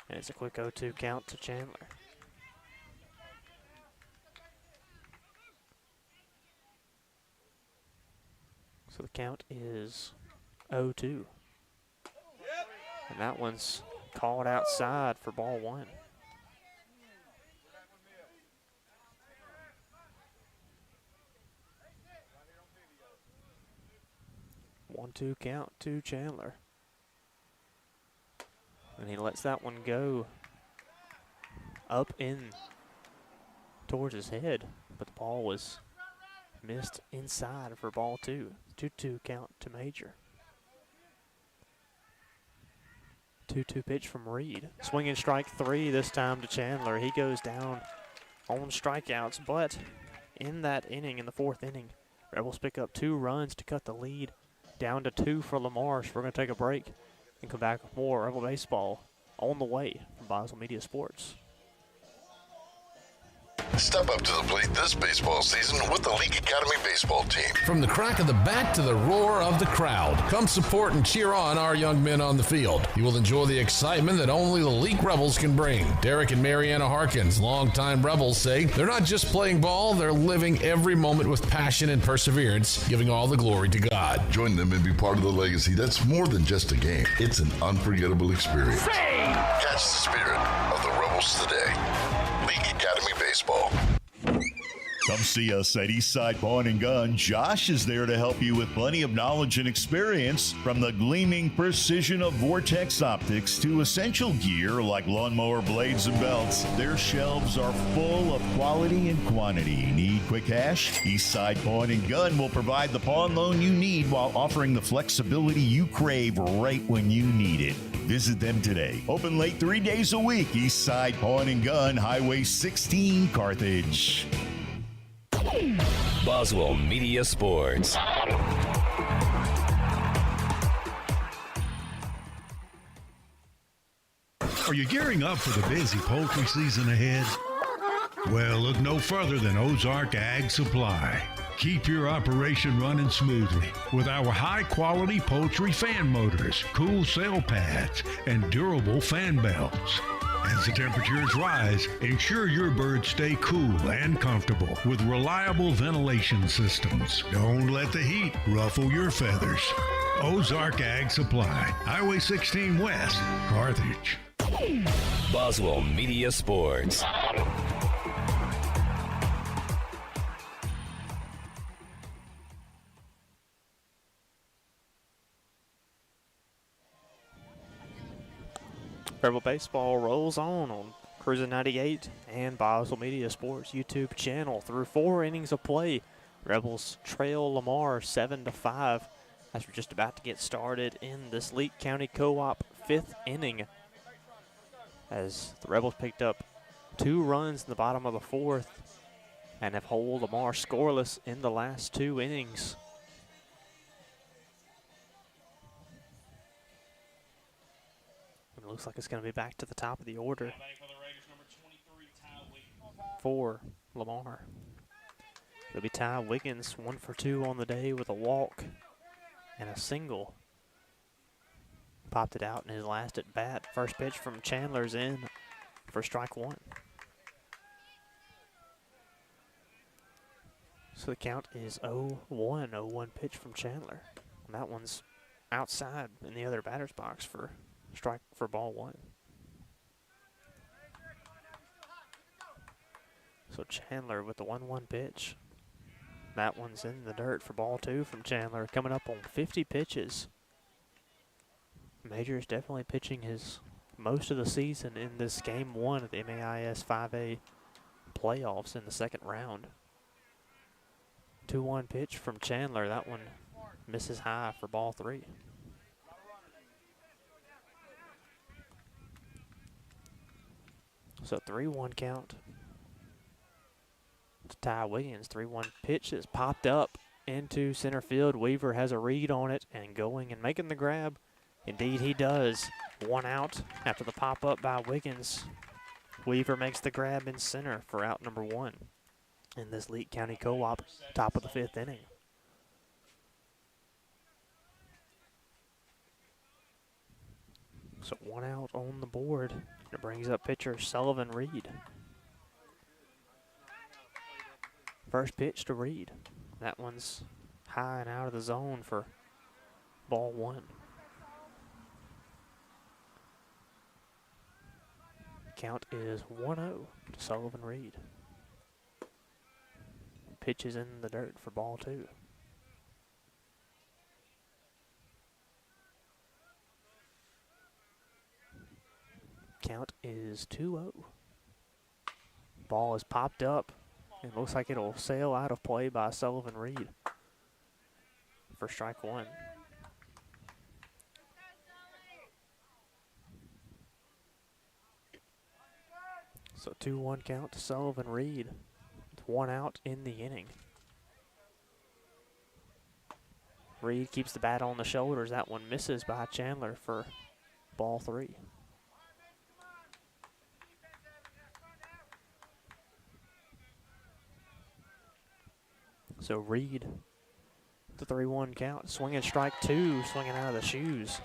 And it's a quick 0-2 count to Chandler. So the count is 0-2. And that one's called outside for ball 1. One-two count to Chandler. And he lets that one go up in towards his head, but the ball was missed inside for ball 2. 2-2 count to Major. 2-2 pitch from Reed. Swinging strike 3 this time to Chandler. He goes down on strikeouts, but in that inning, in the 4th inning, Rebels pick up 2 runs to cut the lead down to 2 for Lamar. So we're going to take a break and come back with more Rebel baseball on the way from Boswell Media Sports. Step up to the plate this baseball season with the Leake Academy baseball team. From the crack of the bat to the roar of the crowd, come support and cheer on our young men on the field. You will enjoy the excitement that only the Leake Rebels can bring. Derek and Mariana Harkins, longtime Rebels, say they're not just playing ball, they're living every moment with passion and perseverance, giving all the glory to God. Join them and be part of the legacy that's more than just a game. It's an unforgettable experience. Catch the spirit of the Rebels today. Leake Academy Baseball. Come see us at Eastside Pawn and Gun. Josh is there to help you with plenty of knowledge and experience, from the gleaming precision of Vortex optics to essential gear like lawnmower blades and belts. Their shelves are full of quality and quantity. Need quick cash? Eastside Pawn and Gun will provide the pawn loan you need while offering the flexibility you crave right when you need it. Visit them today. Open late 3 days a week. Eastside Pawn and Gun, Highway 16, Carthage. Boswell Media Sports. Are you gearing up for the busy poultry season ahead? Well, look no further than Ozark Ag Supply. Keep your operation running smoothly with our high-quality poultry fan motors, cool cell pads, and durable fan belts. As the temperatures rise, ensure your birds stay cool and comfortable with reliable ventilation systems. Don't let the heat ruffle your feathers. Ozark Ag Supply, Highway 16 West, Carthage. Boswell Media Sports. Rebel baseball rolls on Cruiser 98 and Boswell Media Sports YouTube channel. Through 4 innings of play, Rebels trail Lamar 7-5 as we're just about to get started in this Leake County Co-op 5th inning, as the Rebels picked up 2 runs in the bottom of the 4th and have held Lamar scoreless in the last 2 innings. It looks like it's going to be back to the top of the order for Lamar. It'll be Ty Wiggins, 1 for 2 on the day with a walk and a single. Popped it out in his last at bat. First pitch from Chandler's in for strike 1. So the count is 0-1, 0-1 pitch from Chandler. And that one's outside in the other batter's box for strike for ball 1. So Chandler with the 1-1 pitch. That one's in the dirt for ball 2 from Chandler, coming up on 50 pitches. Major is definitely pitching his most of the season in this game 1 of the MAIS 5A playoffs in the second round. 2-1 pitch from Chandler. That one misses high for ball 3. So 3-1 count to Ty Wiggins. 3-1 pitch is popped up into center field. Weaver has a read on it and going and making the grab. Indeed he does. 1 out after the pop up by Wiggins. Weaver makes the grab in center for out number 1 in this Leake County Co-op top of the 5th inning. So 1 out on the board. It brings up pitcher Sullivan Reed. First pitch to Reed. That one's high and out of the zone for ball 1. Count is 1-0 to Sullivan Reed. Pitch is in the dirt for ball 2. Count is 2-0. Ball is popped up. It looks like it'll sail out of play by Sullivan Reed for strike 1. So 2-1 count to Sullivan Reed with 1 out in the inning. Reed keeps the bat on the shoulders. That one misses by Chandler for ball 3. So Reed, the 3-1 count, swinging strike 2, swinging out of the shoes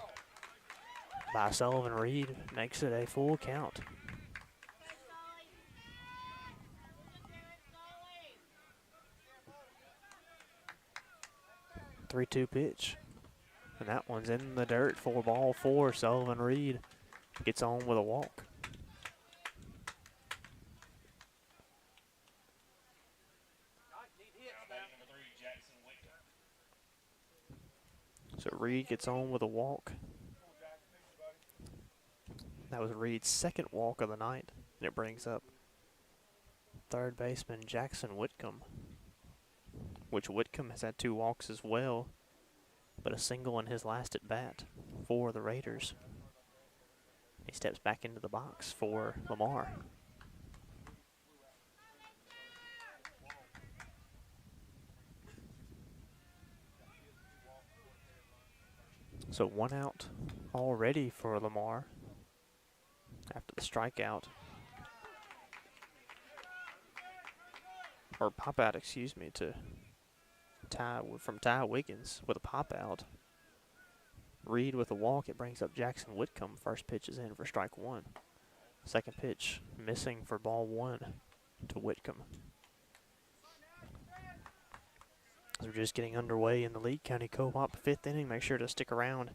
by Sullivan Reed, makes it a full count. The 3-2 pitch, and that one's in the dirt for ball 4. Sullivan Reed gets on with a walk. So Reed gets on with a walk. That was Reed's second walk of the night, and it brings up third baseman Jackson Whitcomb, which Whitcomb has had 2 walks as well, but a single in his last at bat for the Raiders. He steps back into the box for Lamar. So 1 out already for Lamar after the strikeout. Or pop out, excuse me, to from Ty Wiggins with a pop out. Reed with a walk. It brings up Jackson Whitcomb. First pitch is in for strike 1. Second pitch missing for ball 1 to Whitcomb. As we're just getting underway in the Leake County Co-op 5th inning, make sure to stick around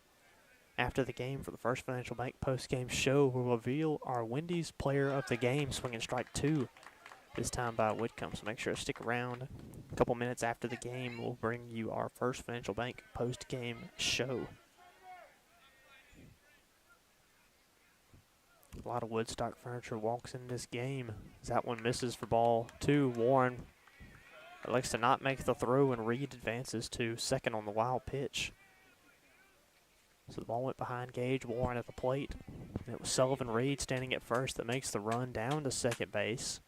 after the game for the First Financial Bank post-game show. We'll reveal our Wendy's player of the game, swinging strike 2, this time by Whitcomb. So make sure to stick around. A couple minutes after the game, we'll bring you our First Financial Bank post-game show. A lot of Woodstock Furniture walks in this game. As that one misses for ball 2. Warren elects to not make the throw, and Reed advances to second on the wild pitch. So the ball went behind Gage Warren at the plate. And it was Sullivan Reed standing at first that makes the run down to second base.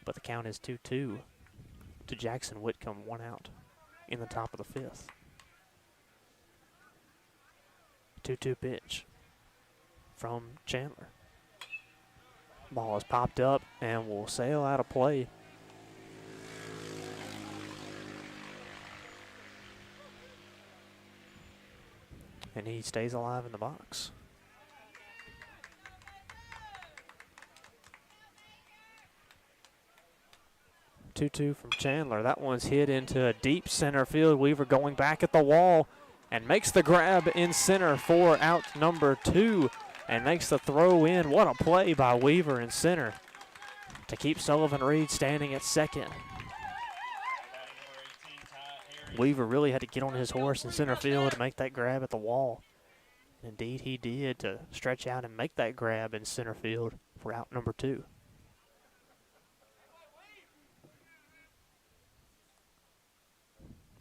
But the count is 2-2 to Jackson Whitcomb, 1 out in the top of the 5th. 2-2 pitch from Chandler. Ball is popped up and will sail out of play. And he stays alive in the box. Two from Chandler. That one's hit into a deep center field. Weaver going back at the wall and makes the grab in center for out number 2 and makes the throw in. What a play by Weaver in center to keep Sullivan Reed standing at second. Weaver really had to get on his horse in center field to make that grab at the wall. Indeed, he did, to stretch out and make that grab in center field for out number 2.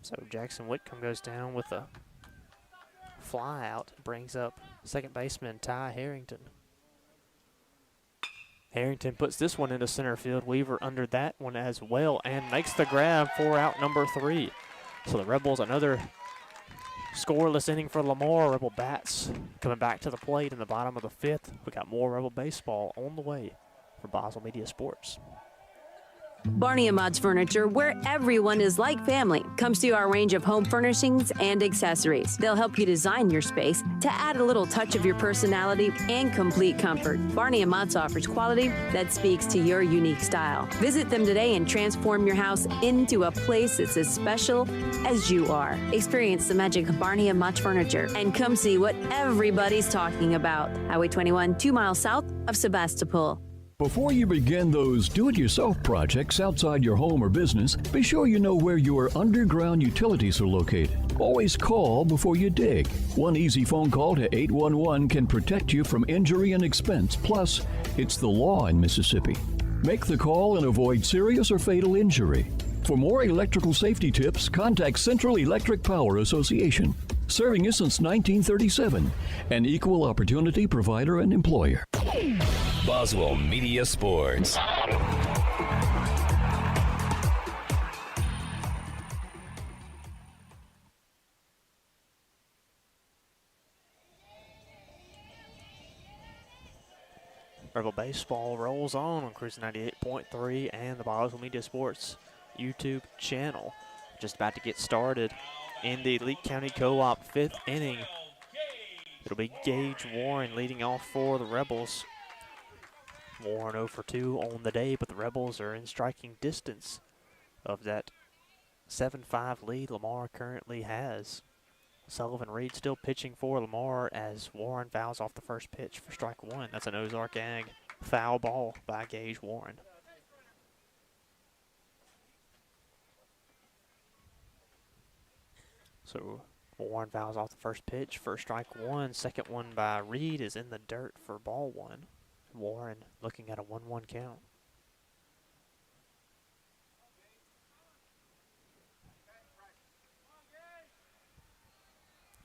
So Jackson Whitcomb goes down with a fly out, brings up second baseman Ty Harrington. Harrington puts this one into center field. Weaver under that one as well and makes the grab for out number 3. So the Rebels, another scoreless inning for Lamar. Rebel bats coming back to the plate in the bottom of the 5th. We got more Rebel baseball on the way for Boswell Media Sports. Barney & Mott's Furniture, where everyone is like family, comes to our range of home furnishings and accessories. They'll help you design your space to add a little touch of your personality and complete comfort. Barney & Mott's offers quality that speaks to your unique style. Visit them today and transform your house into a place that's as special as you are. Experience the magic of Barney & Mott's Furniture and come see what everybody's talking about. Highway 21, 2 miles south of Sebastopol. Before you begin those do-it-yourself projects outside your home or business, be sure you know where your underground utilities are located. Always call before you dig. One easy phone call to 811 can protect you from injury and expense. Plus, it's the law in Mississippi. Make the call and avoid serious or fatal injury. For more electrical safety tips, contact Central Electric Power Association, serving you since 1937, an equal opportunity provider and employer. Boswell Media Sports. Rebel baseball rolls on Cruise 98.3 and the Boswell Media Sports YouTube channel. Just about to get started in the Leake County Co-op 5th inning. It'll be Gage Warren leading off for the Rebels. Warren 0 for 2 on the day, but the Rebels are in striking distance of that 7-5 lead Lamar currently has. Sullivan Reed still pitching for Lamar as Warren fouls off the first pitch for strike 1. That's an Ozark Ag foul ball by Gage Warren. So Warren fouls off the first pitch for strike 1. Second one by Reed is in the dirt for ball 1. Warren looking at a 1-1 count.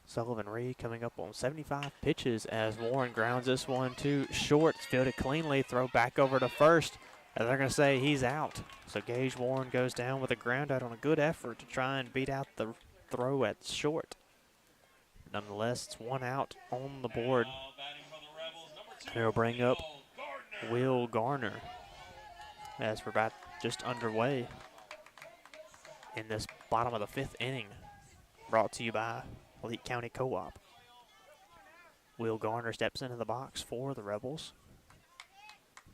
Sullivan Reed coming up on 75 pitches as Warren grounds this one to short. It's fielded cleanly, throw back over to first. And they're going to say he's out. So Gage Warren goes down with a ground out on a good effort to try and beat out the throw at short. Nonetheless, it's 1 out on the board. They'll bring up Will Garner as we're about just underway in this bottom of the 5th inning, brought to you by Leake County Co-op. Will Garner steps into the box for the Rebels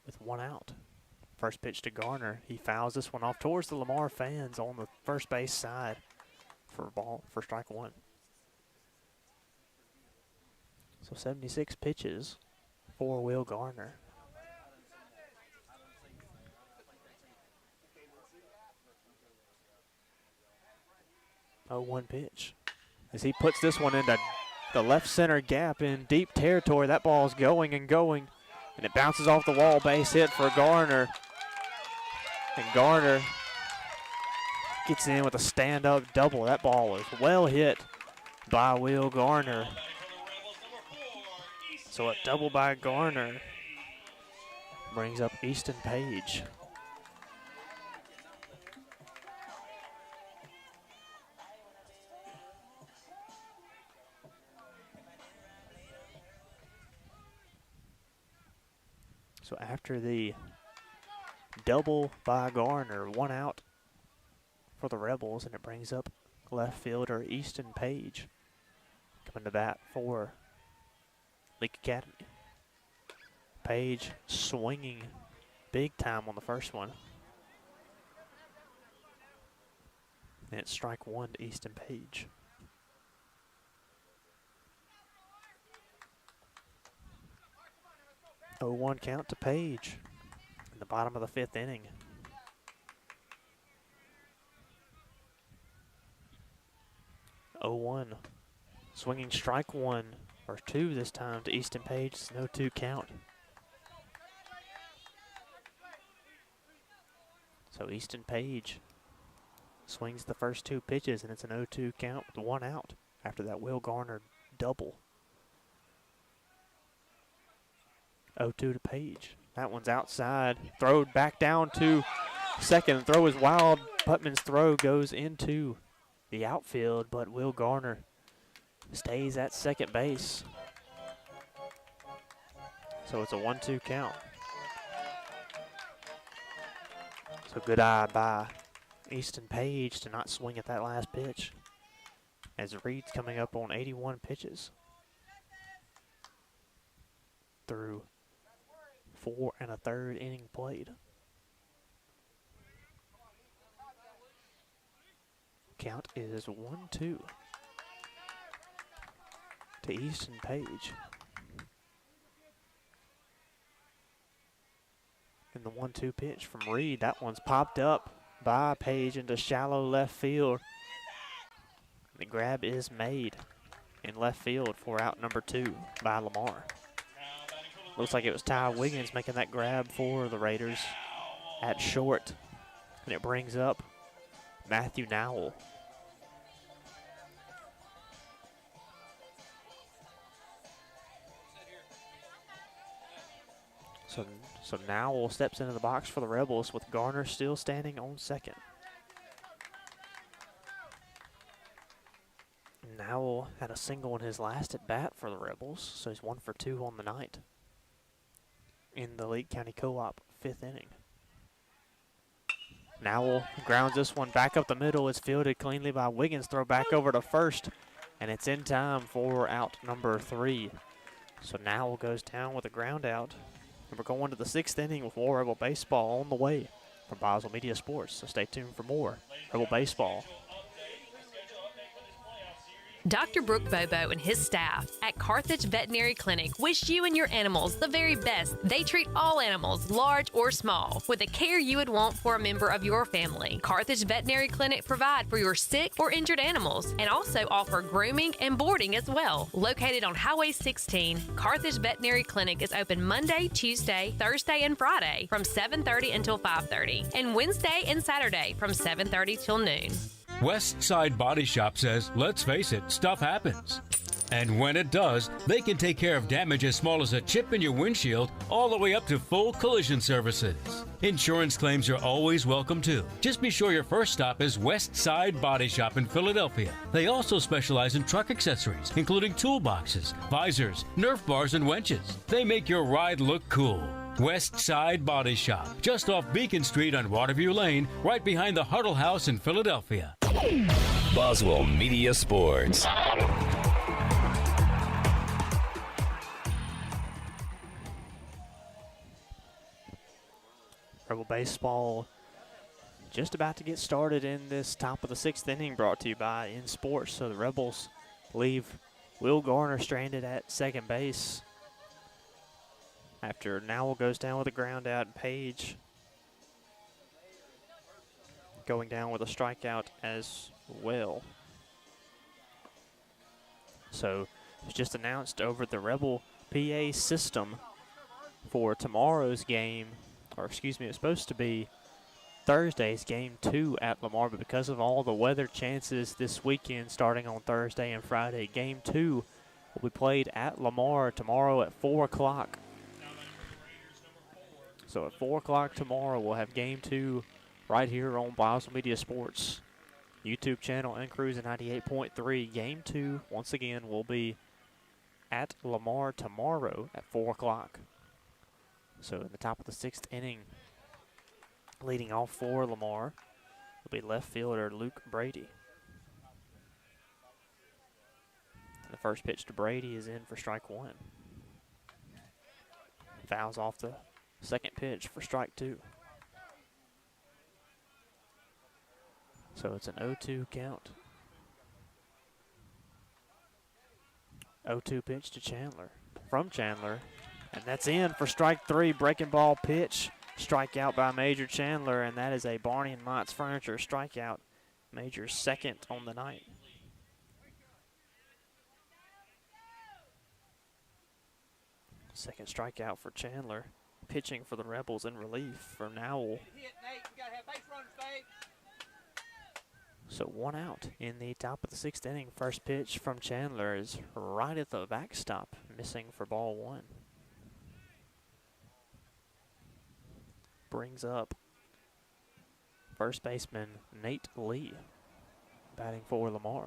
with 1 out. First pitch to Garner. He fouls this one off towards the Lamar fans on the first base side for strike 1. So 76 pitches for Will Garner. Oh, 1 pitch. As he puts this one into the left center gap in deep territory. That ball's going and going. And it bounces off the wall, base hit for Garner. And Garner gets in with a stand-up double. That ball is well hit by Will Garner. So a double by Garner brings up Easton Page. So after the double by Garner, 1 out for the Rebels, and it brings up left fielder Easton Page coming to bat for Leake Academy. Page swinging big time on the first one. And it's strike 1 to Easton Page. Oh, 1 count to Page in the bottom of the 5th inning. Oh, 1. Swinging strike 1, or 2 this time to Easton Page. It's no 2 count. So Easton Page swings the first 2 pitches, and it's an 0-2 count with 1 out after that Will Garner double. 0-2 to Page. That one's outside. Throw back down to second. Throw is wild. Putman's throw goes into the outfield, but Will Garner stays at second base. So it's a 1-2 count. So good eye by Easton Page to not swing at that last pitch, as Reed's coming up on 81 pitches through 4 1/3 inning played. Count is 1-2 to Easton Page. And the 1-2 pitch from Reed. That one's popped up by Page into shallow left field. The grab is made in left field for out number 2 by Lamar. Looks like it was Ty Wiggins making that grab for the Raiders at short. And it brings up Matthew Nowell. So Nowell steps into the box for the Rebels with Garner still standing on second. Nowell had a single in his last at bat for the Rebels, so he's 1 for 2 on the night in the Leake County Co-op 5th inning. Nowell grounds this one back up the middle. It's fielded cleanly by Wiggins. Throw back over to first, and it's in time for out number 3. So Nowell goes down with a ground out. And we're going to the 6th inning with more Rebel Baseball on the way from Boswell Media Sports. So stay tuned for more Rebel Baseball. Dr. Brooke Bobo and his staff at Carthage Veterinary Clinic wish you and your animals the very best. They treat all animals, large or small, with the care you would want for a member of your family. Carthage Veterinary Clinic provide for your sick or injured animals and also offer grooming and boarding as well. Located on Highway 16, Carthage Veterinary Clinic is open Monday, Tuesday, Thursday, and Friday from 7:30 until 5:30, and Wednesday and Saturday from 7:30 till noon. West Side Body Shop says, let's face it, stuff happens. And when it does, they can take care of damage as small as a chip in your windshield all the way up to full collision services. Insurance claims are always welcome too. Just be sure your first stop is West Side Body Shop in Philadelphia. They also specialize in truck accessories, including toolboxes, visors, Nerf bars, and winches. They make your ride look cool. West Side Body Shop, just off Beacon Street on Waterview Lane, right behind the Huddle House in Philadelphia. Boswell Media Sports. Rebel Baseball just about to get started in this top of the 6th inning, brought to you by In Sports. So the Rebels leave Will Garner stranded at second base after Nowell goes down with a ground out. Page going down with a strikeout as well. So it's just announced over the Rebel PA system for tomorrow's game, or excuse me, it's supposed to be Thursday's game 2 at Lamar, but because of all the weather chances this weekend starting on Thursday and Friday, game 2 will be played at Lamar tomorrow at 4 o'clock. So at 4 o'clock tomorrow, we'll have game 2 right here on Boswell Media Sports YouTube channel and Cruising 98.3. Game 2, once again, will be at Lamar tomorrow at 4 o'clock. So in the top of the 6th inning, leading off for Lamar will be left fielder Luke Brady. And the first pitch to Brady is in for strike 1. Fouls off the second pitch for strike 2. So it's an 0-2 count. 0-2 pitch to Chandler. From Chandler. And that's in for strike 3. Breaking ball pitch. Strikeout by Major Chandler. And that is a Barney and Mott's Furniture strikeout. Major's second on the night. Second strikeout for Chandler. Pitching for the Rebels in relief for Nowell. So 1 out in the top of the 6th inning. First pitch from Chandler is right at the backstop, missing for ball 1. Brings up first baseman Nate Lee, batting for Lamar.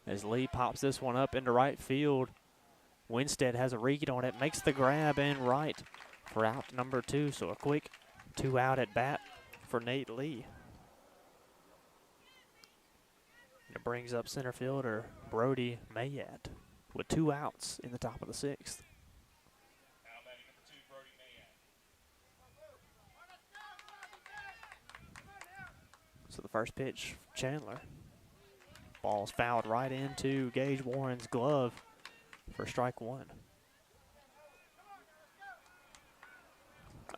As Lee pops this one up into right field, Winstead has a read on it, makes the grab in right for out number 2. So a quick 2 out at bat for Nate Lee. It brings up center fielder Brody Mayat with 2 outs in the top of the 6th. So the first pitch, Chandler. Ball's fouled right into Gage Warren's glove for strike 1.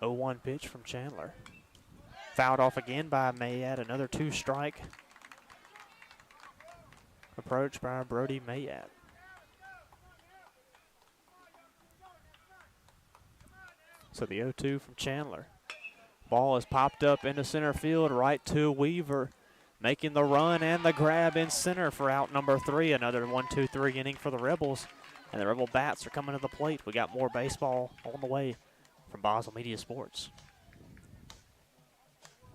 0-1 pitch from Chandler. Fouled off again by Mayat, another 2-strike. Approach by Brody Mayat. So the 0-2 from Chandler. Ball is popped up into center field, right to Weaver, making the run and the grab in center for out number 3. Another 1-2-3 inning for the Rebels, and the Rebel bats are coming to the plate. We got more baseball on the way from Boswell Media Sports.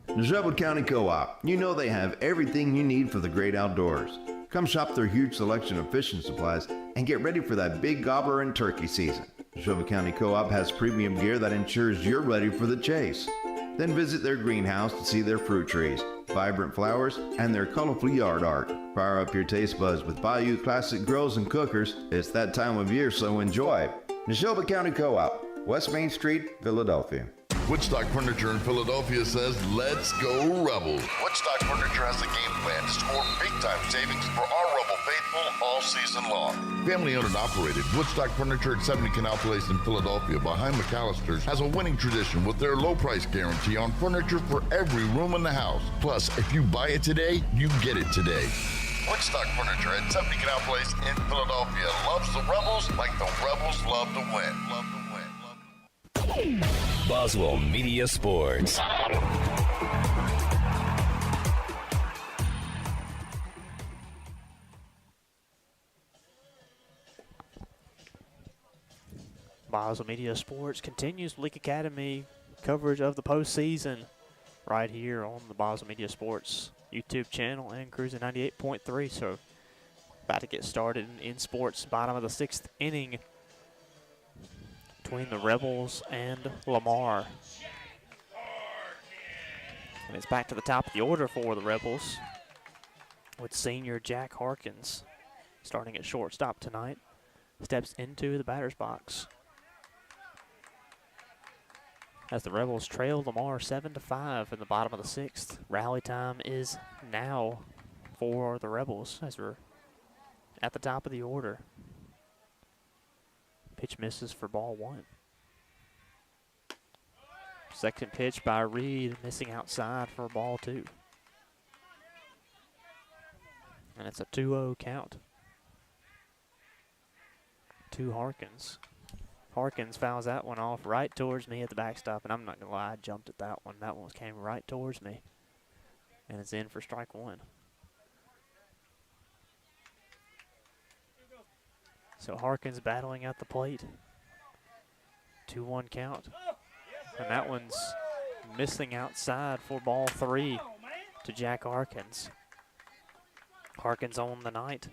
The Shelby County Co-op. You know they have everything you need for the great outdoors. Come shop their huge selection of fishing supplies and get ready for that big gobbler and turkey season. The Shelby County Co-op has premium gear that ensures you're ready for the chase. Then visit their greenhouse to see their fruit trees, vibrant flowers, and their colorful yard art. Fire up your taste buds with Bayou Classic Grills and Cookers. It's that time of year, so enjoy. The Shelby County Co-op, West Main Street, Philadelphia. Woodstock Furniture in Philadelphia says, let's go Rebels. Woodstock Furniture has a game plan to score big-time savings for our Rebel faithful all season long. Family owned and operated, Woodstock Furniture at 70 Canal Place in Philadelphia behind McAllister's has a winning tradition with their low price guarantee on furniture for every room in the house. Plus, if you buy it today, you get it today. Woodstock Furniture at 70 Canal Place in Philadelphia loves the Rebels like the Rebels love to win. Boswell Media Sports. Boswell Media Sports continues Leake Academy coverage of the postseason right here on the Boswell Media Sports YouTube channel and Cruising 98.3. So about to get started in sports, bottom of the 6th inning between the Rebels and Lamar. And it's back to the top of the order for the Rebels with senior Jack Harkins starting at shortstop tonight. Steps into the batter's box as the Rebels trail Lamar 7-5 in the bottom of the 6th. Rally time is now for the Rebels as we're at the top of the order. Pitch misses for ball 1. Second pitch by Reed, missing outside for ball 2. And it's a 2-0 count to Harkins. Harkins fouls that one off right towards me at the backstop, and I'm not going to lie, I jumped at that one. That one came right towards me, and it's in for strike one. So Harkins battling at the plate. 2-1 count. And that one's missing outside for ball 3 to Jack Harkins. Harkins on the night.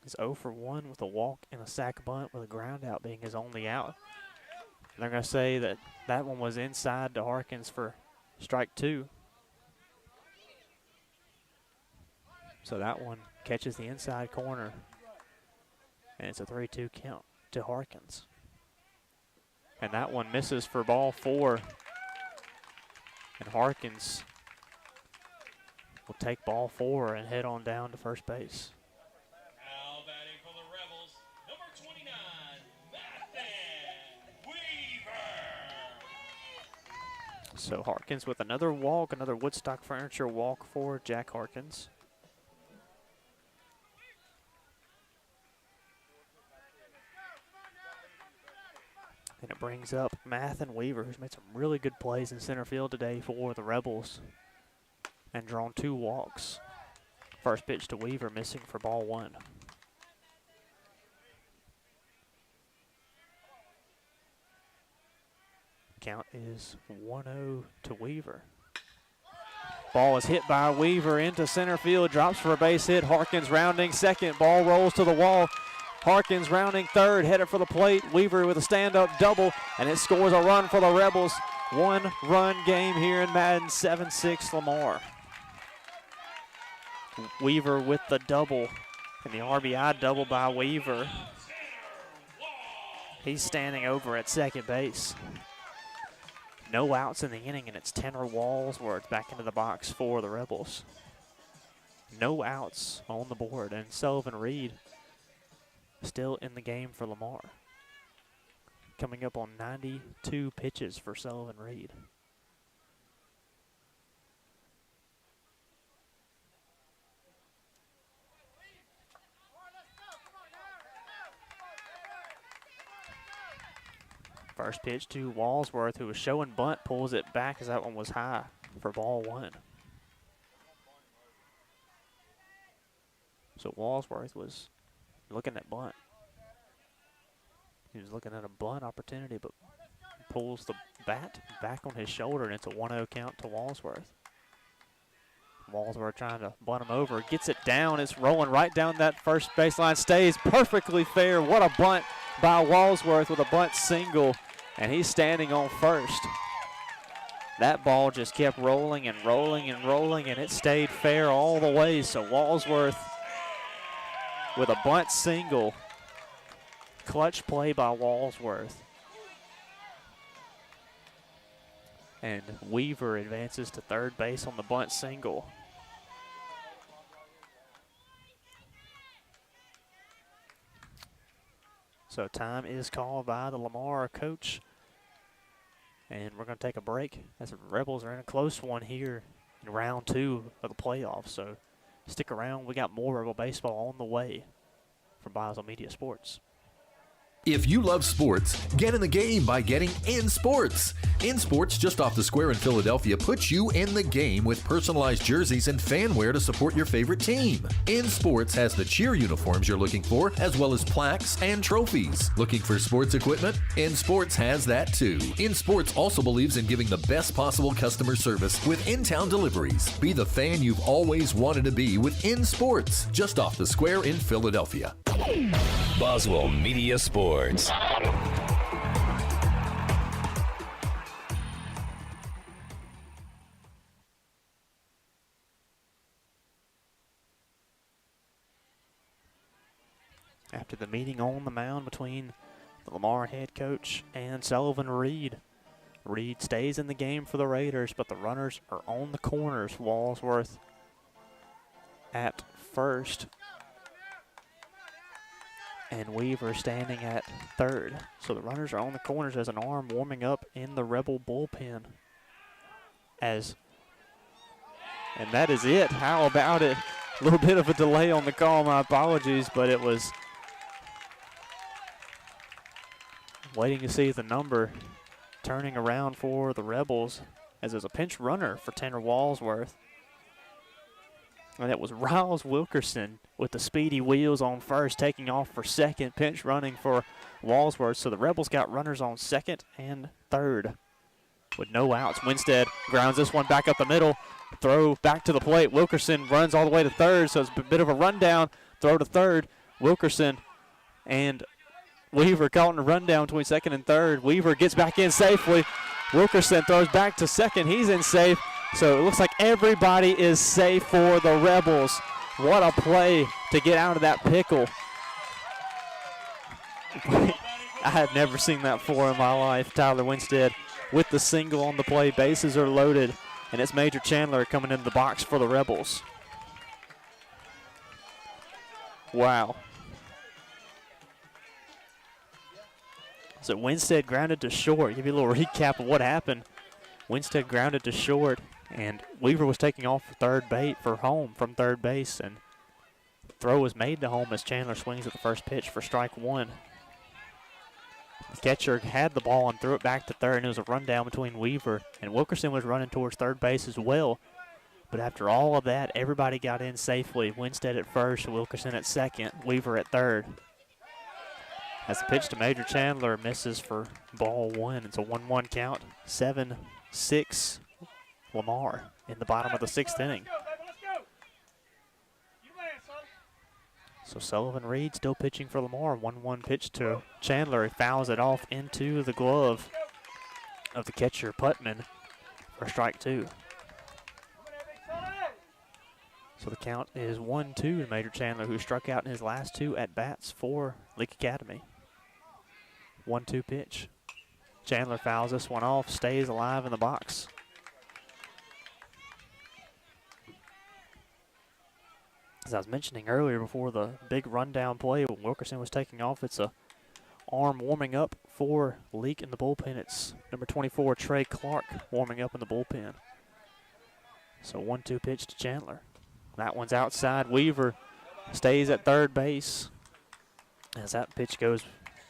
He's 0 for 1 with a walk and a sac bunt with a ground out being his only out. And they're going to say that that one was inside to Harkins for strike 2. So that one catches the inside corner. And it's a 3-2 count to Harkins. And that one misses for ball 4. And Harkins will take ball 4 and head on down to first base. Now batting for the Rebels, number 29, Matthew Weaver. So Harkins with another walk, another Woodstock Furniture walk for Jack Harkins. And it brings up Matthew Weaver, who's made some really good plays in center field today for the Rebels and drawn 2 walks. First pitch to Weaver, missing for ball 1. Count is 1-0 to Weaver. Ball is hit by Weaver into center field, drops for a base hit. Harkins rounding second, ball rolls to the wall. Harkins rounding third, headed for the plate. Weaver with a stand-up double, and it scores a run for the Rebels. 1-run game here in Madden, 7-6 Lamar. Weaver with the double, and the RBI double by Weaver. He's standing over at second base. No outs in the inning, and it's Tanner Walsworth back into the box for the Rebels. No outs on the board, and Sullivan Reed still in the game for Lamar. Coming up on 92 pitches for Sullivan Reed. First pitch to Walsworth, who was showing bunt, pulls it back as that one was high for ball 1. So Walsworth was looking at bunt. He was looking at a bunt opportunity, but pulls the bat back on his shoulder, and it's a 1-0 count to Walsworth. Walsworth trying to bunt him over, gets it down. It's rolling right down that first baseline, stays perfectly fair. What a bunt by Walsworth with a bunt single, and he's standing on first. That ball just kept rolling and rolling and rolling, and it stayed fair all the way. So Walsworth with a bunt single. Clutch play by Walsworth. And Weaver advances to third base on the bunt single. So time is called by the Lamar coach. And we're going to take a break as the Rebels are in a close one here in round 2 of the playoffs. So stick around. We got more Rebel baseball on the way from Basel Media Sports. If you love sports, get in the game by getting In Sports. In Sports, just off the square in Philadelphia, puts you in the game with personalized jerseys and fan wear to support your favorite team. In Sports has the cheer uniforms you're looking for, as well as plaques and trophies. Looking for sports equipment? In Sports has that too. In Sports also believes in giving the best possible customer service with in-town deliveries. Be the fan you've always wanted to be with In Sports, just off the square in Philadelphia. Boswell Media Sports. After the meeting on the mound between the Lamar head coach and Sullivan Reed, Reed stays in the game for the Raiders, but the runners are on the corners. Walsworth at first, and Weaver standing at third. So the runners are on the corners as an arm warming up in the Rebel bullpen. And that is it. How about it? A little bit of a delay on the call, my apologies, but it was waiting to see the number turning around for the Rebels as there's a pinch runner for Tanner Walsworth. And it was Riles Wilkerson with the speedy wheels on first, taking off for second, pinch running for Walsworth. So the Rebels got runners on second and third with no outs. Winstead grounds this one back up the middle. Throw back to the plate. Wilkerson runs all the way to third, so it's a bit of a rundown. Throw to third. Wilkerson and Weaver caught in a rundown between second and third. Weaver gets back in safely. Wilkerson throws back to second. He's in safe. So it looks like everybody is safe for the Rebels. What a play to get out of that pickle. I had never seen that before in my life. Tyler Winstead with the single on the play. Bases are loaded, and it's Major Chandler coming into the box for the Rebels. Wow. So Winstead grounded to short. Give you a little recap of what happened. Winstead grounded to short, and Weaver was taking off for third bait for home from third base, and throw was made to home as Chandler swings at the first pitch for strike one. The catcher had the ball and threw it back to third, and it was a rundown between Weaver, and Wilkerson was running towards third base as well. But after all of that, everybody got in safely. Winstead at first, Wilkerson at second, Weaver at third. As the pitch to Major Chandler misses for ball one. It's a 1-1 count. 7-6 Lamar in the bottom of the sixth inning. So Sullivan Reed still pitching for Lamar. 1-1 pitch to Chandler. He fouls it off into the glove of the catcher, Putman, for strike two. So the count is 1-2 to Major Chandler, who struck out in his last two at-bats for Leake Academy. 1-2 pitch. Chandler fouls this one off, stays alive in the box. As I was mentioning earlier before the big rundown play when Wilkerson was taking off, it's a arm warming up for Leake in the bullpen. It's number 24, Trey Clark, warming up in the bullpen. So 1-2 pitch to Chandler. That one's outside. Weaver stays at third base as that pitch goes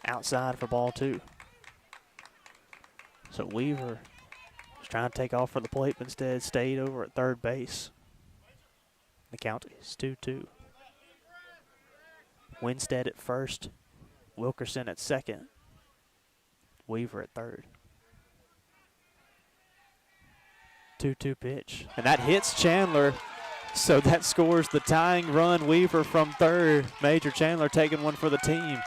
outside for ball two. So Weaver was trying to take off for the plate, but instead stayed over at third base. The count is 2-2. Winstead at first, Wilkerson at second, Weaver at third. 2-2 pitch, and that hits Chandler. So that scores the tying run. Weaver from third. Major Chandler taking one for the team.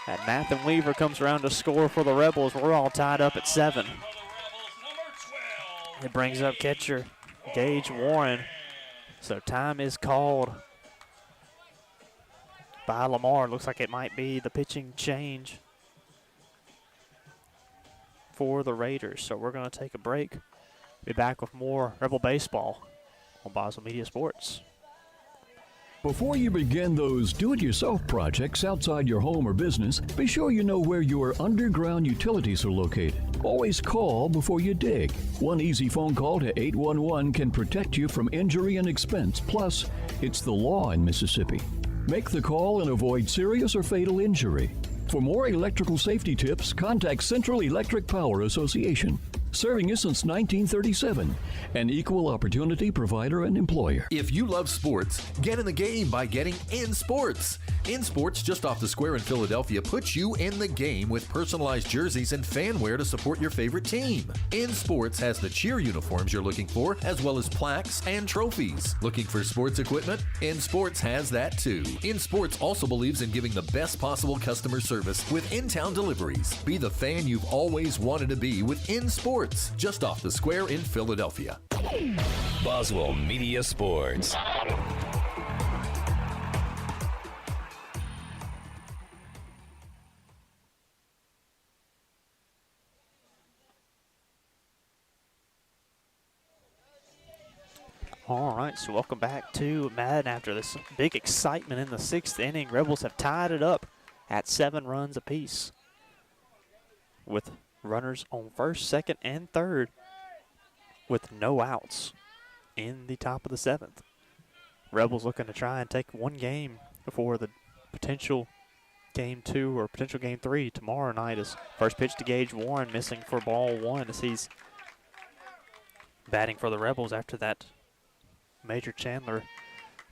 And Nathan Weaver comes around to score for the Rebels. We're all tied up at 7. It brings up catcher Gage Warren. So time is called by Lamar. Looks like it might be the pitching change for the Raiders. So we're going to take a break. Be back with more Rebel baseball on Boswell Media Sports. Before you begin those do-it-yourself projects outside your home or business, be sure you know where your underground utilities are located. Always call before you dig. One easy phone call to 811 can protect you from injury and expense. Plus, it's the law in Mississippi. Make the call and avoid serious or fatal injury. For more electrical safety tips, contact Central Electric Power Association. Serving you since 1937, an equal opportunity provider and employer. If you love sports, get in the game by getting In Sports. In Sports, just off the square in Philadelphia, puts you in the game with personalized jerseys and fan wear to support your favorite team. In Sports has the cheer uniforms you're looking for, as well as plaques and trophies. Looking for sports equipment? In Sports has that too. In Sports also believes in giving the best possible customer service with in-town deliveries. Be the fan you've always wanted to be with In Sports, just off the square in Philadelphia. Boswell Media Sports. All right, so welcome back to Madden after this big excitement in the sixth inning. Rebels have tied it up at 7 runs apiece with runners on first, second, and third with no outs in the top of the 7th. Rebels looking to try and take one game before the potential Game 2 or potential Game 3 tomorrow night. Is first pitch to Gage Warren, missing for ball 1 as he's batting for the Rebels after that. Major Chandler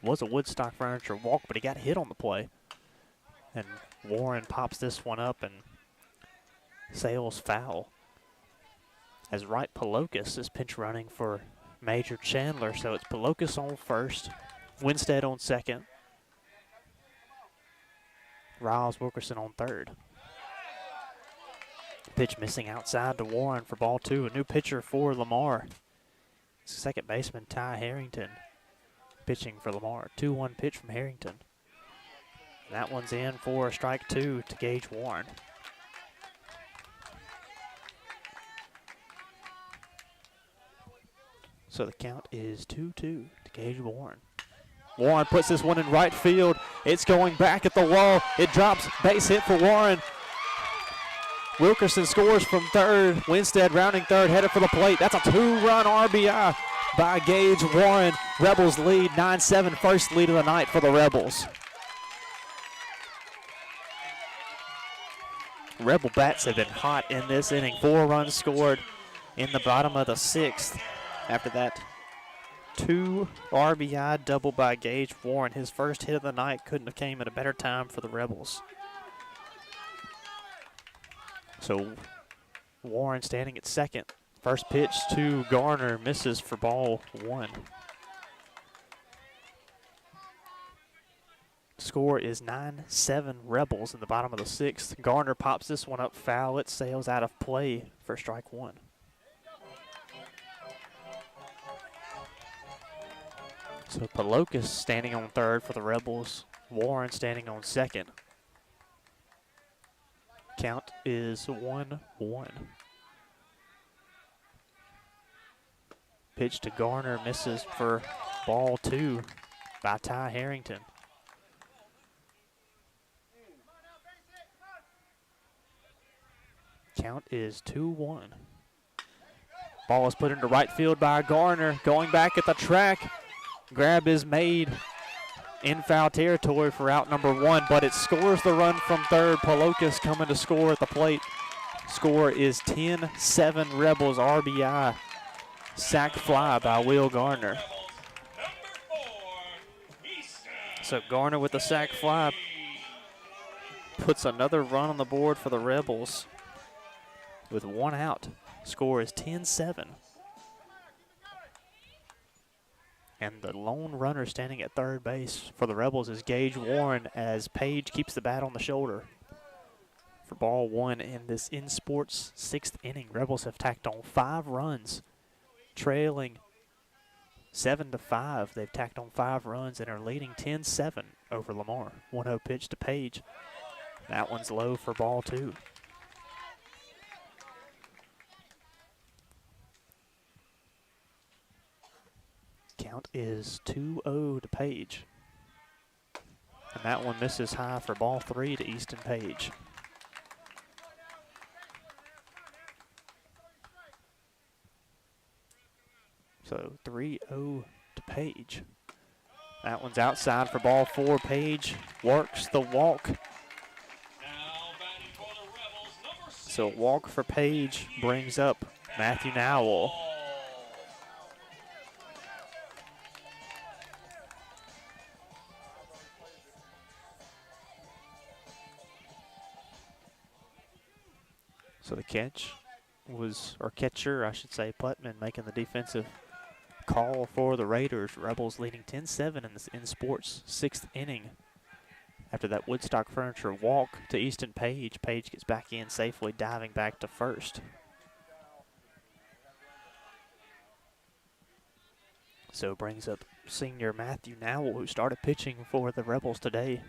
was a Woodstock Furniture walk, but he got hit on the play. And Warren pops this one up and sails foul. As Wright Palokas is pinch running for Major Chandler. So it's Palokas on first, Winstead on second, Riles Wilkerson on third. Pitch missing outside to Warren for ball 2. A new pitcher for Lamar. Second baseman Ty Harrington pitching for Lamar. 2-1 pitch from Harrington. That one's in for strike 2 to Gage Warren. So the count is 2-2 to Gage Warren. Warren puts this one in right field. It's going back at the wall. It drops. Base hit for Warren. Wilkerson scores from third. Winstead rounding third, headed for the plate. That's a 2-run RBI by Gage Warren. Rebels lead 9-7, first lead of the night for the Rebels. Rebel bats have been hot in this inning. 4 runs scored in the bottom of the 6th. After that 2 RBI double by Gage Warren. His first hit of the night couldn't have came at a better time for the Rebels. So Warren standing at second. First pitch to Garner, misses for ball 1. Score is 9-7 Rebels in the bottom of the 6th. Garner pops this one up foul. It sails out of play for strike 1. So Palokas standing on third for the Rebels. Warren standing on second. Count is 1-1. Pitch to Garner, misses for ball 2 by Ty Harrington. Count is 2-1. Ball is put into right field by Garner. Going back at the track. Grab is made in foul territory for out number 1, but it scores the run from third. Palokas coming to score at the plate. Score is 10-7 Rebels. RBI sac fly by Will Garner. So Garner with the sac fly puts another run on the board for the Rebels with 1 out. Score is 10-7. And the lone runner standing at third base for the Rebels is Gage Warren as Page keeps the bat on the shoulder for ball 1 in this In Sports 6th inning. Rebels have tacked on 5 runs, trailing 7-5. They've tacked on 5 runs and are leading 10-7 over Lamar. 1-0 pitch to Page. That one's low for ball 2. Count is 2-0 to Page. And that one misses high for ball 3 to Easton Page. So 3-0 to Page. That one's outside for ball 4. Page works the walk. So walk for Page brings up Matthew Nowell. So the catch was, or catcher, I should say, Putman making the defensive call for the Raiders. Rebels leading 10-7 in this In Sports 6th inning. After that Woodstock Furniture walk to Easton Page, Page gets back in safely, diving back to first. So brings up senior Matthew Nowell, who started pitching for the Rebels today.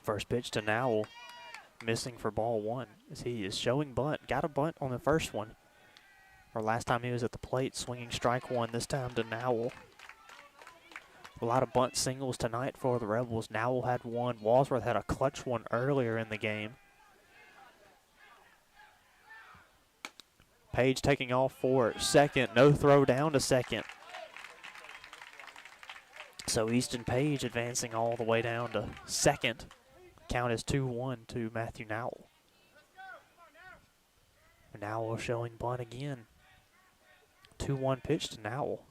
First pitch to Nowell, missing for ball 1 as he is showing bunt. Got a bunt on the first one. Or last time he was at the plate, swinging strike 1, this time to Nowell. A lot of bunt singles tonight for the Rebels. Nowell had 1. Walsworth had a clutch one earlier in the game. Page taking off for second. No throw down to second. So Easton Page advancing all the way down to second. Count is 2-1 to Matthew Nowell. Nowell showing bunt again. 2-1 pitch to Nowell.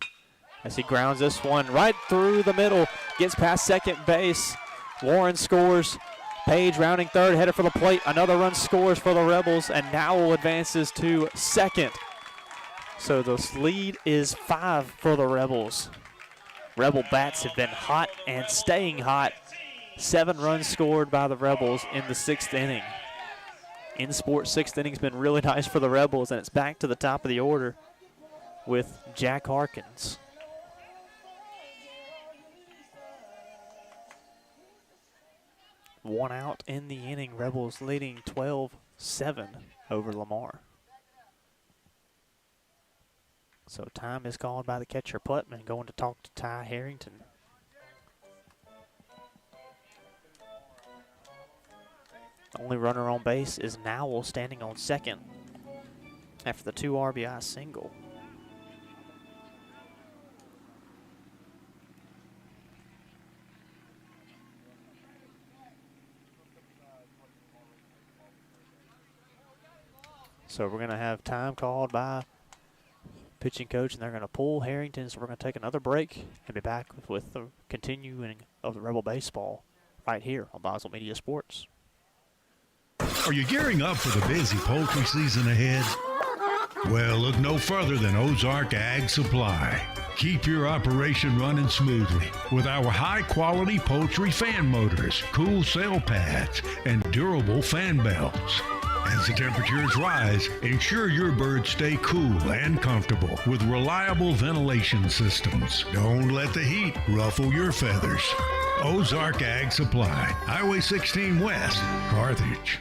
As he grounds this one right through the middle. Gets past second base. Warren scores. Page rounding third, headed for the plate. Another run scores for the Rebels, and Nowell advances to second. So the lead is 5 for the Rebels. Rebel bats have been hot and staying hot. 7 runs scored by the Rebels in the 6th inning. In sports, 6th inning's been really nice for the Rebels, and it's back to the top of the order with Jack Harkins. One out in the inning. Rebels leading 12-7 over Lamar. So time is called by the catcher Putman, going to talk to Ty Harrington. Only runner on base is Nowell, standing on second after the 2 RBI single. So we're going to have time called by pitching coach, and they're going to pull Harrington. So we're going to take another break and be back with the continuing of the Rebel baseball right here on Boswell Media Sports. Are you gearing up for the busy poultry season ahead? Well, look no further than Ozark Ag Supply. Keep your operation running smoothly with our high-quality poultry fan motors, cool cell pads, and durable fan belts. As the temperatures rise, ensure your birds stay cool and comfortable with reliable ventilation systems. Don't let the heat ruffle your feathers. Ozark Ag Supply, Highway 16 West, Carthage.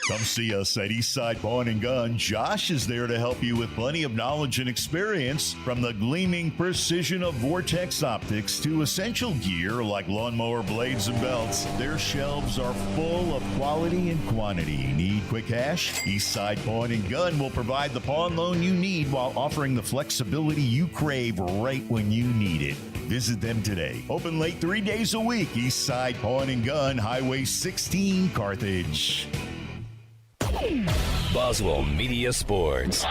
Come see us at Eastside Pawn and Gun. Josh is there to help you with plenty of knowledge and experience, from the gleaming precision of Vortex optics to essential gear like lawnmower blades and belts. Their shelves are full of quality and quantity. Need quick cash? Eastside Pawn and Gun will provide the pawn loan you need while offering the flexibility you crave right when you need it. Visit them today. Open late 3 days a week. Eastside Pawn and Gun, Highway 16, Carthage. Boswell Media Sports.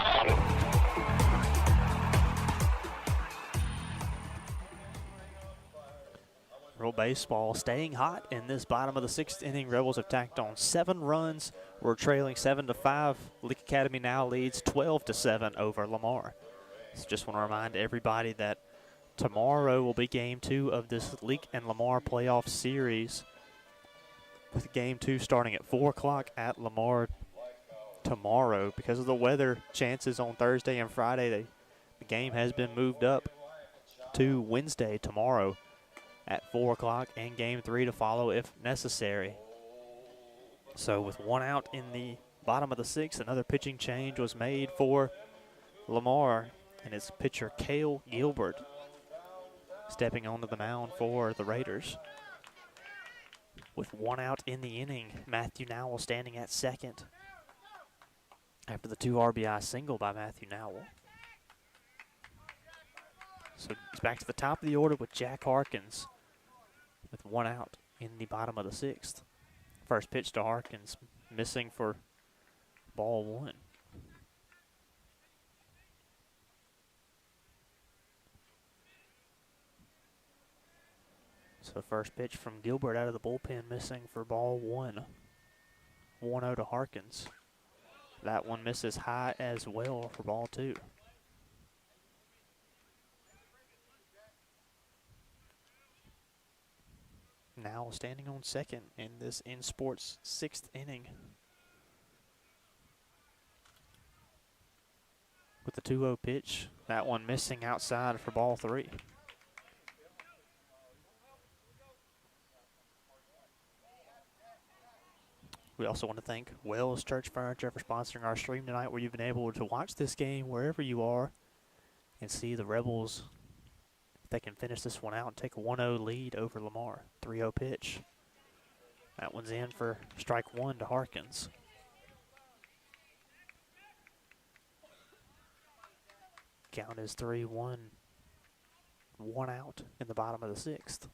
Rebel baseball staying hot in this bottom of the 6th inning. Rebels have tacked on 7 runs. We're trailing 7-5. Leake Academy now leads 12-7 over Lamar. So just want to remind everybody that tomorrow will be game 2 of this Leake and Lamar playoff series, with game 2 starting at 4 o'clock at Lamar tomorrow. Because of the weather chances on Thursday and Friday, the game has been moved up to Wednesday tomorrow at 4 o'clock, and game 3 to follow if necessary. So with 1 out in the bottom of the 6th, another pitching change was made for Lamar, and it's pitcher Cale Gilbert stepping onto the mound for the Raiders. With 1 out in the inning, Matthew Nowell standing at second after the 2 RBI single by Matthew Nowell. So it's back to the top of the order with Jack Harkins with 1 out in the bottom of the 6th. First pitch to Harkins, missing for ball 1. So first pitch from Gilbert out of the bullpen, missing for ball 1. 1-0 to Harkins. That one misses high as well for ball 2. Now standing on second in this In Sports 6th inning with the 2-0 pitch. That one missing outside for ball 3. We also want to thank Wells Church Furniture for sponsoring our stream tonight, where you've been able to watch this game wherever you are and see the Rebels, if they can finish this one out and take a 1-0 lead over Lamar. 3-0 pitch. That one's in for strike 1 to Harkins. Count is 3-1. 1 out in the bottom of the 6th.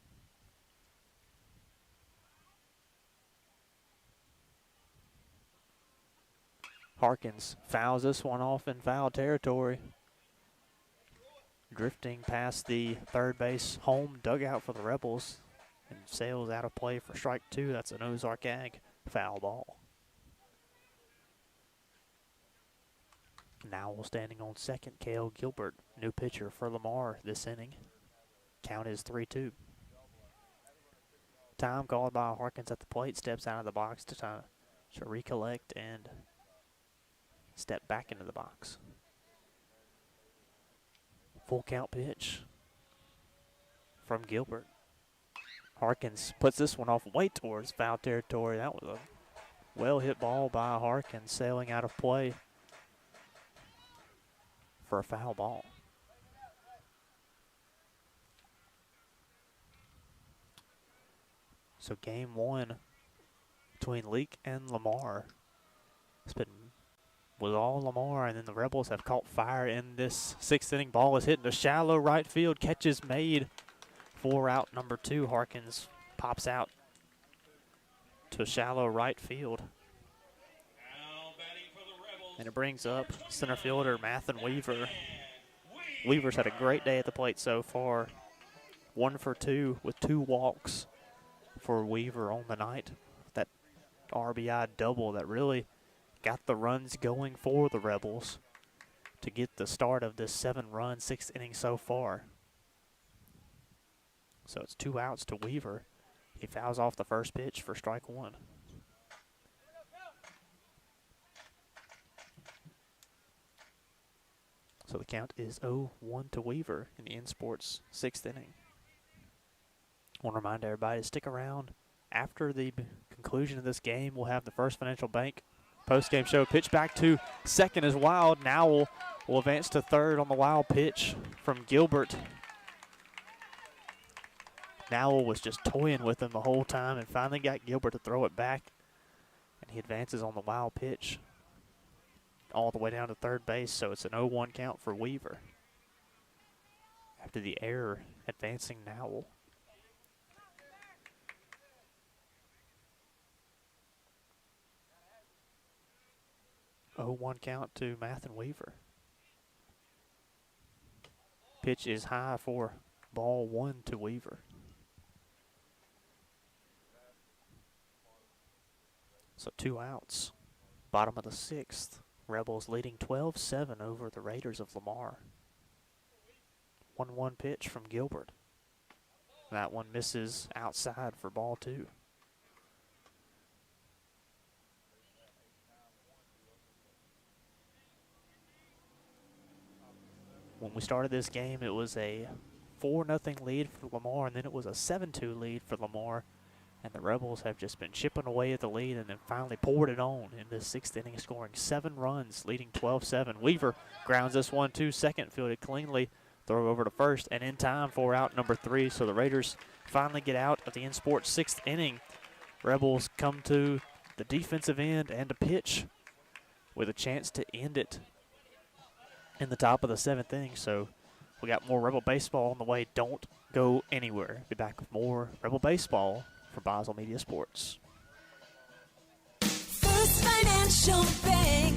Harkins fouls this one off in foul territory. Drifting past the third base home dugout for the Rebels and sails out of play for strike 2. That's an Ozark Ag foul ball. Now standing on second, Cale Gilbert, new pitcher for Lamar this inning. Count is 3-2. Time called by Harkins at the plate, steps out of the box to recollect and step back into the box. Full count pitch from Gilbert. Harkins puts this one off way towards foul territory. That was a well hit ball by Harkins, sailing out of play for a foul ball. So game 1 between Leake and Lamar was all Lamar, and then the Rebels have caught fire in this 6th inning. Ball is hit into shallow right field. Catch is made for out number 2. Harkins pops out to shallow right field. And it brings up center fielder Mathen Weaver. Weaver's had a great day at the plate so far. 1 for 2 with 2 walks for Weaver on the night. That RBI double that really got the runs going for the Rebels to get the start of this 7-run 6th inning so far. So it's 2 outs to Weaver. He fouls off the first pitch for strike 1. So the count is 0-1 to Weaver in the InSports 6th inning. I want to remind everybody to stick around. After the conclusion of this game, we'll have the First Financial Bank postgame show. Pitch back to second is wild. Now will advance to third on the wild pitch from Gilbert. Nowell was just toying with him the whole time and finally got Gilbert to throw it back. And he advances on the wild pitch all the way down to third base, so it's an 0-1 count for Weaver. After the error, advancing Nowell. Oh, 1 count to Mathen Weaver. Pitch is high for ball 1 to Weaver. So 2 outs. Bottom of the 6th. Rebels leading 12-7 over the Raiders of Lamar. 1-1 pitch from Gilbert. That one misses outside for ball 2. When we started this game, it was a 4-0 lead for Lamar, and then it was a 7-2 lead for Lamar. And the Rebels have just been chipping away at the lead and then finally poured it on in this 6th inning, scoring 7 runs, leading 12-7. Weaver grounds this one to second, fielded cleanly, throw over to first, and in time for out number 3. So the Raiders finally get out of the InSports 6th inning. Rebels come to the defensive end and a pitch with a chance to end it in the top of the 7th inning. So we got more Rebel baseball on the way. Don't go anywhere. Be back with more Rebel baseball for Basel Media Sports. First Financial Bank,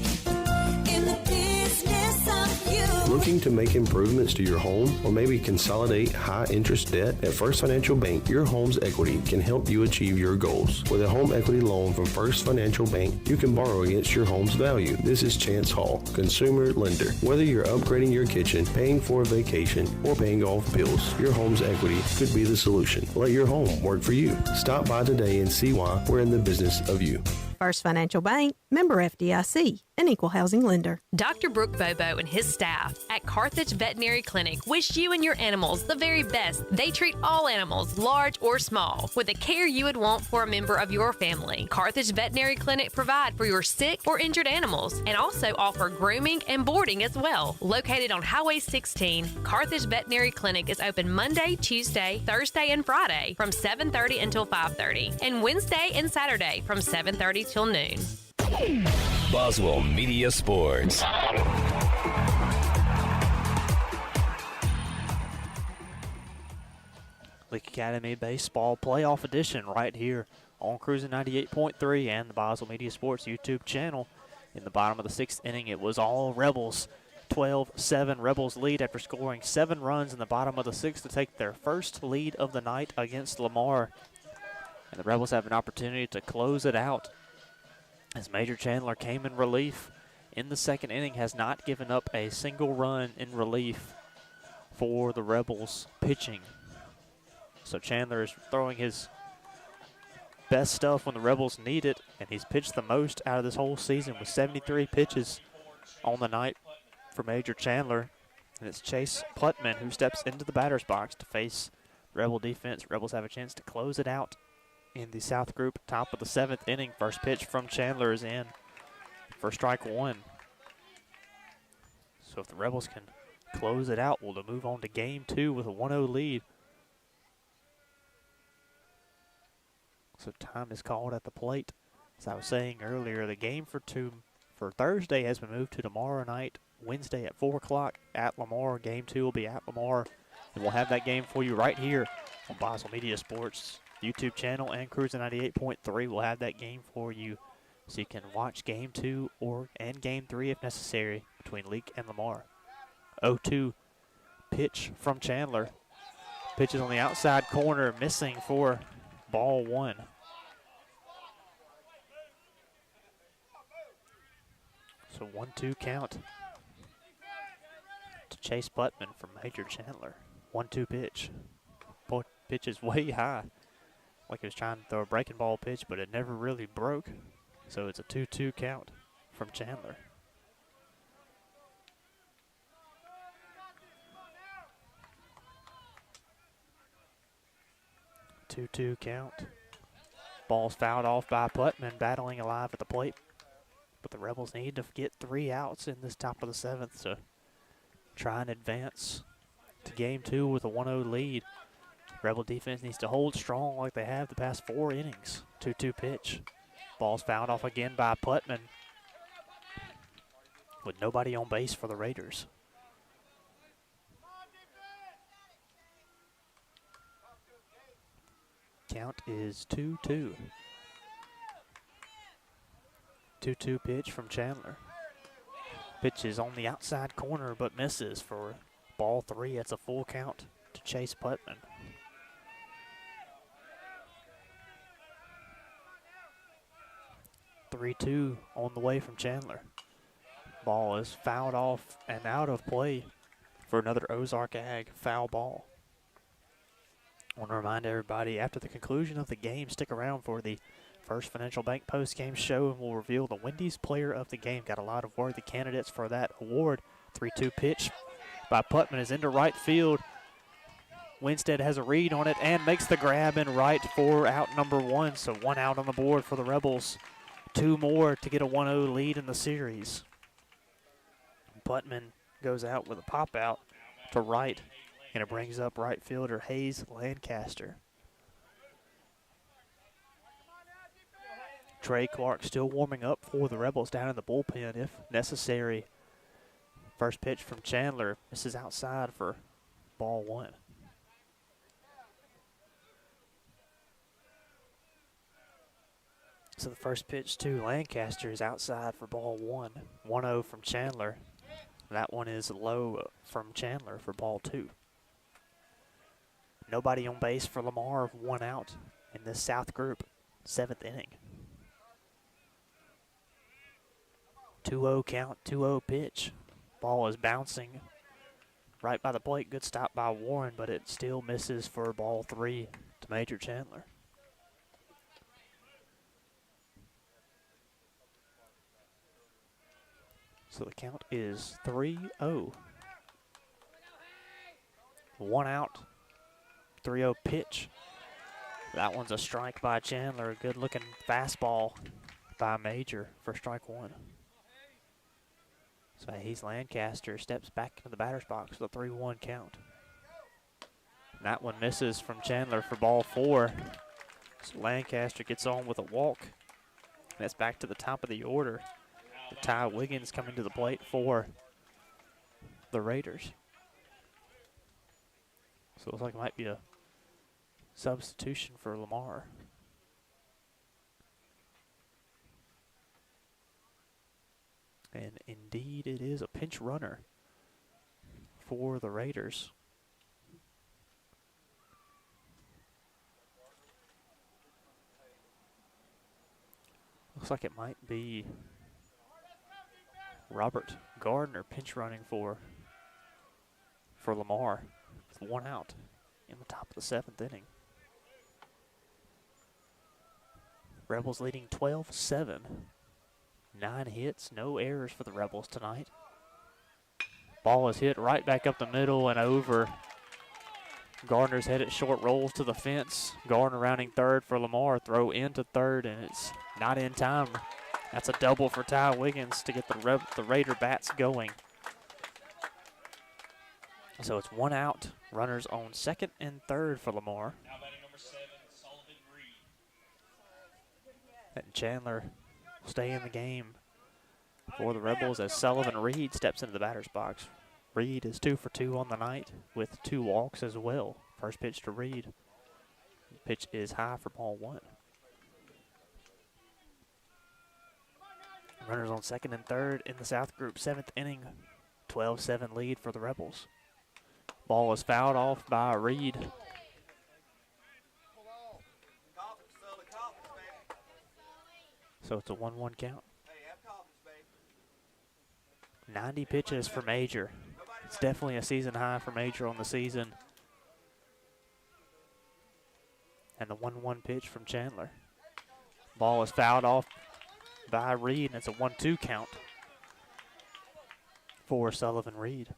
in the business of you. Looking to make improvements to your home or maybe consolidate high-interest debt? At First Financial Bank, your home's equity can help you achieve your goals. With a home equity loan from First Financial Bank, you can borrow against your home's value. This is Chance Hall, consumer lender. Whether you're upgrading your kitchen, paying for a vacation, or paying off bills, your home's equity could be the solution. Let your home work for you. Stop by today and see why we're in the business of you. First Financial Bank, member FDIC, an equal housing lender. Dr. Brooke Bobo and his staff at Carthage Veterinary Clinic wish you and your animals the very best. They treat all animals, large or small, with the care you would want for a member of your family. Carthage Veterinary Clinic provide for your sick or injured animals and also offer grooming and boarding as well. Located on Highway 16, Carthage Veterinary Clinic is open Monday, Tuesday, Thursday, and Friday from 7:30 until 5:30, and Wednesday and Saturday from 7:30 till noon. Boswell Media Sports. Leake Academy Baseball Playoff Edition right here on Cruising 98.3 and the Boswell Media Sports YouTube channel. In the bottom of the 6th inning, it was all Rebels. 12-7 Rebels lead after scoring 7 runs in the bottom of the 6th to take their first lead of the night against Lamar. And the Rebels have an opportunity to close it out as Major Chandler came in relief in the 2nd inning, has not given up a single run in relief for the Rebels pitching. So Chandler is throwing his best stuff when the Rebels need it, and he's pitched the most out of this whole season with 73 pitches on the night for Major Chandler. And it's Chase Putman who steps into the batter's box to face Rebel defense. Rebels have a chance to close it out in the South Group, top of the 7th inning. First pitch from Chandler is in for strike 1. So if the Rebels can close it out, we'll move on to game 2 with a 1-0 lead. So time is called at the plate. As I was saying earlier, the game for Thursday has been moved to tomorrow night, Wednesday at 4 o'clock at Lamar. Game 2 will be at Lamar, and we'll have that game for you right here on Boswell Media Sports YouTube channel and Cruising 98.3. We'll have that game for you so you can watch game 2 and game 3 if necessary between Leake and Lamar. 0-2 pitch from Chandler. Pitches on the outside corner, missing for ball 1. So 1-2 count to Chase Putman from Major Chandler. 1-2 pitch. Boy, pitch is way high. Like he was trying to throw a breaking ball pitch, but it never really broke. So it's a 2-2 count from Chandler. Two count. Ball's fouled off by Putman, battling alive at the plate. But the Rebels need to get 3 outs in this top of the 7th to try and advance to game 2 with a 1-0 lead. Rebel defense needs to hold strong like they have the past 4 innings. 2-2 pitch. Ball's fouled off again by Putman with nobody on base for the Raiders. Count is 2-2. 2-2 pitch from Chandler. Pitch is on the outside corner but misses for ball 3. That's a full count to Chase Putman. Three-2 on the way from Chandler. Ball is fouled off and out of play for another Ozark Ag foul ball. I want to remind everybody, after the conclusion of the game, stick around for the First Financial Bank post-game show, and we'll reveal the Wendy's Player of the Game. Got a lot of worthy candidates for that award. 3-2 pitch by Putman is into right field. Winstead has a read on it and makes the grab in right for out number 1. So 1 out on the board for the Rebels. 2 more to get a 1-0 lead in the series. Putman goes out with a pop out to right, and it brings up right fielder Hayes Lancaster. Trey Clark still warming up for the Rebels down in the bullpen if necessary. First pitch from Chandler misses outside for ball 1. So the first pitch to Lancaster is outside for ball 1. 1-0 from Chandler. That one is low from Chandler for ball 2. Nobody on base for Lamar, 1 out in this South Group, 7th inning. 2-0 count, 2-0 pitch. Ball is bouncing right by the plate. Good stop by Warren, but it still misses for ball 3 to Major Chandler. So the count is 3-0. 1 out, 3-0 pitch. That one's a strike by Chandler. A good-looking fastball by Major for strike 1. So Hayes Lancaster steps back into the batter's box with a 3-1 count. And that one misses from Chandler for ball 4. So Lancaster gets on with a walk. That's back to the top of the order. Ty Wiggins coming to the plate for the Raiders. So it looks like it might be a substitution for Lamar. And indeed, it is a pinch runner for the Raiders. Looks like it might be Robert Gardner pinch running for Lamar with one out in the top of the 7th inning. Rebels leading 12-7. 9 hits, no errors for the Rebels tonight. Ball is hit right back up the middle and over. Gardner's headed short, rolls to the fence. Gardner rounding third for Lamar. Throw into third, and it's not in time. That's a double for Ty Wiggins to get the Raider bats going. So it's one out. Runners on second and third for Lamar. Now batting number 7, Sullivan Reed. And Chandler will stay in the game for the Rebels as Sullivan Reed steps into the batter's box. Reed is 2 for 2 on the night with 2 walks as well. First pitch to Reed. The pitch is high for ball 1. Runners on second and third in the South Group 7th inning. 12-7 lead for the Rebels. Ball is fouled off by Reed. So it's a 1-1 count. 90 pitches for Major. It's definitely a season high for Major on the season. And the 1-1 pitch from Chandler. Ball is fouled off by Reed, and it's a 1-2 count for Sullivan Reed.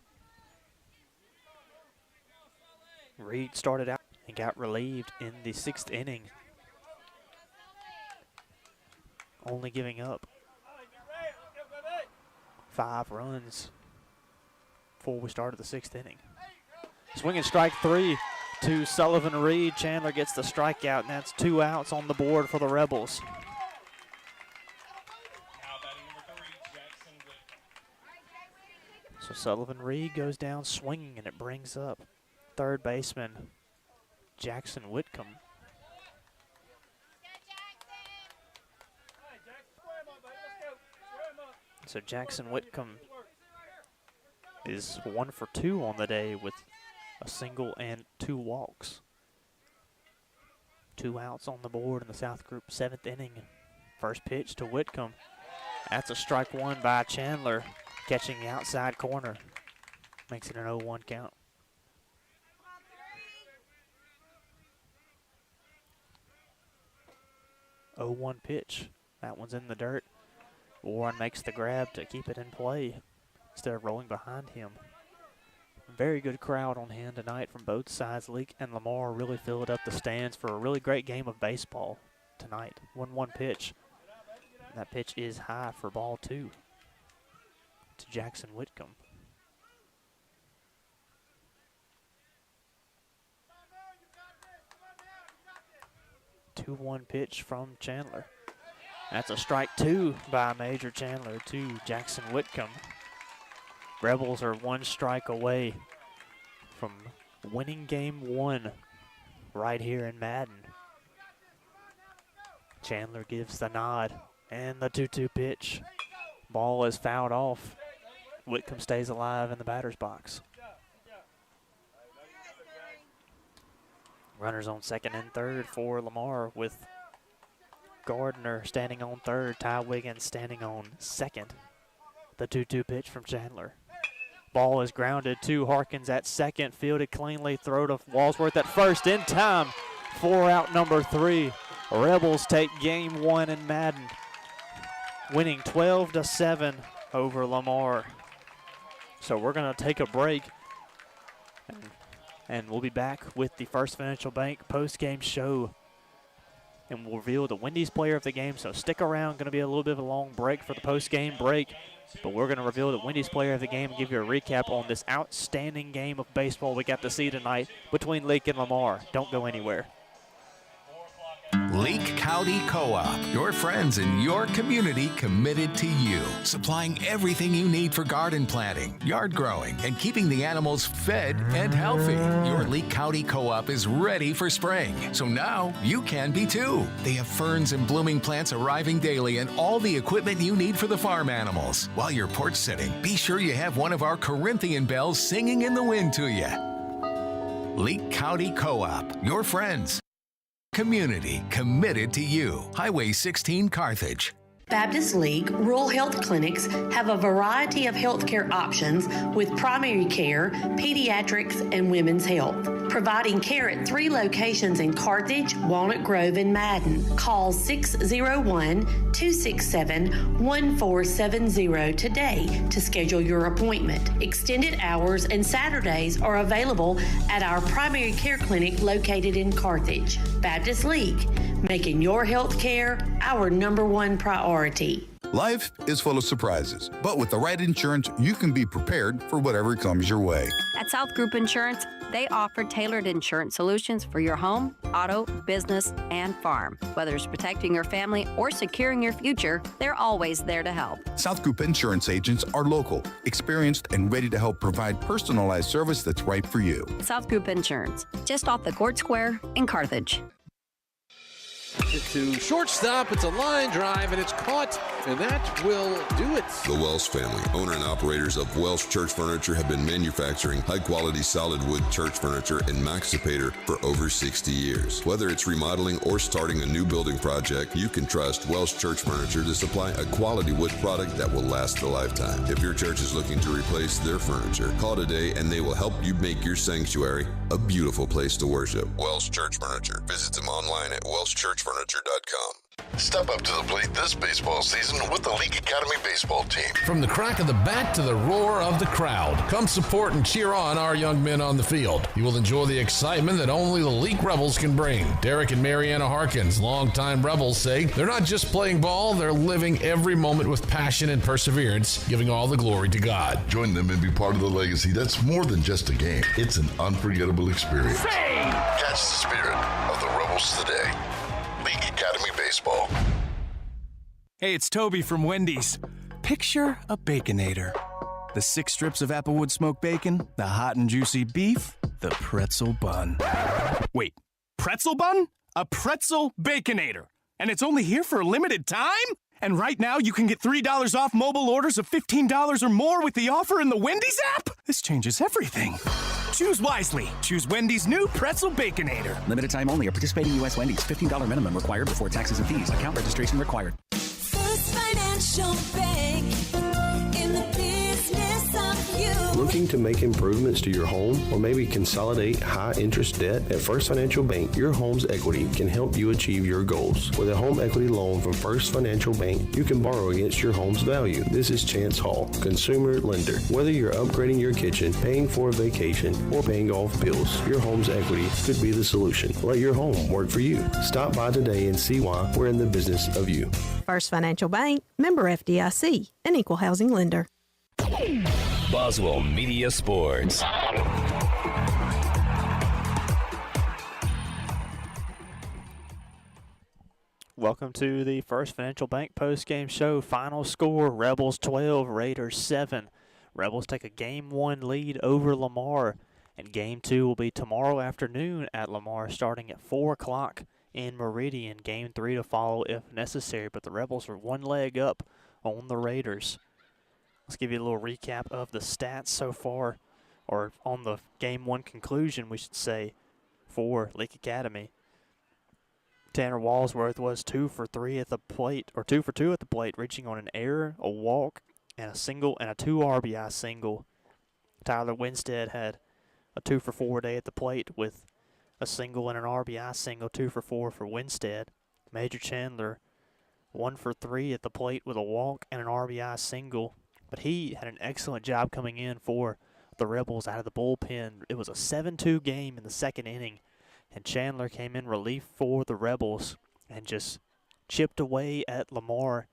Reed started out and got relieved in the 6th inning, only giving up 5 runs before we started the 6th inning. Swing and strike 3 to Sullivan Reed. Chandler gets the strikeout, and that's 2 outs on the board for the Rebels. So Sullivan Reed goes down swinging, and it brings up third baseman Jackson Whitcomb. So Jackson Whitcomb is 1 for 2 on the day with a single and 2 walks. 2 outs on the board in the South Group 7th inning. First pitch to Whitcomb. That's a strike 1 by Chandler, catching the outside corner. Makes it an 0-1 count. Oh, 1 pitch. That one's in the dirt. Warren makes the grab to keep it in play instead of rolling behind him. Very good crowd on hand tonight from both sides. Leake and Lamar really filled up the stands for a really great game of baseball tonight. 1-1 pitch. That pitch is high for ball 2 to Jackson Whitcomb. Two 2-1 pitch from Chandler. That's a strike 2 by Major Chandler to Jackson Whitcomb. Rebels are 1 strike away from winning game 1 right here in Madden. Chandler gives the nod and the 2-2 pitch. Ball is fouled off. Whitcomb stays alive in the batter's box. Runners on second and third for Lamar with Gardner standing on third, Ty Wiggins standing on second. The 2-2 pitch from Chandler. Ball is grounded to Harkins at second, fielded cleanly, throw to Walsworth at first in time for out number 3. Rebels take game 1 in Madden, winning 12-7 over Lamar. So we're going to take a break, and we'll be back with the First Financial Bank post-game show, and we'll reveal the Wendy's player of the game. So stick around. Going to be a little bit of a long break for the post-game break, but we're going to reveal the Wendy's player of the game and give you a recap on this outstanding game of baseball we got to see tonight between Leake and Lamar. Don't go anywhere. Leake County Co-op, your friends in your community committed to you, supplying everything you need for garden planting, yard growing, and keeping the animals fed and healthy. Your Leake County Co-op is ready for spring, so now you can be too. They have ferns and blooming plants arriving daily and all the equipment you need for the farm animals. While you're porch sitting, be sure you have one of our Corinthian bells singing in the wind to you. Leake County Co-op, your friends. Community committed to you. Highway 16 Carthage. Baptist League Rural Health Clinics have a variety of healthcare options with primary care, pediatrics, and women's health, providing care at 3 locations in Carthage, Walnut Grove, and Madden. Call 601-267-1470 today to schedule your appointment. Extended hours and Saturdays are available at our primary care clinic located in Carthage. Baptist League, making your health care our #1 priority. Life is full of surprises, but with the right insurance, you can be prepared for whatever comes your way. At South Group Insurance, they offer tailored insurance solutions for your home, auto, business, and farm. Whether it's protecting your family or securing your future, they're always there to help. South Group Insurance agents are local, experienced, and ready to help provide personalized service that's right for you. South Group Insurance, just off the Court Square in Carthage. To shortstop, it's a line drive, and it's caught, and that will do it. The Wells family, owner and operators of Wells Church Furniture, have been manufacturing high-quality solid wood church furniture and Maxipator for over 60 years. Whether it's remodeling or starting a new building project, you can trust Wells Church Furniture to supply a quality wood product that will last a lifetime. If your church is looking to replace their furniture, call today and they will help you make your sanctuary a beautiful place to worship. Wells Church Furniture. Visit them online at wellschurchfurniture.com. Step up to the plate this baseball season with the Leake Academy baseball team. From the crack of the bat to the roar of the crowd, come support and cheer on our young men on the field. You will enjoy the excitement that only the Leake Rebels can bring. Derek and Mariana Harkins, longtime Rebels, say they're not just playing ball, they're living every moment with passion and perseverance, giving all the glory to God. Join them and be part of the legacy that's more than just a game. It's an unforgettable experience. Catch the spirit of the Rebels today. Leake Academy Baseball. Hey, it's Toby from Wendy's. Picture a Baconator. The 6 strips of Applewood smoked bacon, the hot and juicy beef, the pretzel bun. Wait, pretzel bun? A pretzel Baconator. And it's only here for a limited time? And right now you can get $3 off mobile orders of $15 or more with the offer in the Wendy's app? This changes everything. Choose wisely. Choose Wendy's new Pretzel Baconator. Limited time only. A participating U.S. Wendy's. $15 minimum required before taxes and fees. Account registration required. First Financial Bank, in the business of you. Looking to make improvements to your home or maybe consolidate high-interest debt? At First Financial Bank, your home's equity can help you achieve your goals. With a home equity loan from First Financial Bank, you can borrow against your home's value. This is Chance Hall, consumer lender. Whether you're upgrading your kitchen, paying for a vacation, or paying off bills, your home's equity could be the solution. Let your home work for you. Stop by today and see why we're in the business of you. First Financial Bank, member FDIC, an equal housing lender. Boswell Media Sports. Welcome to the First Financial Bank postgame show. Final score, Rebels 12, Raiders 7. Rebels take a Game 1 lead over Lamar, and Game 2 will be tomorrow afternoon at Lamar starting at 4 o'clock in Meridian. Game 3 to follow if necessary, but the Rebels are one leg up on the Raiders. Let's give you a little recap of the stats so far, or on the Game 1 conclusion, we should say, for Leake Academy. Tanner Walsworth was 2 for 3 at the plate, or 2 for 2 at the plate, reaching on an error, a walk, and a single, and a 2 RBI single. Tyler Winstead had a 2 for 4 day at the plate with a single and an RBI single, 2 for 4 for Winstead. Major Chandler, 1 for 3 at the plate with a walk and an RBI single. But he had an excellent job coming in for the Rebels out of the bullpen. It was a 7-2 game in the second inning, and Chandler came in relief for the Rebels and just chipped away at Lamar,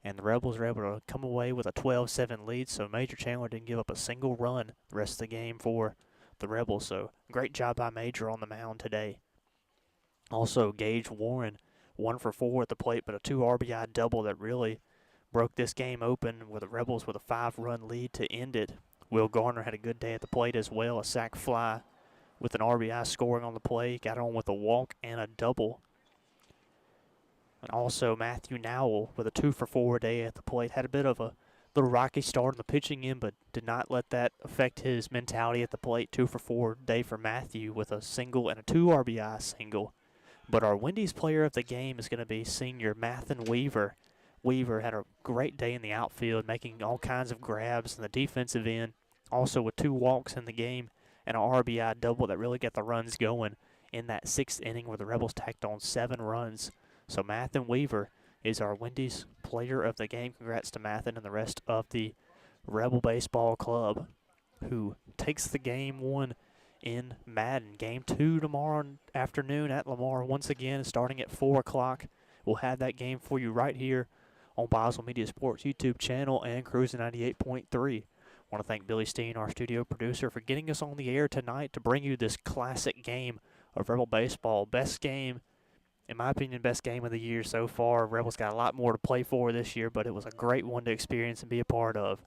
and the Rebels were able to come away with a 12-7 lead, so Major Chandler didn't give up a single run the rest of the game for the Rebels, so great job by Major on the mound today. Also, Gage Warren 1 for 4 at the plate, but a 2 RBI double that really broke this game open with the Rebels with a 5-run lead to end it. Will Garner had a good day at the plate as well, a sac fly with an RBI scoring on the play, got on with a walk and a double. And also Matthew Nowell with a 2 for 4 day at the plate, had a bit of a little rocky start on the pitching end, but did not let that affect his mentality at the plate. 2 for 4 day for Matthew with a single and a 2 RBI single. But our Wendy's player of the game is going to be senior Mathen Weaver. Weaver had a great day in the outfield, making all kinds of grabs in the defensive end, also with 2 walks in the game and an RBI double that really got the runs going in that 6th inning where the Rebels tacked on 7 runs. So Mathen Weaver is our Wendy's player of the game. Congrats to Mathen and the rest of the Rebel Baseball Club, who takes the game 1 in Madden. Game 2 tomorrow afternoon at Lamar once again, starting at 4 o'clock. We'll have that game for you right here on Boswell Media Sports YouTube channel and Cruising 98.3. I want to thank Billy Steen, our studio producer, for getting us on the air tonight to bring you this classic game of Rebel Baseball. Best game, in my opinion, best game of the year so far. Rebels got a lot more to play for this year, but it was a great one to experience and be a part of.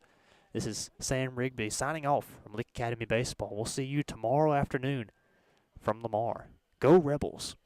This is Sam Rigby signing off from Leake Academy Baseball. We'll see you tomorrow afternoon from Lamar. Go Rebels!